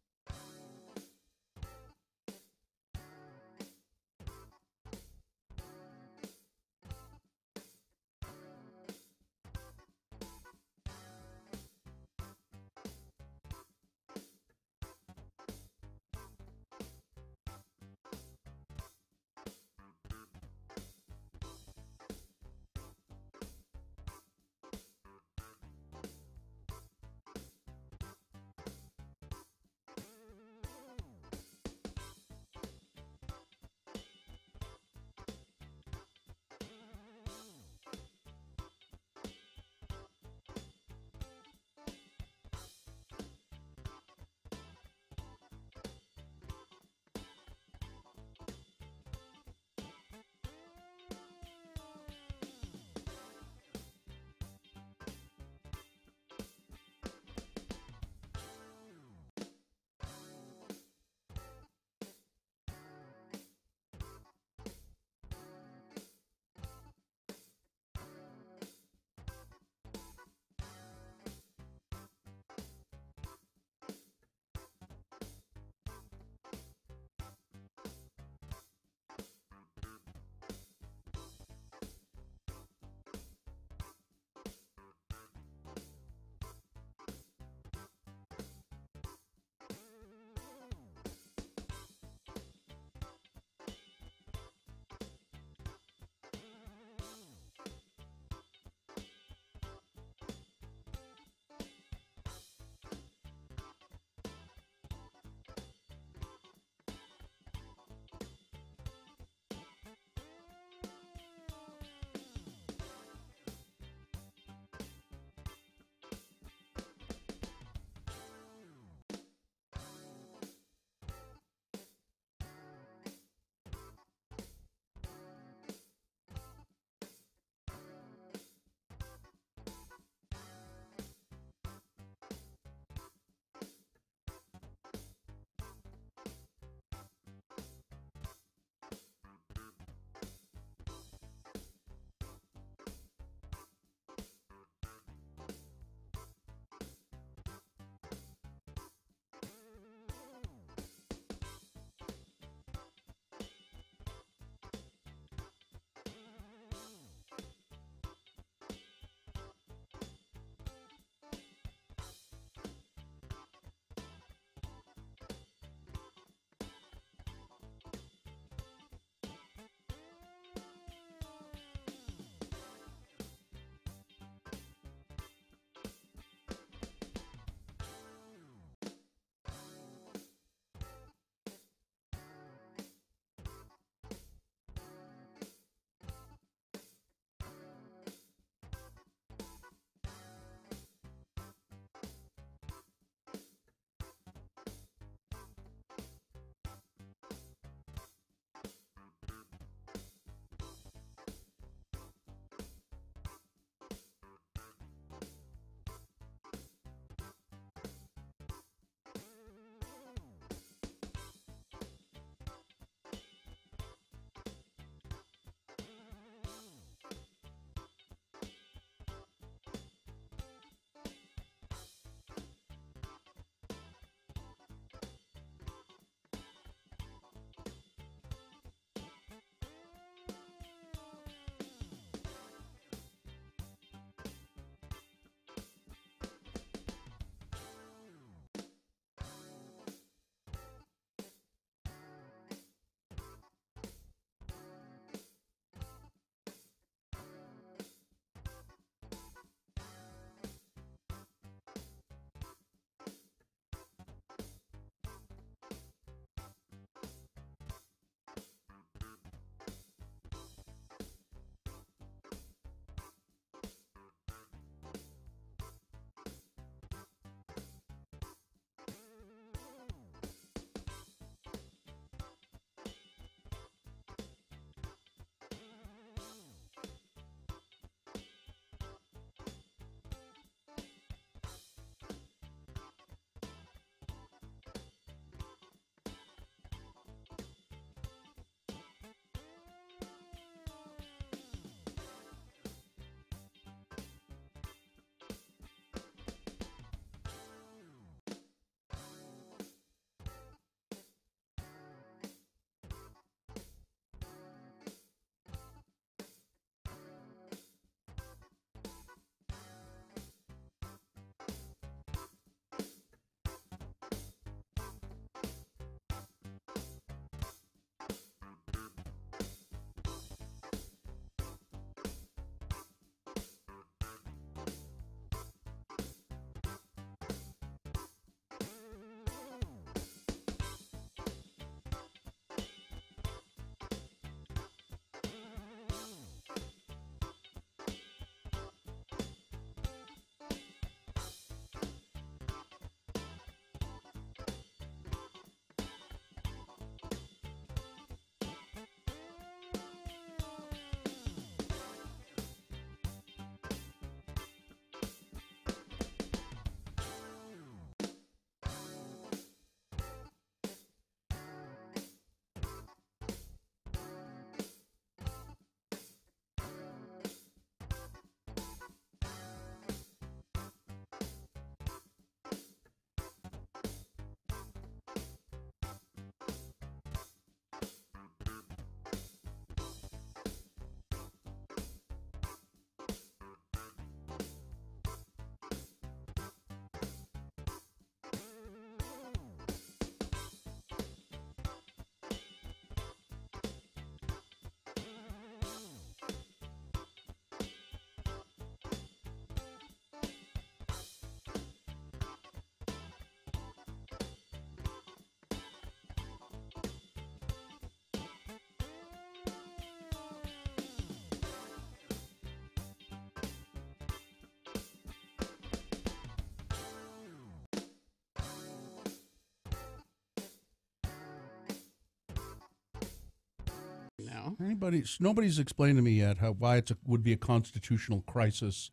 Nobody's explained to me yet why it would be a constitutional crisis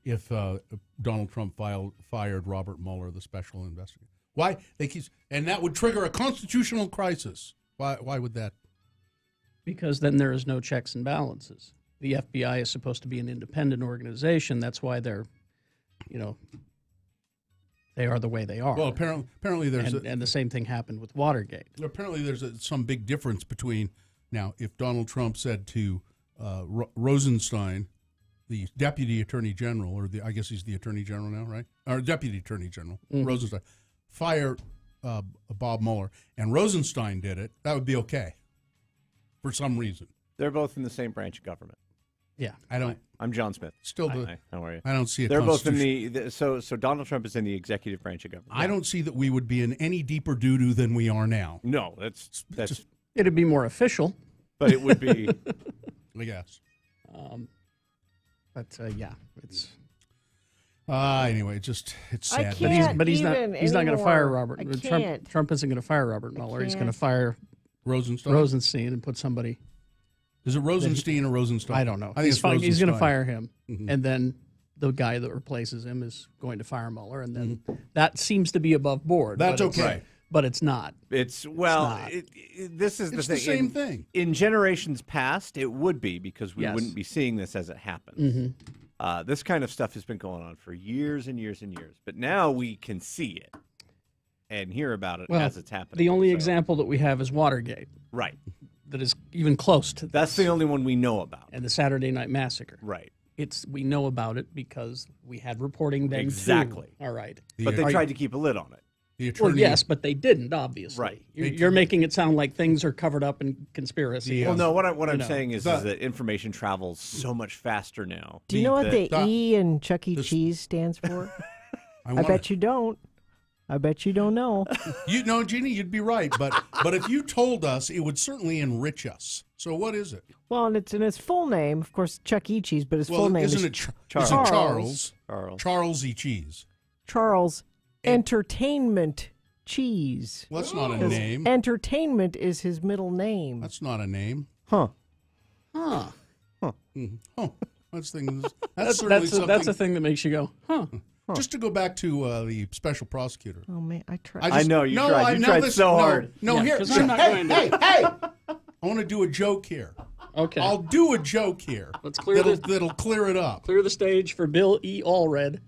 if Donald Trump fired Robert Mueller, the special investigator. Why and that would trigger a constitutional crisis. Why would that? Because then there is no checks and balances. The FBI is supposed to be an independent organization. That's why they're, they are the way they are. Well, apparently there's and the same thing happened with Watergate. Apparently there's some big difference between now if Donald Trump said to Rosenstein, the Deputy Attorney General, or I guess he's the Attorney General now, right? Or Deputy Attorney General, Rosenstein, fire Bob Mueller, and Rosenstein did it, that would be okay for some reason. They're both in the same branch of government. Yeah. I'm John Smith. Hi, how are you? I don't see it. They're both in the so Donald Trump is in the executive branch of government. I don't see that we would be in any deeper doo-doo than we are now. No, that's it'd be more official. But it would be I guess. Yeah, it's anyway, it's sad. But he's not going to fire Robert. I can't. Trump isn't going to fire Robert Mueller. He's going to fire Rosenstein and put somebody. Is it Rosenstein or Rosenstein? I don't know. I think He's going to fire him, Mhm. and then the guy that replaces him is going to fire Mueller, and then that seems to be above board. That's but it's- okay. But it's not. this is It's the same thing. In generations past, it would be because we Yes. wouldn't be seeing this as it happens. Mhm. This kind of stuff has been going on for years and years and years, but now we can see it and hear about it as it's happening. The only example that we have is Watergate. Right. That is even close to this. That's the only one we know about. And the Saturday Night Massacre. Right. We know about it because we had reporting then Exactly. too. All right. But they tried to keep a lid on it. Well, yes, but they didn't, obviously. Right. You're making it sound like things are covered up in conspiracy. Well, no, what I'm saying is that information travels so much faster now. Do you know what the E in Chuck E. Cheese stands for? I bet you don't. I bet you don't know. Jeannie, you'd be right, but if you told us, it would certainly enrich us. So what is it? Well, and it's in his full name, of course, Chuck E. Cheese, but his full name isn't is it Charles. Charles E. Cheese. Charles Entertainment Cheese. Well, that's not a name. Entertainment is his middle name. That's not a name. Huh. Huh. Huh. Huh. That's certainly That's a thing that makes you go, huh. Just to go back to the special prosecutor. Oh man, I tried. I know you tried. You tried so hard. No, here. I'm not going to. Hey! I want to do a joke here. Okay. I'll do a joke here. Let's clear that'll clear it up. Clear the stage for Bill E. Allred.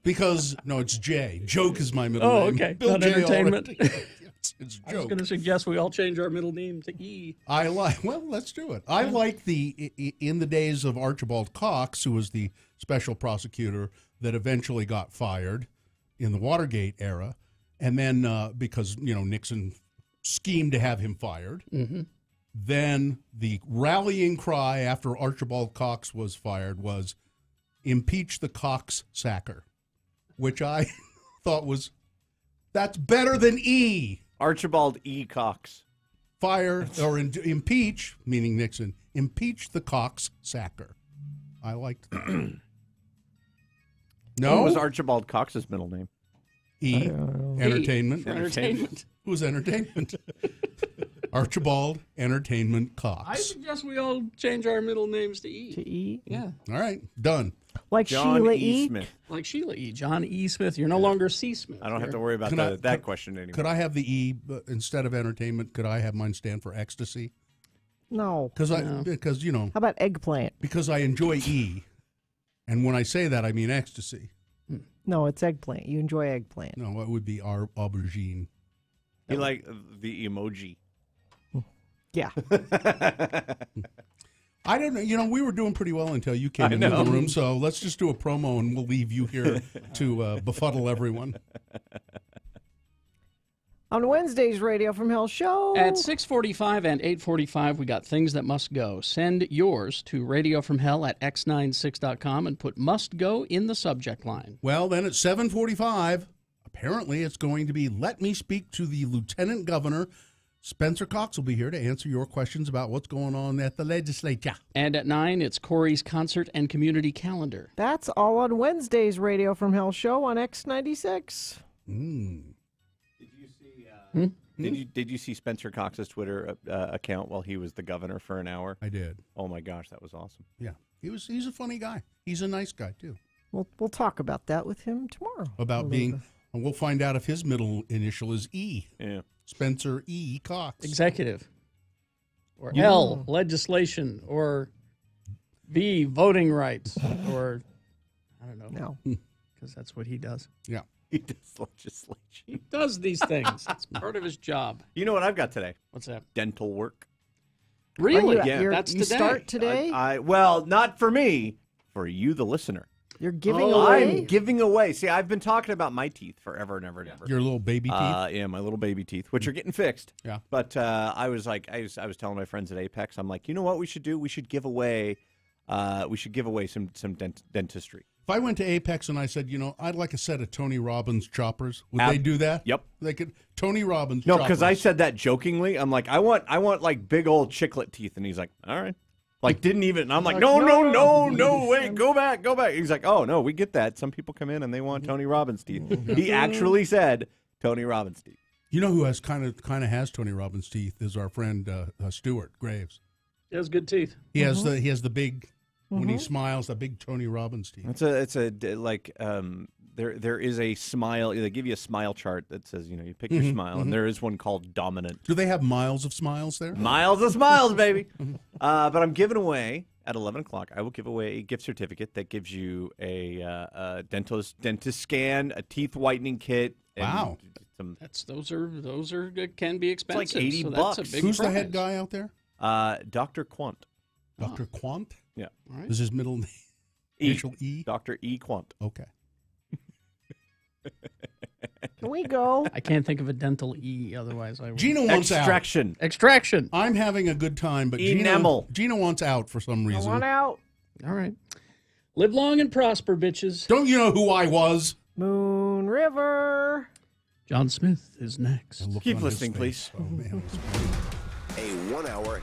Because it's J. Joke is my middle name. Oh, okay. Bill Not J. entertainment. It's I was joke. going to suggest we all change our middle name to E. Well, let's do it. I like in the days of Archibald Cox, who was the special prosecutor that eventually got fired in the Watergate era, and then because Nixon schemed to have him fired. Mm-hmm. Then the rallying cry after Archibald Cox was fired was impeach the Cox sacker, which I thought that's better than E. Archibald E. Cox. Fire or impeach, meaning Nixon, impeach the Cox sacker. I liked that. No? What was Archibald Cox's middle name? E. Entertainment. Entertainment. Who's entertainment? Archibald Entertainment Cox. I suggest we all change our middle names to E. To E? Yeah. All right, done. Like John Sheila E. E. Smith. Like Sheila E. John E. Smith. You're no longer C. Smith. I don't have to worry about that question anymore. Could I have the E instead of entertainment? Could I have mine stand for ecstasy? No. Because How about eggplant? Because I enjoy E, and when I say that, I mean ecstasy. No, it's eggplant. You enjoy eggplant. No, it would be our aubergine. You like the emoji. Yeah. I don't know. We were doing pretty well until you came into the room, so let's just do a promo and we'll leave you here to befuddle everyone. On Wednesday's Radio from Hell show. At 6:45 and 8:45, we got things that must go. Send yours to radiofromhell@x96.com and put "must go" in the subject line. Well, then at 7:45, apparently it's going to be Let Me Speak to the Lieutenant Governor. Spencer Cox will be here to answer your questions about what's going on at the legislature. And at 9, it's Corey's concert and community calendar. That's all on Wednesday's Radio from Hell show on X96. Did you see Spencer Cox's Twitter account while he was the governor for an hour? I did. Oh my gosh, that was awesome. Yeah, he's a funny guy. He's a nice guy too. We'll talk about that with him tomorrow. About being, and we'll find out if his middle initial is E. Yeah. Spencer E. Cox. Executive. Or L, legislation. Or V, voting rights. Or, I don't know. No. Because that's what he does. Yeah. He does legislation. He does these things. It's part of his job. You know what I've got today? What's that? Dental work. Really? Yeah. That's you today. start today? Well, not for me. For you, the listener. You're giving away? I'm giving away. See, I've been talking about my teeth forever and ever and ever. Your little baby teeth? Yeah, my little baby teeth, which are getting fixed. Yeah. But I was telling my friends at Apex, I'm like, you know what we should do? We should give away some dentistry. If I went to Apex and I said, I'd like a set of Tony Robbins choppers, would they do that? Yep. They could. Tony Robbins No, choppers. because I said that jokingly. I'm like, I want like big old chiclet teeth, and he's like, all right. Like, didn't even. And I'm like, no, wait, go back. He's like, oh, no, we get that. Some people come in and they want Tony Robbins teeth. He actually said Tony Robbins teeth. You know who has kind of has Tony Robbins teeth is our friend Stuart Graves. He has good teeth. He has the big when he smiles, the big Tony Robbins teeth. There is a smile. They give you a smile chart that says, you pick your smile, and there is one called dominant. Do they have miles of smiles there? Miles of smiles, baby. But I'm giving away at 11 o'clock. I will give away a gift certificate that gives you a dentist scan, a teeth whitening kit. And wow. Those are can be expensive. It's like $80. So that's a big Who's prize. the head guy out there? Dr. Quant. Dr. Quant? Yeah. All right. Is his middle name initial E? Dr. E. Quant. Okay. Can we go? I can't think of a dental E, otherwise I would. Gina wants Extraction. out. Extraction. I'm having a good time, but Enamel. Gina wants out for some reason. I want out. All right. Live long and prosper, bitches. Don't you know who I was? Moon River. John Smith is next. Keep listening, please. Oh, man. A 1 hour